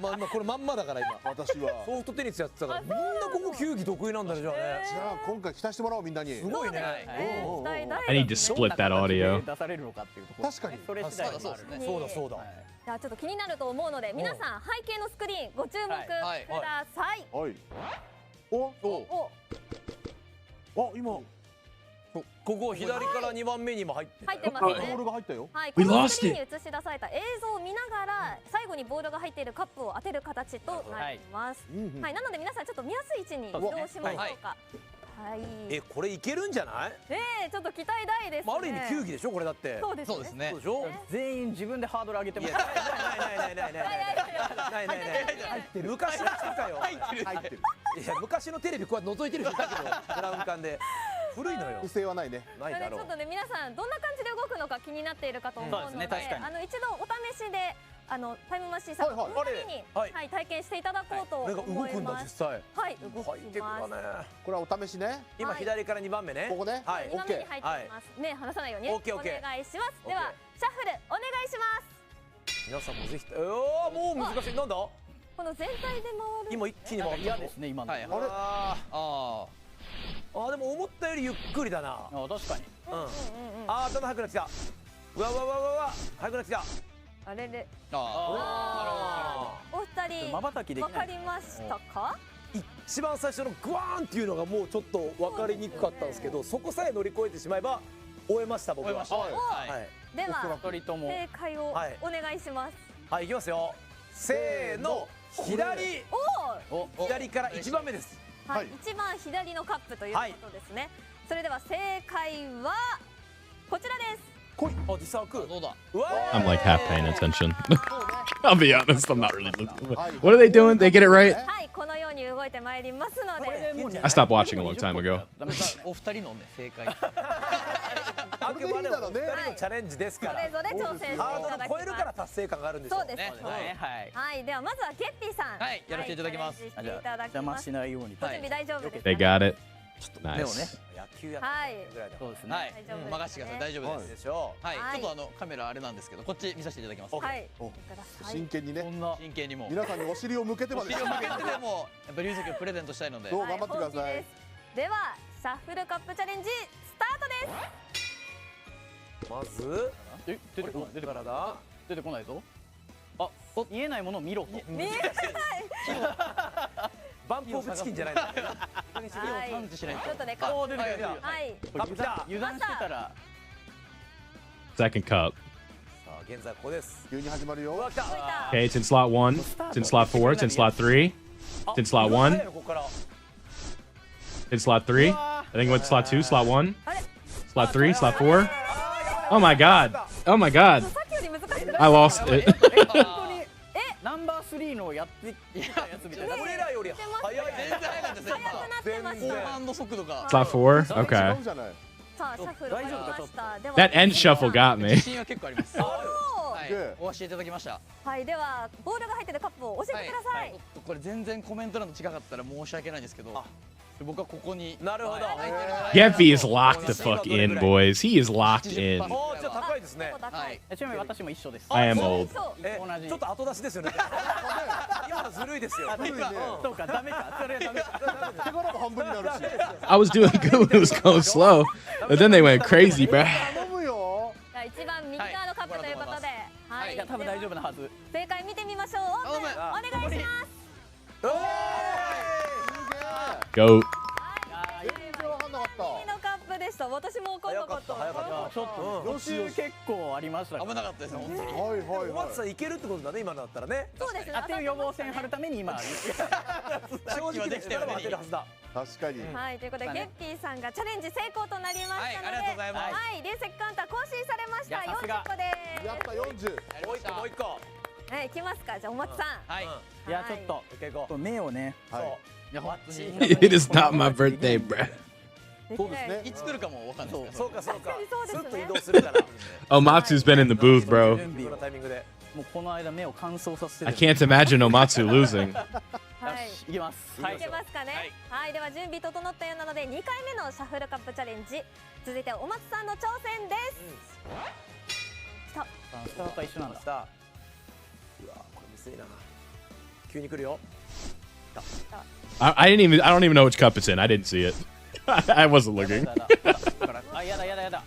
Speaker 7: まあ今これまんまだから今。
Speaker 4: 私は。
Speaker 7: ソフトテニスやってたからみんなここ球技得意なんだね、じゃあね。
Speaker 4: じゃあ今回期待してもらおう、みんなに。
Speaker 7: すごいね。
Speaker 3: 期待大
Speaker 1: I need to split that audio.
Speaker 5: 出されるのかっていうところ。
Speaker 4: 確かに
Speaker 5: それ次第もある
Speaker 6: そうですね。
Speaker 7: そうだそうだ。
Speaker 3: じゃあちょっと気になると思うので、皆さん背景のスクリーンご注目く
Speaker 6: はい
Speaker 3: ださい。
Speaker 4: はい。お、
Speaker 3: お、
Speaker 4: 今
Speaker 7: ここ左から2番目にも入ってたよ。
Speaker 3: 入ってます
Speaker 4: ボ
Speaker 3: ね
Speaker 4: ール。が入ったよ。
Speaker 3: はい、
Speaker 1: We
Speaker 3: この
Speaker 1: lost
Speaker 3: スクリーンに映し出された映像を見ながら最後にボールが入っているカップを当てる形となります。はい、なので皆さんちょっと見やすい位置に移動しましょうか。はい。
Speaker 7: これいけるんじゃない？
Speaker 3: ねえ、ちょっと期待大ですね。
Speaker 7: まあある意味球技でしょこれだって。
Speaker 3: そうですね。
Speaker 6: そうですね
Speaker 7: そうでしょ？
Speaker 5: 全員自分でハードル上げてます。
Speaker 7: ない昔の人かよ。
Speaker 4: 入ってる。
Speaker 7: いや昔のテレビこうやって覗いてる人いたけどブラウン管で古いのよ
Speaker 4: 不。正はないね。
Speaker 7: ないだろう
Speaker 3: ちょっ。とね、皆さんどんな感じで動くのか気になっているかと思うので、
Speaker 5: そうですね確かに
Speaker 3: 一度お試しでタイムマシーンさんのお二人に
Speaker 7: はい
Speaker 3: はい体験していただこうと
Speaker 7: これが動
Speaker 3: 思い
Speaker 7: くんだ実
Speaker 3: ます。
Speaker 7: 際。
Speaker 3: はい、動
Speaker 7: ハイテク
Speaker 3: きます。
Speaker 7: だね。
Speaker 4: これはお試しね。
Speaker 7: 今左から2番目ね。
Speaker 4: ここね。
Speaker 7: はい。
Speaker 3: 今目に入っています。目離さないようにお
Speaker 7: オッケーオッケー
Speaker 3: 願いします。ではシャッフルお願いします。
Speaker 7: 皆さんもぜひ。もう難しい。なんだ？
Speaker 3: この全体で回る。
Speaker 7: 今一気に回った。
Speaker 5: 嫌ですね今の。
Speaker 6: はい。
Speaker 7: あれ？
Speaker 6: あ
Speaker 7: でも思ったよりゆっくりだな。
Speaker 5: あ確かに。
Speaker 7: だんだん速くなってきた。うわ速くなってきた。
Speaker 3: あれれ。
Speaker 6: あ。
Speaker 3: お二人
Speaker 5: 瞬きできない
Speaker 3: わかりましたか？
Speaker 7: 一番最初のグワーンっていうのがもうちょっと分かりにくかったんですけど、そこさえ乗り越えてしまえば終えました僕は。
Speaker 3: では
Speaker 5: 二人とも。
Speaker 3: 正解をお願いします。
Speaker 7: はい、いきますよ。せーの、左。左から1番目です。
Speaker 3: はい、一番左のカップということですね。それでは正解はこちらです。
Speaker 7: あ、実際開く。
Speaker 6: どうだ。
Speaker 1: I'm like half paying attention. I'll be honest, I'm not really looking. What are they doing? They get it right?
Speaker 3: はい、このようにに動いてまいりますので。
Speaker 1: I stopped watching a long time ago.
Speaker 6: お二人のね正解。
Speaker 7: あくまでも2人のチャレンジですから。
Speaker 3: それぞれ挑戦してい
Speaker 7: ハードル
Speaker 3: ただきます。
Speaker 7: 超えるから達成感があるんでしょ。
Speaker 3: そうですね。
Speaker 5: はい
Speaker 3: はい、ではまずはケッピーさん。
Speaker 6: はいやらせていただきます。
Speaker 3: チャレンジしていただき
Speaker 5: 邪魔
Speaker 3: ます。
Speaker 5: しないように。
Speaker 3: ご準備大丈夫ですか
Speaker 1: They got it.
Speaker 7: でもね
Speaker 1: Nice.
Speaker 7: 野球や
Speaker 3: はい
Speaker 7: ってるぐらいだ
Speaker 5: そうですね。
Speaker 6: はい
Speaker 3: 大丈夫ですね
Speaker 6: 任せてください大丈夫です。
Speaker 7: でしょ
Speaker 6: はい
Speaker 3: はい
Speaker 6: ちょっとカメラあれなんですけどこっち見させていただきます。
Speaker 3: はい。
Speaker 4: お
Speaker 3: 見てください
Speaker 4: 真剣にね
Speaker 6: 真剣にもう。
Speaker 4: 皆さんにお尻を向けてまで
Speaker 6: お尻を向けてでもやっぱ龍石をプレゼントしたいので。
Speaker 4: どう頑張ってください。
Speaker 3: はい本気ですではシャッフルカップチャレンジスタートです。
Speaker 7: まず
Speaker 5: え出てこない出てこない
Speaker 7: だ
Speaker 5: 出てこないぞ。あ見えないものを見ろと。
Speaker 3: 見えない。
Speaker 7: バンプオブチキンじゃないんだよ。
Speaker 3: はい
Speaker 6: 探知しないと
Speaker 3: ちょっとね、
Speaker 5: おー出てきた出てきた
Speaker 3: はい。
Speaker 5: これ油断してたら
Speaker 1: Second cup.
Speaker 7: さあ現在ここです。
Speaker 4: 急に始まるよ。
Speaker 7: うわ来た。
Speaker 1: Okay, it's in slot 1. It's in slot 4. It's in slot 3. It's in slot 1.
Speaker 7: ここから。
Speaker 1: It's in slot 3. I think it went to slot 2. Slot 1.
Speaker 3: あれ
Speaker 1: Slot 3. Slot 4. Oh my god. Oh my god.
Speaker 3: さっきより難しくない
Speaker 1: I lost it.
Speaker 5: ナンバー3のやってきたやつみたいな。
Speaker 7: 俺らより早い。
Speaker 6: 全然早かったですね
Speaker 3: 速くなってまし
Speaker 6: 今。
Speaker 3: た
Speaker 6: 後半の速度が。
Speaker 1: slot 4.
Speaker 4: 違
Speaker 1: Okay.
Speaker 4: うじゃない。
Speaker 3: さあシャッフル終わりましたでは
Speaker 1: That end shuffle got
Speaker 6: 自
Speaker 1: me.
Speaker 6: 信は結構あります。
Speaker 3: おー
Speaker 6: はい
Speaker 4: で
Speaker 6: お教えいただきました。
Speaker 3: はいではボールが入ってるカップを教えてください
Speaker 6: ちょっとこれ全然コメント欄と違かったら申し訳ないんですけど僕はここに
Speaker 7: なるほど。
Speaker 6: はい
Speaker 1: Geppy is locked the fuck in, boys. He is locked in.
Speaker 7: おーじゃあ高いですね。
Speaker 6: はい
Speaker 5: ちなみに私も一緒です。
Speaker 1: I am old.
Speaker 3: そう
Speaker 5: 同じ
Speaker 7: ちょっと後出しですよね。今のずるいですよ。
Speaker 4: 古いね。
Speaker 5: そうかダメかそれはダメか。
Speaker 4: 手柄も半分になるし。
Speaker 1: I was doing good when it was going slow. But then they went crazy, bro.
Speaker 4: 頼むよ。
Speaker 3: じゃあ一番右側のカップということではい
Speaker 5: いや多分大丈夫なはず。
Speaker 3: 正解見てみましょうオープン
Speaker 6: 頼
Speaker 3: お願いします
Speaker 1: Goat.
Speaker 4: 全然わかんなかった。
Speaker 3: 右のカップでした私も分かんなかった
Speaker 7: 早かった
Speaker 5: ちょっと途中結構ありましたから。
Speaker 6: 危なかったですね本当に。
Speaker 4: はいはいはい
Speaker 7: お松。さんいけるってことだね今のだったらね。
Speaker 3: そうですね
Speaker 5: 当てる予防線張るために今
Speaker 7: 正直できたら当てるはずだ。
Speaker 4: 確かに。
Speaker 3: はいということでゲッピーさんがチャレンジ成功となりましたので
Speaker 6: はいありがとうございます
Speaker 3: はい流石カウンター更新されました
Speaker 5: いやさすが
Speaker 3: 40個です
Speaker 4: やった40。
Speaker 7: もう一個もう一個。
Speaker 3: はい来ますかじゃあお松さん
Speaker 6: はい。
Speaker 5: いやちょっと
Speaker 7: 一回行こう。
Speaker 5: 目をね。
Speaker 4: はい。
Speaker 6: いや本当に
Speaker 1: It is not my birthday, bro.
Speaker 4: そうですね
Speaker 6: いつ来るかもわかんないです
Speaker 7: そうかそうか。
Speaker 3: 確かにそうですね
Speaker 7: スッと移動するから。
Speaker 1: Omatsu's been in the booth, bro.
Speaker 5: 準備を
Speaker 7: このタイミングで。
Speaker 5: もうこの間目を乾燥させて
Speaker 1: I
Speaker 5: る。
Speaker 1: can't imagine Omatsu losing.
Speaker 3: はい
Speaker 5: いきます。はい
Speaker 3: いけますかねはいでは準備整ったようなので2回目のシャッフルカップチャレンジ続いてお松さんの挑戦です
Speaker 5: スタートは一緒なんだ。
Speaker 7: さあ。うわこれむずいな。急に来るよ。
Speaker 1: I don't even know which cup it's in. I didn't see it. I wasn't looking.
Speaker 5: あやだやだやだ。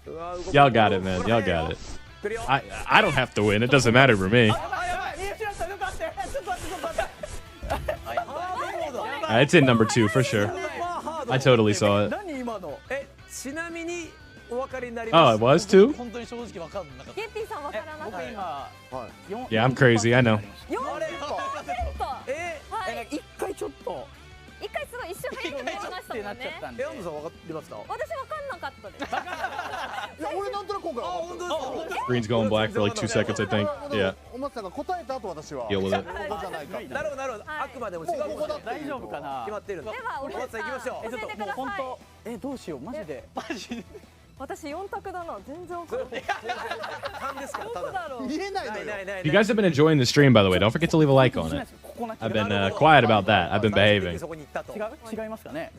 Speaker 7: うわ動く
Speaker 1: Y'all got it, man. Y'all got it.
Speaker 7: 来るよ。
Speaker 1: I don't have to win. It doesn't matter for me.
Speaker 5: やばい見失ったよかった。ちょっと待ってちょっと待って。
Speaker 1: It's in number 2 for sure. I totally saw it.
Speaker 5: 何今の。
Speaker 7: ちなみにお分かりになり
Speaker 1: Oh,
Speaker 7: ま
Speaker 1: it
Speaker 7: す。
Speaker 1: was 2?
Speaker 6: 本当に正直わかんなかった。
Speaker 3: ゲッピーさんわからな
Speaker 5: 僕
Speaker 3: かった
Speaker 5: 今
Speaker 4: はい。
Speaker 1: Yeah, I'm crazy. I know.
Speaker 3: 40%はい
Speaker 5: 一回ちょっと
Speaker 3: 一回すごい一瞬早くなりました
Speaker 5: ってなっ
Speaker 3: もんね
Speaker 5: ちゃったんで。
Speaker 7: 安藤さん分かってますか。
Speaker 3: 私わかんなかったです
Speaker 4: いや俺なんとなく今回は分かった。
Speaker 1: Green's going black for like 2 seconds, I think. Yeah.
Speaker 4: お松さんが答えた後私は。
Speaker 1: Deal with it.
Speaker 4: ここじゃないか。
Speaker 7: なるほどなるほど。
Speaker 3: はい
Speaker 7: あくまでも違う
Speaker 4: もうここだって
Speaker 5: 大丈夫かな
Speaker 7: 決まってるんだ。
Speaker 3: ではお
Speaker 7: お松さん行きましょう。
Speaker 5: ちょっともう本当どうしようマジで。
Speaker 3: 私4択だな全然わかんない
Speaker 7: 勘ですからた
Speaker 3: どこ
Speaker 7: だ。
Speaker 3: だろう
Speaker 4: 言えないのよ。
Speaker 7: ないないない
Speaker 1: If you guys have been enjoying the stream, by the way, don't forget to leave a like on it.
Speaker 5: ここな気
Speaker 1: I've
Speaker 5: が
Speaker 1: been quiet about that. I've been behaving.
Speaker 7: そこに行ったと。
Speaker 5: 違う違いますかね。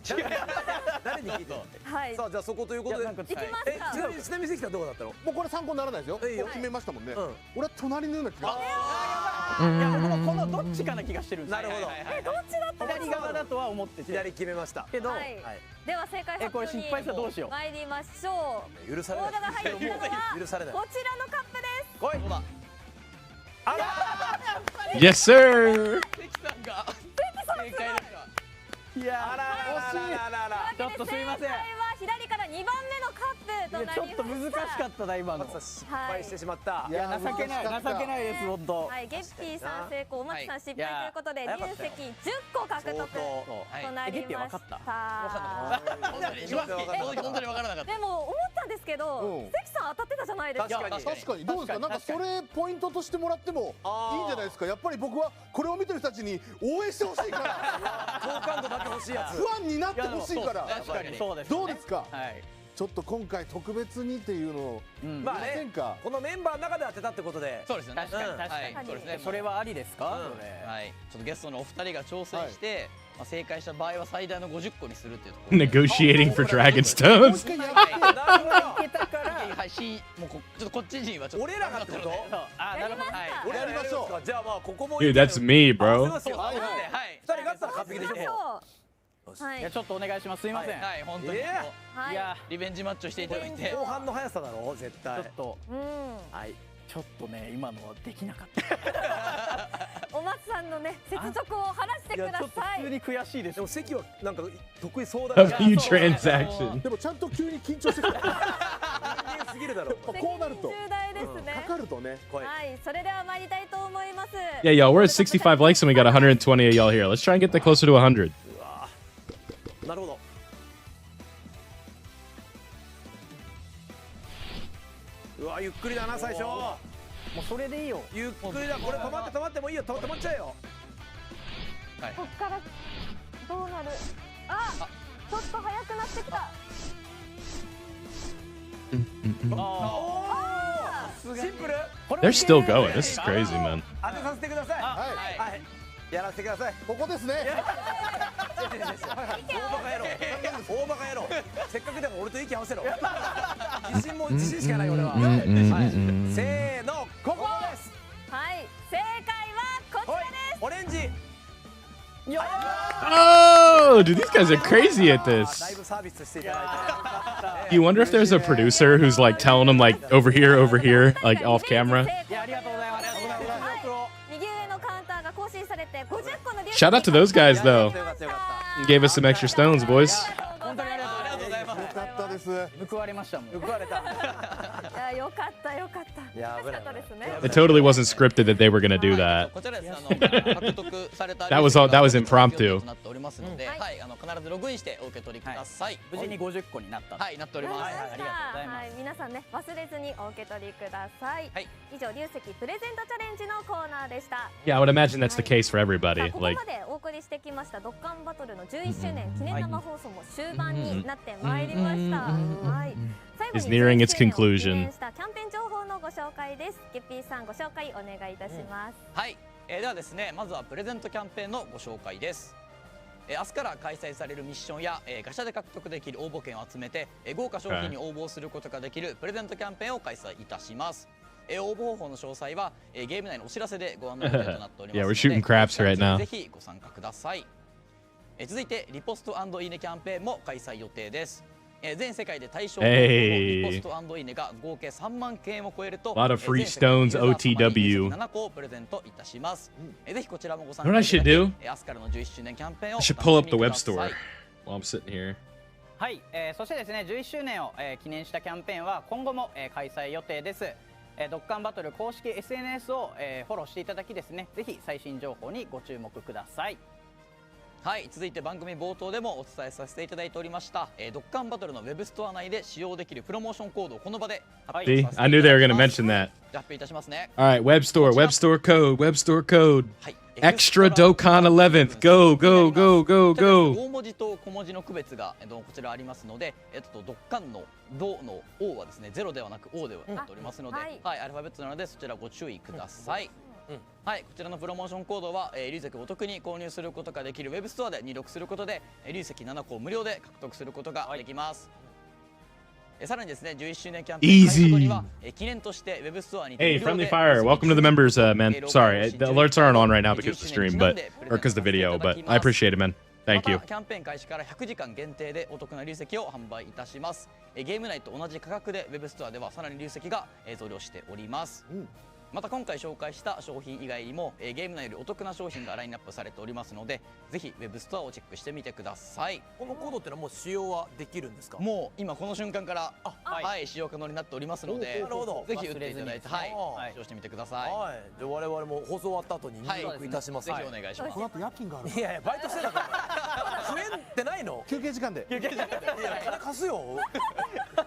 Speaker 7: 誰に聞いて。
Speaker 3: はい
Speaker 7: さあじゃあそこということで。
Speaker 5: なんか
Speaker 3: 行きますか
Speaker 7: ちなみに関さんどこだったの。
Speaker 4: もうこれ参考にならないですよ。
Speaker 7: いいよ
Speaker 4: もう決めましたもんね
Speaker 7: うん。
Speaker 4: 俺は隣のような気が。
Speaker 5: いや僕もこのどっちかな気がしてるんですよ。
Speaker 7: なるほど。
Speaker 3: どっちだった
Speaker 5: 左側だとは思ってて。
Speaker 7: 左決めました。
Speaker 5: けど
Speaker 3: はいでは正解発
Speaker 5: これ
Speaker 3: 表に
Speaker 5: 失敗したらどうしよう
Speaker 3: 参りましょう
Speaker 7: 許されない
Speaker 3: ボールが入っているのは
Speaker 7: 許されない
Speaker 3: こちらのカップです
Speaker 7: 来い。
Speaker 6: そうだ。
Speaker 7: あら
Speaker 1: Yes, sir.
Speaker 6: 関さんが正解でした。
Speaker 5: いや
Speaker 7: あらららららら。
Speaker 5: ちょっとすいません
Speaker 3: 正解は左から2番目のカップとなりました。
Speaker 5: ちょっと難しかったな今の。
Speaker 7: 失敗してしまった。
Speaker 5: いや情けないです本当。
Speaker 3: はい、ゲッピーさん成功、お松さん失敗ということで、入籍10個獲得となりました。
Speaker 6: 本当に分からなかった。
Speaker 3: でも思ったんですけど、関さん当たってたじゃないですか。
Speaker 4: 確かにどうですか。なんかそれポイントとしてもらってもいいんじゃないですか。やっぱり僕はこれを見てる人たちに応援してほしいから。
Speaker 7: 好感度だけ欲しいやつ。
Speaker 4: ファンになってほしいから。
Speaker 5: 確かにそうです。
Speaker 4: どうですか。
Speaker 5: はい。
Speaker 4: ちょっと今回特別にっていうのを
Speaker 7: まあね、このメンバーの中で当てたってことで。
Speaker 6: そうですよね。
Speaker 5: 確かにそうですね。それはありですか。
Speaker 6: はい。ちょっとゲストのお二人が挑戦して正解した場合は最大の50個にするっていうところ。
Speaker 1: Negotiating for Dragon Stones.
Speaker 7: なるほど。
Speaker 5: いけたから。
Speaker 6: はい、もうちょっとこっちにはちょっと。
Speaker 7: 俺らがってこと？
Speaker 5: あ、なるほど。はい。
Speaker 7: 俺らやりましょう。じゃあまあここも。
Speaker 1: Dude, that's me, bro.
Speaker 7: はい。二人勝ったら完璧でしょ。
Speaker 5: いやちょっとお願いします。すいません。
Speaker 6: はい、本当に。いやリベンジマッチをしていただいて。
Speaker 7: 後半の速さだろ絶対。
Speaker 5: ちょっと。
Speaker 7: はい。
Speaker 5: ちょっとね今のはできなかった。
Speaker 3: お松さんのね雪辱を晴らしてください。
Speaker 5: 普通に悔しいです。
Speaker 7: でも関はなんか得意そうだ。
Speaker 1: A few transaction.
Speaker 4: でもちゃんと急に緊張してきた。
Speaker 7: 人間すぎるだろ。
Speaker 4: こうなると。
Speaker 3: 重大ですね。
Speaker 4: かかるとね。
Speaker 3: はい、それでは参りたいと思います。
Speaker 1: Yeah, y'all, we're at 65 likes and we got 120 of y'all here. Let's try and get that closer to 100.
Speaker 7: なるほど。うわゆっくりだな最初。
Speaker 5: もうそれでいいよ。
Speaker 7: ゆっくりだ。これ止まってもいいよ。止まっちゃえよ。
Speaker 3: こっからどうなる。あ、ちょっと速くなってきた。
Speaker 7: シンプル。
Speaker 1: They're still going. This is crazy, man.
Speaker 7: 当てさせてください。はい。やらせてください。
Speaker 4: ここですね。
Speaker 7: 大バカ野郎。せっかくでも俺と息合わせろ。自信しかない俺は。せーの、ここです。
Speaker 3: はい、正解はこちらです。
Speaker 7: オレンジ。
Speaker 1: Oh, dude, these guys are crazy at this.
Speaker 7: だいぶサービスしていただいて。
Speaker 1: You wonder if there's a producer who's like telling them like over here, like off camera.
Speaker 5: いやありがとうございます。
Speaker 3: 右上のカウンターが更新されて50個の
Speaker 1: Shout out to those guys though. Gave us some extra stones, boys.
Speaker 5: 本当にありがとうございます。
Speaker 4: よかったです。
Speaker 5: 報われましたもん。
Speaker 7: 報われた。
Speaker 3: いやよかったよかった。楽しかったですね。
Speaker 1: It totally wasn't scripted that they were gonna do that.
Speaker 6: こちらですね、獲得された
Speaker 1: That was impromptu.
Speaker 6: となっておりますので、はい、必ずログインしてお受け取りください。
Speaker 5: 無事に50個になった。
Speaker 6: はい、なっております。
Speaker 5: ありがとうございます。
Speaker 3: 皆さんね忘れずにお受け取りください。以上龍石プレゼントチャレンジのコーナーでした。
Speaker 1: Yeah, I would imagine that's the case for everybody.
Speaker 3: ここ
Speaker 1: Like,
Speaker 3: までお送りしてきましたドッカンバトルの11周年記念生放送も終盤になってまいりました。はい。最後
Speaker 1: is
Speaker 3: に
Speaker 1: nearing
Speaker 3: 11
Speaker 1: its
Speaker 3: 周年を記
Speaker 1: conclusion.
Speaker 3: 念したキャンペーン情報のご紹介です。ゲッピーさんご紹介お願いいたします。
Speaker 6: はい、ではですね、まずはプレゼントキャンペーンのご紹介です。明日から開催されるミッションやガシャで獲得できる応募券を集めて豪華商品に応募することができるプレゼントキャンペーンを開催いたします。応募方法の詳細はゲーム内のお知らせでご案内予定となっております
Speaker 1: Yeah,
Speaker 6: の
Speaker 1: we're
Speaker 6: で
Speaker 1: shooting craps right now.
Speaker 6: ぜひご参加ください。続いてリポスト&いいねキャンペーンも開催予定です。全世界で対象のリポスト&いいねが合計3万件を超えると
Speaker 1: A lot of free stones, OTW.
Speaker 6: 7個をプレゼントいたします。ぜひこちらもご参
Speaker 1: You know
Speaker 6: 加
Speaker 1: what
Speaker 6: い
Speaker 1: I
Speaker 6: ただ
Speaker 1: should
Speaker 6: き
Speaker 1: do?
Speaker 6: 明日からの11周年キャンペーンを
Speaker 1: I should pull up the
Speaker 6: お
Speaker 1: web
Speaker 6: 楽しみくだ
Speaker 1: store
Speaker 6: さい。
Speaker 1: while I'm sitting here.
Speaker 5: はい、そしてですね11周年を、記念したキャンペーンは今後も、開催予定です。ドッカンバトル公式 SNS を、フォローしていただきですねぜひ最新情報にご注目ください。
Speaker 6: はい、続いて番組冒頭でもお伝えさせていただいておりました、ドッカンバトルのウェブストア内で使用できるプロモーションコードをこの場で発表
Speaker 1: See,
Speaker 6: させて
Speaker 1: I
Speaker 6: い
Speaker 1: knew
Speaker 6: た
Speaker 1: they
Speaker 6: だ
Speaker 1: were
Speaker 6: き
Speaker 1: gonna
Speaker 6: ます。
Speaker 1: mention that.
Speaker 6: 発表いたしますね。
Speaker 1: All right, web store code.
Speaker 6: はい、
Speaker 1: Extra Dokkan 11th. Go, go, go, go,
Speaker 6: 大
Speaker 1: go.
Speaker 6: 文字と小文字の区別が、こちらありますので、ドッカンのドの O はですねゼロではなく O ではなっておりますので、はい、アルファベットなのでそちらご注意ください。はい、こちらのプロモーションコードは龍石お得に購入することができるウェブストアで入力することで龍石7個を無料で獲得することができます。さらにですね11周年キャンペーン開始後には記念としてウェブストアに
Speaker 1: Hey, Friendly Fire, welcome to the members, man. Sorry, the alerts aren't on right now because of the stream, or because of the video, but I appreciate it, man. Thank you.
Speaker 6: またキャンペーン開始から100時間限定でお得な龍石を販売いたします。ゲーム内と同じ価格でウェブストアではさらに龍石が増量しております。また今回紹介した商品以外にも、ゲーム内よりお得な商品がラインナップされておりますので、ぜひウェブストアをチェックしてみてください。
Speaker 7: このコードってのはもう使用はできるんですか？
Speaker 6: もう今この瞬間からはい使用可能になっておりますので、
Speaker 7: なるほど。
Speaker 6: ぜひ打っていただいて使用してみてください。
Speaker 7: はい。じゃあ我々も放送終わった後に入力いたします。
Speaker 6: ぜひお願いします。
Speaker 4: この後夜勤がある。
Speaker 7: いやいやバイトしてたから。食えんってないの？
Speaker 4: 休憩時間で。
Speaker 7: いや金貸すよ。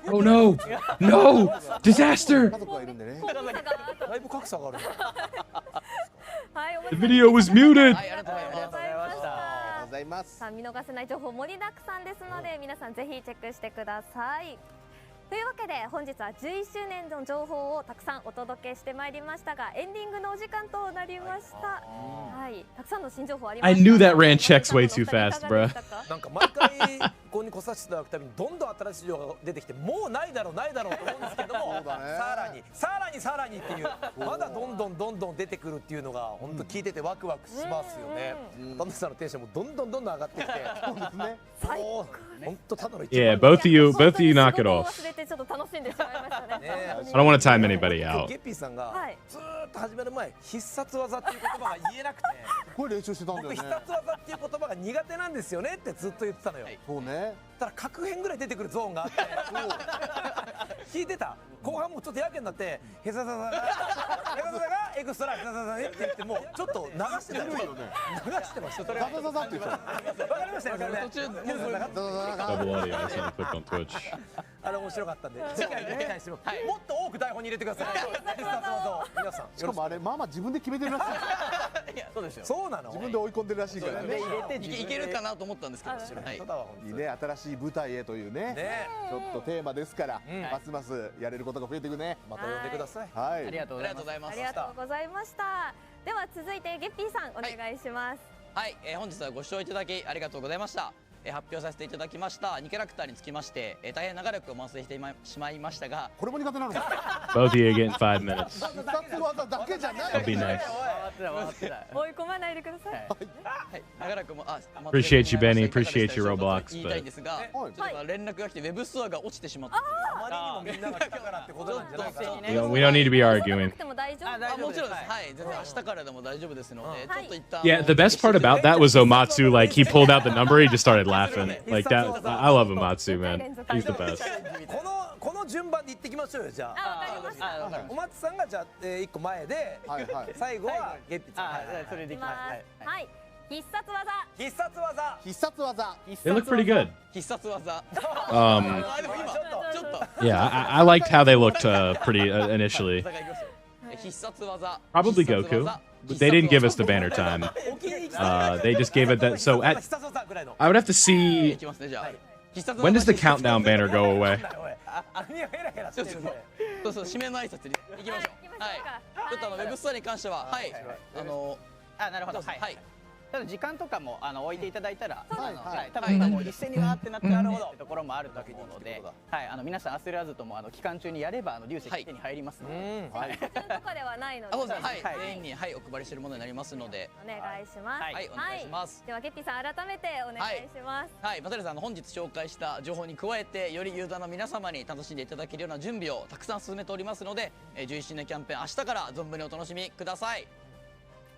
Speaker 1: Oh no! No! Disaster!
Speaker 4: 家族がいるんでね。
Speaker 7: だいぶ格差がある。
Speaker 3: はい、お
Speaker 1: The video was muted!
Speaker 6: はい、ありがとうございます。
Speaker 4: ありがとうございます。
Speaker 3: さあ見逃せない情報盛りだくさんですので、皆さんぜひチェックしてください。というわけで本日は11周年の情報をたくさんお届けしてまいりましたが、エンディングのお時間となりました。はい、たくさんの新情報ありました。
Speaker 1: I knew that ran checks way too fast, bro.
Speaker 7: なんか毎回ここに来させていただくたびにどんどん新しい情報が出てきて、もうないだろうと思うんですけども、さらにっていうまだどんどん出てくるっていうのが本当聞いててワクワクしますよね。田中さんのテンションもどんどん上がってきて、そうですね。本当ただの一番。
Speaker 1: Yeah, both of you knock it off.
Speaker 3: 忘れてちょっと楽しんでしまいましたね。
Speaker 1: I don't want to time anybody out.
Speaker 7: ゲッピーさんがずーっと始める前、必殺技っていう言葉が言えなくて、
Speaker 4: これ練習してたんだよね。
Speaker 7: 僕必殺技っていう言葉が苦手なんですよねってずっと言ってたのよ。
Speaker 4: そうね。
Speaker 7: ただ各編ぐらい出てくるゾーンがあって聞いてた。後半もちょっとやけになって「ヘサササがエクストラヘサササね」って言ってもちょっと流してたよね。流してました。それが
Speaker 4: ザザザザって言ってた。
Speaker 7: わかりましたよ。
Speaker 6: 途中
Speaker 1: Double audio. I just want to click on Twitch.
Speaker 7: あれ面白かったんで次回に期待してももっと多く台本に入れてください。必殺技を皆さん。
Speaker 4: しかもあれママ自分で決めてるらしい。
Speaker 6: いや、そうですよ。
Speaker 7: そうなの？
Speaker 4: 自分で追い込んでるらしいからね。
Speaker 6: いけるかなと思ったんですけど、はい。
Speaker 4: いいね、新しい舞台へというね、ちょっとテーマですから、ますますやれることが増えていくね。
Speaker 7: また呼んでください。
Speaker 4: はい。
Speaker 6: ありがとうございます。
Speaker 3: ありがとうございました。では続いてゲッピーさんお願いします。
Speaker 6: はい、本日はご視聴いただきありがとうございました。発表させていただきました2キャラクターにつきまして大変長らくお待たせしてしまいましたが、
Speaker 4: これも苦手なの。
Speaker 1: Both of you getting 5 minutes.
Speaker 4: 必殺技だけじゃない。
Speaker 1: That'll be nice.
Speaker 3: 追い込まないでください。
Speaker 6: はい、長らくも
Speaker 1: Appreciate you, Benny. Appreciate your Roblox.
Speaker 6: 言いたいんですが、ちょっと連絡が来てウェブストアが落ちてしまった
Speaker 7: あまりにもみんなが来たからってことなんじゃないかな。
Speaker 1: We don't need to be arguing.
Speaker 3: でも大丈夫。
Speaker 6: もちろんです。はい、全然明日からでも大丈夫ですので、ちょっと一旦。
Speaker 1: Yeah, the best part about that was Omatsu. Like he pulled out the number, he just started laughing. Like that. I love Omatsu, man. He's the best.
Speaker 7: この順番で行ってきましょうよ。じゃあ
Speaker 3: わかりました。
Speaker 7: お松さんがじゃあ1個前で最後はゲッピーさん。
Speaker 5: それでいきます。
Speaker 3: はい。必殺技。
Speaker 7: 必殺技。
Speaker 4: 必殺技。
Speaker 1: They look pretty good.
Speaker 6: 必殺技。でも今ちょっと。
Speaker 1: Yeah, I liked how they looked pretty initially.
Speaker 6: 必殺技。
Speaker 1: Probably Goku. But they didn't give us the banner time. They just gave it that. So I would have to see. When does the countdown banner go away?
Speaker 6: そう締めの挨拶に行きましょう。はい。ちょっとウェブストアに関しては、はい。
Speaker 5: なるほど。はい。ただ時間とかも置いていただいたら、
Speaker 4: はい
Speaker 5: 多分今もう一斉にわーってなってるってところもあると思うので、はい皆さん焦らずとも期間中にやれば流石手に入りますので、
Speaker 3: とかではないので。
Speaker 6: そうです。はい。全員にお配りしているものになりますので、
Speaker 3: お願いします。
Speaker 6: はい、お願いします。
Speaker 3: ではゲッピーさん改めてお願いします。
Speaker 6: はい、またですね本日紹介した情報に加えてよりユーザーの皆様に楽しんでいただけるような準備をたくさん進めておりますので、11周年キャンペーン明日から存分にお楽しみください。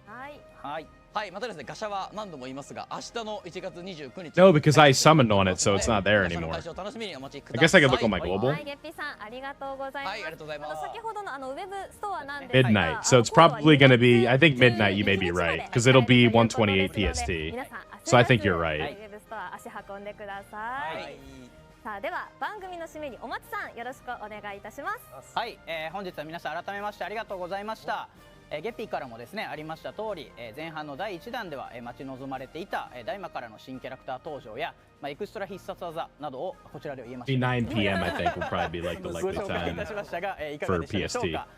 Speaker 3: はい。
Speaker 6: はい、またですね、ガシャは何度も言いますが、明日の1月29日。
Speaker 1: No, because I summoned on it, so it's not there
Speaker 6: 明日の
Speaker 1: anymore.
Speaker 6: 開始を楽しみにお待ちく
Speaker 1: I
Speaker 6: だ
Speaker 1: guess
Speaker 6: さ
Speaker 1: I
Speaker 6: い。
Speaker 1: could look on my global.
Speaker 3: はい、ゲッピーさんありがとうございます。
Speaker 6: はい、ありがとうございます。
Speaker 3: 先ほどのウェブストアなんですが、
Speaker 1: Midnight. So it's probably going to be. I think midnight. You may be right because it'll be 128 PST.
Speaker 3: 皆さん
Speaker 1: So I think you're right.
Speaker 3: ウェブストア足運んでください。さあでは番組の締めにお松さんよろしくお願いいたします。
Speaker 5: はい、本日は皆さん改めましてありがとうございました。ゲッピーからもですねありました通り、前半の第1弾では待ち望まれていた大魔からの新キャラクター登場や、エクストラ必殺技などをこちらで言えました。
Speaker 1: 9 p.m. I think will probably be like the
Speaker 5: ご
Speaker 1: likely
Speaker 5: 紹介い
Speaker 1: time
Speaker 5: たしましたが、いかが
Speaker 1: for
Speaker 5: でしたでしょう
Speaker 1: PST.
Speaker 5: か。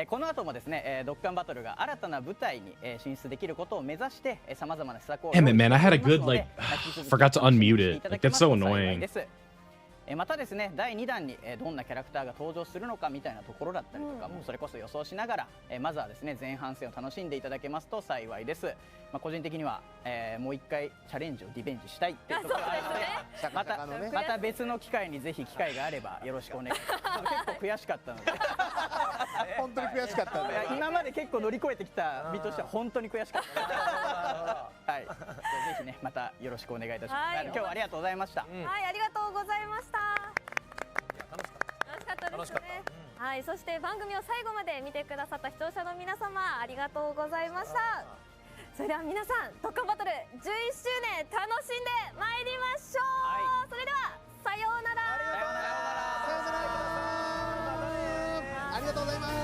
Speaker 5: この後もですね、ドッカンバトルが新たな舞台に進出できることを目指してさまざまな施策を
Speaker 1: Damn it, man! I had a good like. Forgot to unmute it. Like that's so annoying.
Speaker 5: またですね第2弾にどんなキャラクターが登場するのかみたいなところだったりとかもそれこそ予想しながらまずはですね前半戦を楽しんでいただけますと幸いです。個人的にはもう一回チャレンジをリベンジしたいっていうところがあるのでまた別の機会にぜひ機会があればよろしくお願いします。結構悔しかったので
Speaker 4: 本当に悔しかったんだ。
Speaker 5: 今まで結構乗り越えてきた身としては本当に悔しかったはい、ぜひねまたよろしくお願いいたします。今日はありがとうございました。
Speaker 3: はい、ありがとうございました。楽しかったですね。はい、そして番組を最後まで見てくださった視聴者の皆様、ありがとうございました。それでは皆さん、ドッカンバトル11周年楽しんでまいりましょう。それではさようなら。
Speaker 4: さようなら。ありがとうございます。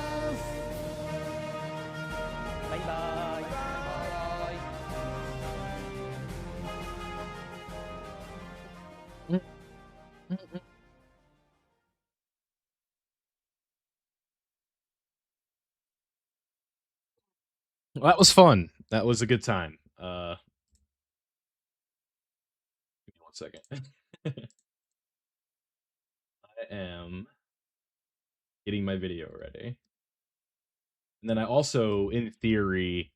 Speaker 5: バイバイ。
Speaker 1: Well, that was fun. That was a good time. Give me 1 second. I am getting my video ready. And then I also, in theory,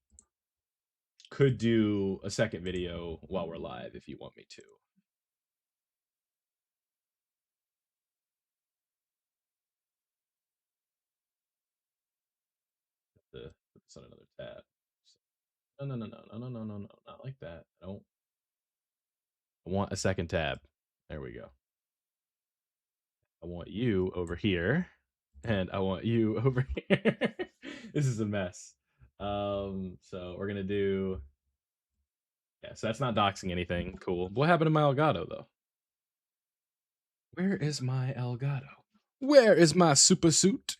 Speaker 1: could do a second video while we're live if you want me to. Put this on another tab. No, not like that. I want a second tab. There we go. I want you over here, and I want you over here. This is a mess. So we're gonna do. Yeah, so that's not doxing anything. Cool. What happened to my Elgato though? Where is my Elgato? Where is my super suit?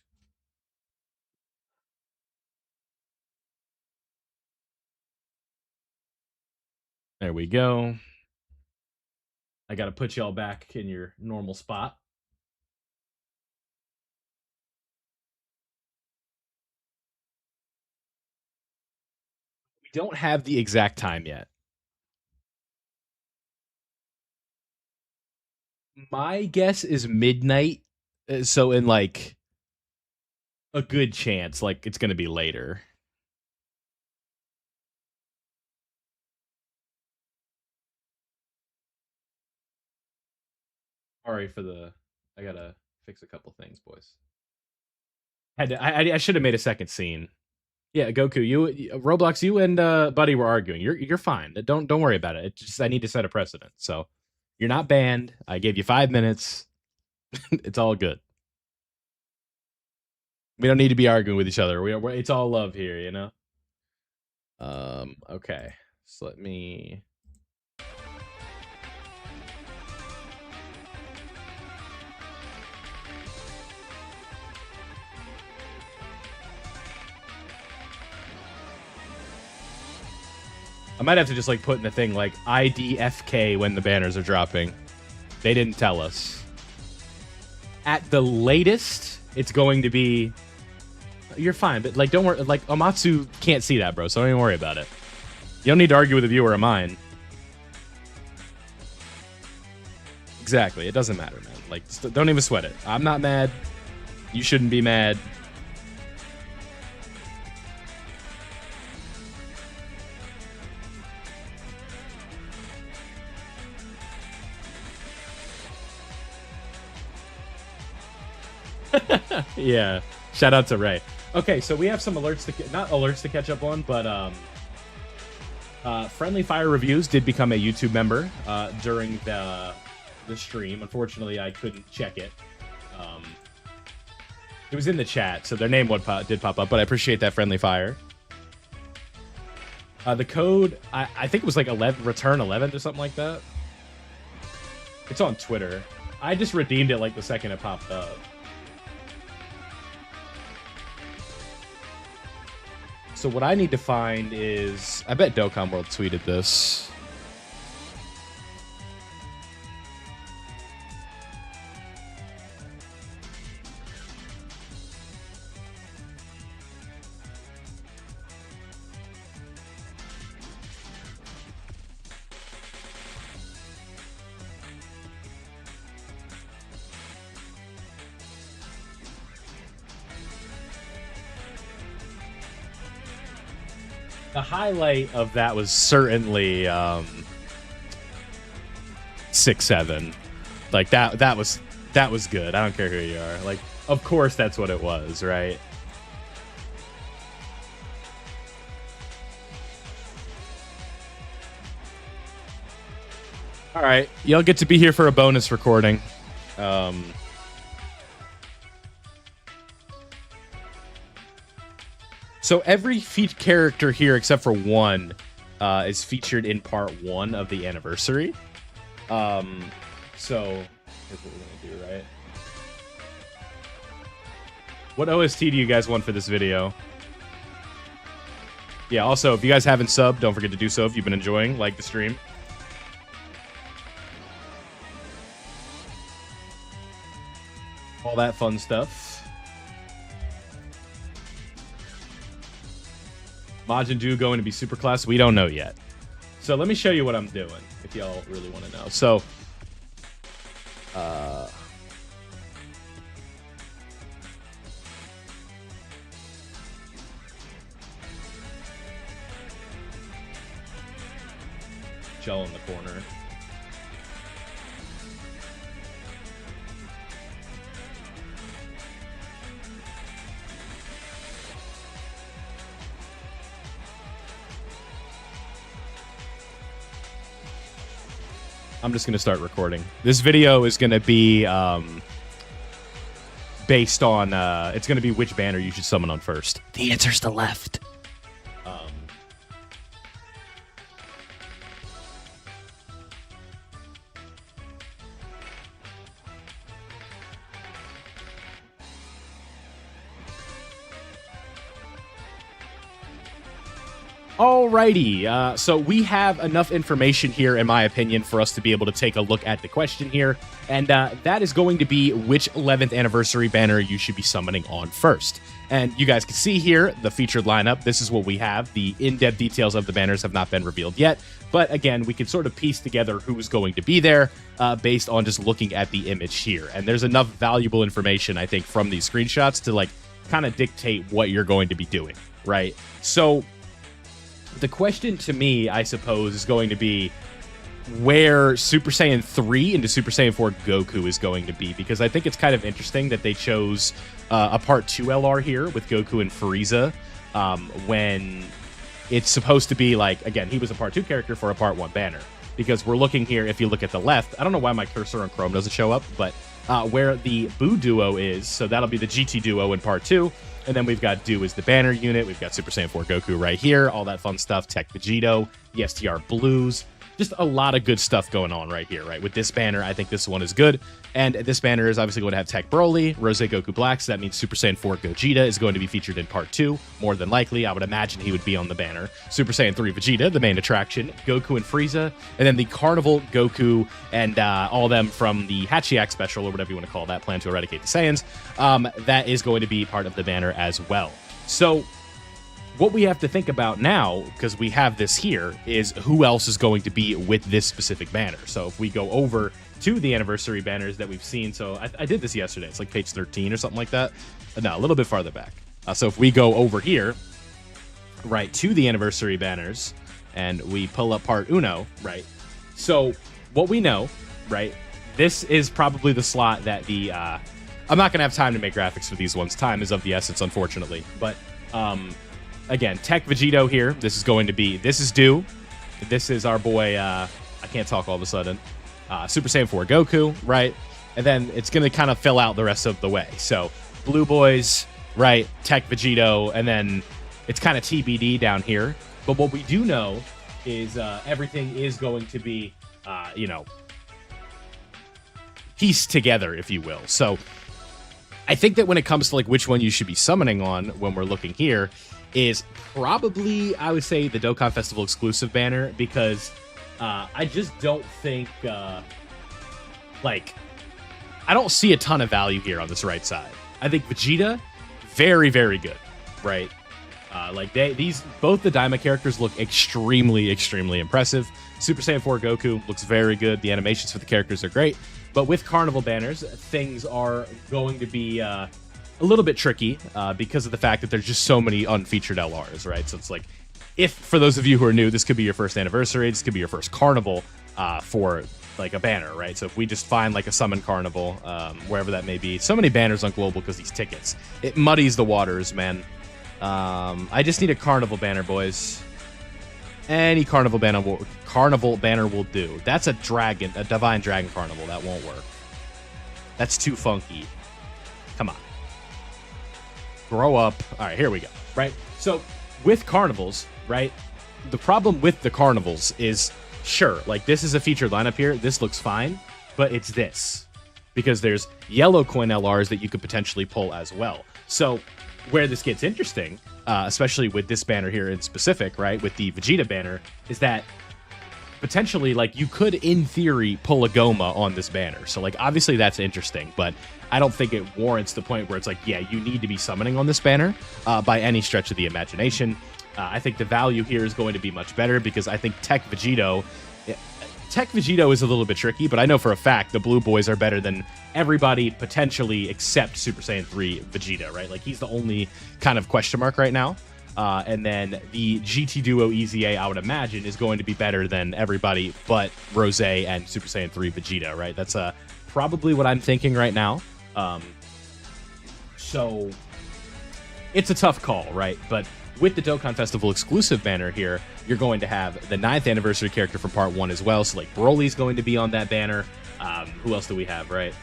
Speaker 1: There we go. I gotta put y'all back in your normal spot. We don't have the exact time yet. My guess is midnight. So in like a good chance, like it's gonna be later. Sorry for the. I gotta fix a couple things, boys. I should have made a second scene. Yeah, Goku, you Roblox, you and Buddy were arguing. You're fine. Don't worry about it. It's just I need to set a precedent. So you're not banned. I gave you 5 minutes. It's all good. We don't need to be arguing with each other. It's all love here, you know. Okay. So let me. I might have to just like put in a thing like IDFK when the banners are dropping. They didn't tell us. At the latest, it's going to be. You're fine, but like don't worry. Like Amatsu can't see that, bro. So don't even worry about it. You don't need to argue with a viewer of mine. Exactly. It doesn't matter, man. Like don't even sweat it. I'm not mad. You shouldn't be mad. Yeah, shout out to Ray. Okay, so we have some alerts to not alerts to catch up on, but Friendly Fire Reviews did become a YouTube member during the stream. Unfortunately, I couldn't check it. It was in the chat, so their name did pop up, but I appreciate that, Friendly Fire. The code, I think it was like 11, return 11 or something like that. It's on Twitter. I just redeemed it like the second it popped up. So what I need to find is... I bet Dokkan World tweeted this. The highlight of that was certainly 6-7. Like that was good. I don't care who you are. Like, of course that's what it was, right? All right, y'all get to be here for a bonus recording. So every character here, except for one, is featured in part 1 of the anniversary. So here's what we're gonna do, right? What OST do you guys want for this video? Yeah, also, if you guys haven't subbed, don't forget to do so if you've been enjoying, like the stream. All that fun stuff. Majin Buu going to be super class? We don't know yet. So let me show you what I'm doing, if y'all really want to know. So, Gel in the corner. I'm just going to start recording. This video is going to be based on, it's going to be which banner you should summon on first. The answer's the left. Alrighty, so we have enough information here, in my opinion, for us to be able to take a look at the question here, and that is going to be which 11th anniversary banner you should be summoning on first. And you guys can see here the featured lineup. This is what we have. The in-depth details of the banners have not been revealed yet, but again, we can sort of piece together who's going to be there based on just looking at the image here. And there's enough valuable information, I think, from these screenshots to like kind of dictate what you're going to be doing, right? So the question to me, I suppose, is going to be where Super Saiyan 3 into Super Saiyan 4 Goku is going to be, because I think it's kind of interesting that they chose a Part 2 LR here with Goku and Frieza when it's supposed to be like, again, he was a Part 2 character for a Part 1 banner. Because we're looking here, if you look at the left, I don't know why my cursor on Chrome doesn't show up, but where the Buu duo is, so that'll be the GT duo in Part 2. And then we've got Do as the banner unit. We've got Super Saiyan 4 Goku right here. All that fun stuff. Tech Vegito, the STR Blues. Just a lot of good stuff going on right here, right? With this banner, I think this one is good. And this banner is obviously going to have Tech Broly, Rose Goku Black, so that means Super Saiyan 4 Gogeta is going to be featured in Part 2. More than likely, I would imagine he would be on the banner. Super Saiyan 3 Vegeta, the main attraction, Goku and Frieza, and then the Carnival Goku and all them from the Hachiak special, or whatever you want to call that, Plan to Eradicate the Saiyans. That is going to be part of the banner as well. So what we have to think about now, because we have this here, is who else is going to be with this specific banner. So if we go over to the anniversary banners that we've seen, so I did this yesterday. It's like page 13 or something like that. No, a little bit farther back. So if we go over here, right, to the anniversary banners, and we pull up part Uno, right? So what we know, right, this is probably the slot that the... I'm not going to have time to make graphics for these ones. Time is of the essence, unfortunately. But... again, Tech Vegito here. This is going to be... This is Do. This is our boy... I can't talk all of a sudden. Super Saiyan 4 Goku, right? And then it's going to kind of fill out the rest of the way. So, Blue Boys, right? Tech Vegito, and then it's kind of TBD down here. But what we do know is everything is going to be, you know, pieced together, if you will. So, I think that when it comes to like which one you should be summoning on when we're looking here is probably, I would say, the Dokkan Festival exclusive banner, because I just don't think, like, I don't see a ton of value here on this right side. I think Vegeta, very, very good, right? Like, both the Daima characters look extremely, extremely impressive. Super Saiyan 4 Goku looks very good. The animations for the characters are great. But with Carnival banners, things are going to be a little bit tricky because of the fact that there's just so many unfeatured LRs, right? So it's like, if, for those of you who are new, this could be your first anniversary, this could be your first Carnival for, like, a banner, right? So if we just find, like, a Summon Carnival, wherever that may be, so many banners on Global because these tickets. It muddies the waters, man. I just need a Carnival banner, boys. Any carnival banner will do. That's a dragon, a divine dragon carnival. That won't work. That's too funky. Come on. Grow up. All right, here we go. Right? So with carnivals, right, the problem with the carnivals is, sure, like this is a featured lineup here. This looks fine, but it's this. Because there's yellow coin LRs that you could potentially pull as well. So where this gets interesting, especially with this banner here in specific, right, with the Vegeta banner, is that potentially, like, you could, in theory, pull a Goma on this banner. So, like, obviously that's interesting, but I don't think it warrants the point where it's like, yeah, you need to be summoning on this banner by any stretch of the imagination. I think the value here is going to be much better because I think Tech Vegito is a little bit tricky, but I know for a fact the blue boys are better than everybody potentially except Super Saiyan 3 Vegeta, right? Like, he's the only kind of question mark right now. And then the GT Duo EZA, I would imagine, is going to be better than everybody but Rose and Super Saiyan 3 Vegeta, right? That's probably what I'm thinking right now. So it's a tough call, right? But with the Dokkan Festival exclusive banner here, you're going to have the 9th anniversary character from Part 1 as well. So, like, Broly's going to be on that banner. Who else do we have, right?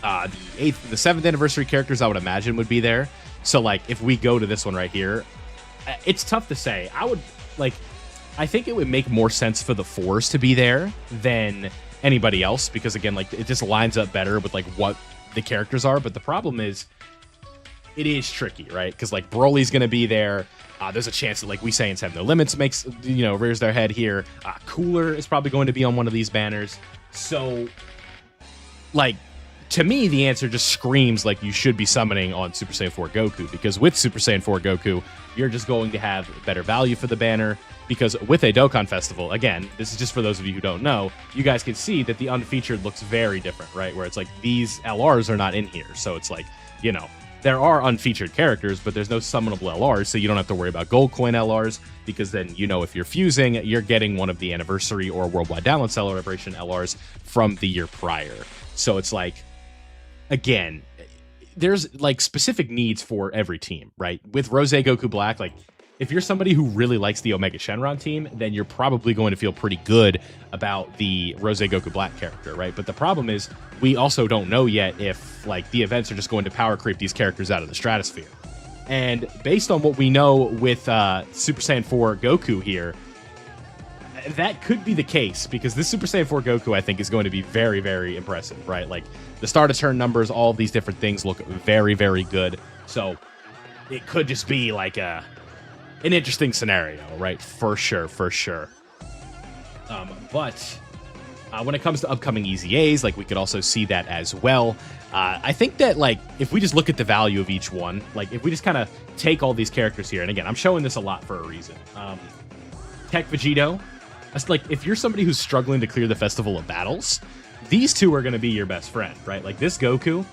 Speaker 1: The 7th anniversary characters, I would imagine, would be there. So, like, if we go to this one right here, it's tough to say. I think it would make more sense for the 4s to be there than anybody else because, again, like, it just lines up better with, like, what the characters are. But the problem is, it is tricky, right? Because, like, Broly's going to be there. There's a chance that, like, We Saiyans Have No Limits rears their head here. Cooler is probably going to be on one of these banners. So, like, to me, the answer just screams like you should be summoning on Super Saiyan 4 Goku, because with Super Saiyan 4 Goku, you're just going to have better value for the banner, because with a Dokkan Festival, again, this is just for those of you who don't know, you guys can see that the unfeatured looks very different, right? Where it's like these LRs are not in here, so it's like, you know, there are unfeatured characters, but there's no summonable LRs, so you don't have to worry about gold coin LRs, because then, you know, if you're fusing, you're getting one of the anniversary or worldwide download celebration LRs from the year prior. So it's like, again, there's, like, specific needs for every team, right? With Rose Goku Black, like, if you're somebody who really likes the Omega Shenron team, then you're probably going to feel pretty good about the Rose Goku Black character, right? But the problem is, we also don't know yet if, like, the events are just going to power creep these characters out of the stratosphere. And based on what we know with Super Saiyan 4 Goku here, that could be the case, because this Super Saiyan 4 Goku, I think, is going to be very, very impressive, right? Like, the start of turn numbers, all of these different things look very, very good. So it could just be like an interesting scenario, right? For sure, for sure. But when it comes to upcoming EZAs, like, we could also see that as well. I think that, like, if we just look at the value of each one, like, if we just kind of take all these characters here, and again, I'm showing this a lot for a reason. Tech Vegito, like, if you're somebody who's struggling to clear the Festival of Battles, these two are going to be your best friend, right? Like, this Goku,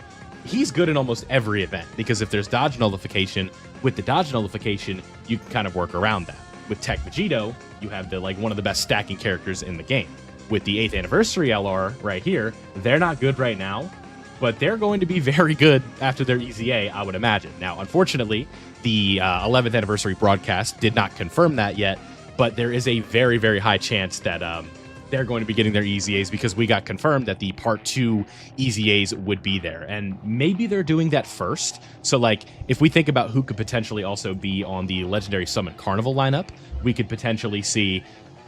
Speaker 1: he's good in almost every event, because if there's dodge nullification, with the dodge nullification, you can kind of work around that. With Tech Vegito, you have the, like, one of the best stacking characters in the game. With the 8th anniversary LR right here, they're not good right now, but they're going to be very good after their EZA, I would imagine. Now, unfortunately, the 11th anniversary broadcast did not confirm that yet, but there is a very, very high chance that they're going to be getting their EZAs, because we got confirmed that the Part 2 EZAs would be there. And maybe they're doing that first. So, like, if we think about who could potentially also be on the Legendary Summon Carnival lineup, we could potentially see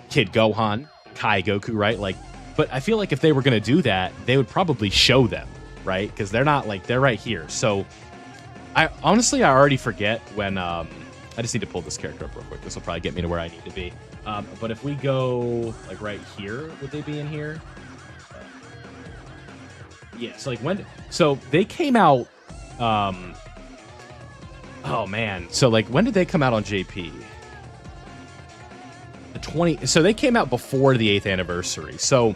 Speaker 1: Kid Gohan, Kai Goku, right? Like, but I feel like if they were going to do that, they would probably show them, right? Because they're not, like, they're right here. So, I already forget when... I just need to pull this character up real quick. This will probably get me to where I need to be. But if we go, like, right here, would they be in here? Yeah, so, like, when... So, they came out... oh, man. So, like, when did they come out on JP? The 20... So, they came out before the 8th anniversary. So,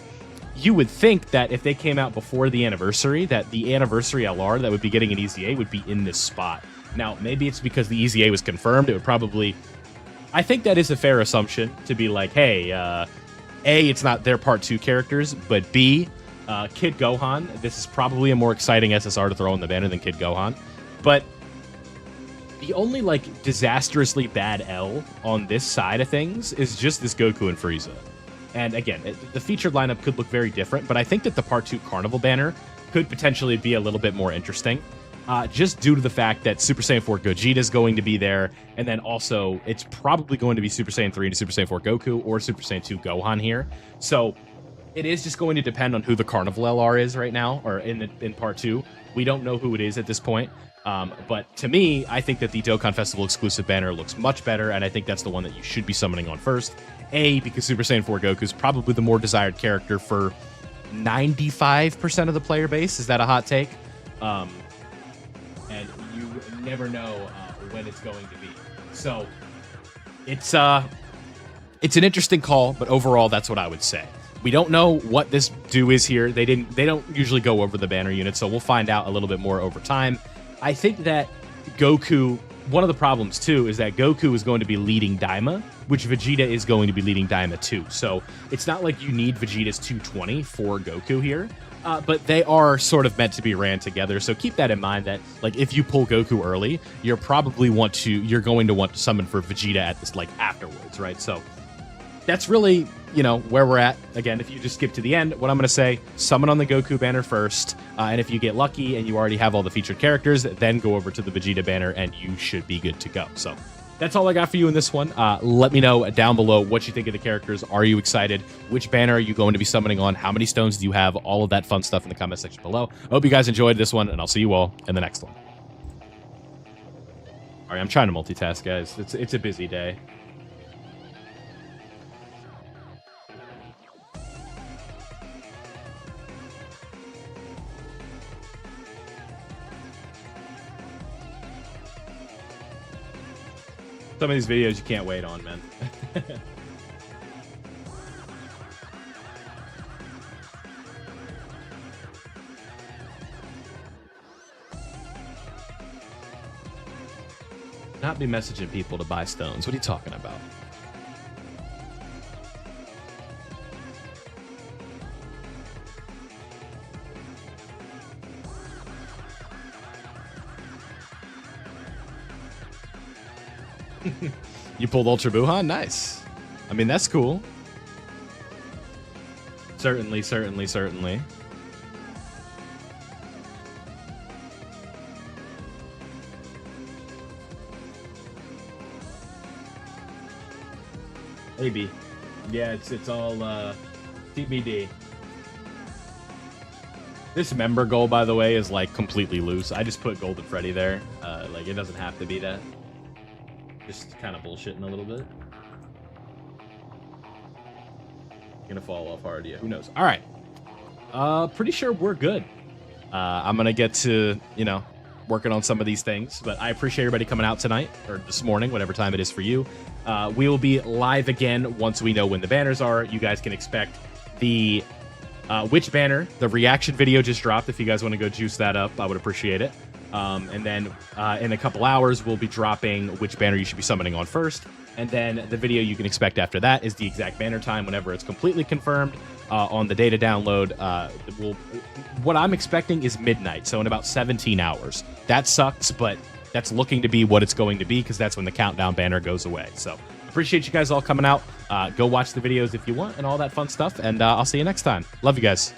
Speaker 1: you would think that if they came out before the anniversary, that the anniversary LR that would be getting an EZA would be in this spot. Now, maybe it's because the EZA was confirmed. It would probably... I think that is a fair assumption to be like, hey, A, it's not their Part 2 characters, but B, Kid Gohan, this is probably a more exciting SSR to throw in the banner than Kid Gohan. But The only like disastrously bad L on this side of things is just this Goku and Frieza. And again, the featured lineup could look very different, but I think that the Part 2 Carnival banner could potentially be a little bit more interesting. Just due to the fact that Super Saiyan 4 Gogeta is going to be there, and then also it's probably going to be Super Saiyan 3 to Super Saiyan 4 Goku or Super Saiyan 2 Gohan here. So it is just going to depend on who the Carnival LR is right now, or in Part 2. We don't know who it is at this point. But to me, I think that the Dokkan Festival exclusive banner looks much better, and I think that's the one that you should be summoning on first. A, because Super Saiyan 4 Goku is probably the more desired character for 95% of the player base. Is that a hot take? And you never know when it's going to be. So it's an interesting call, but overall, that's what I would say. We don't know what this do is here. They don't usually go over the banner unit, so we'll find out a little bit more over time. I think that Goku, one of the problems too, is that Goku is going to be leading Daima, which Vegeta is going to be leading Daima too. So it's not like you need Vegeta's 220 for Goku here, but they are sort of meant to be ran together. So keep that in mind that like if you pull Goku early, you're going to want to summon for Vegeta at this like afterwards, right? So that's really, where we're at. Again, if you just skip to the end, what I'm going to say, summon on the Goku banner first, and if you get lucky and you already have all the featured characters, then go over to the Vegeta banner and you should be good to go. So that's all I got for you in this one. Let me know down below what you think of the characters. Are you excited? Which banner are you going to be summoning on? How many stones do you have? All of that fun stuff in the comment section below. I hope you guys enjoyed this one, and I'll see you all in the next one. All right, I'm trying to multitask, guys. It's a busy day. Some of these videos you can't wait on, man. Not be messaging people to buy stones. What are you talking about? You pulled Ultra Buhan? Nice. I mean, that's cool. Certainly, certainly, certainly. Maybe. Yeah, it's all TBD. This member goal, by the way, is like completely loose. I just put Golden Freddy there. Like, it doesn't have to be that. Just kind of bullshitting a little bit. Gonna fall off hard, yeah. Who knows? All right. Pretty sure we're good. I'm gonna get to, working on some of these things, but I appreciate everybody coming out tonight or this morning, whatever time it is for you. We will be live again once we know when the banners are. You guys can expect the which banner. The reaction video just dropped. If you guys want to go juice that up, I would appreciate it. And then in a couple hours, we'll be dropping which banner you should be summoning on first. And then the video you can expect after that is the exact banner time whenever it's completely confirmed on the data download. What I'm expecting is midnight, so in about 17 hours. That sucks, but that's looking to be what it's going to be because that's when the countdown banner goes away. So appreciate you guys all coming out. Go watch the videos if you want and all that fun stuff. And I'll see you next time. Love you guys.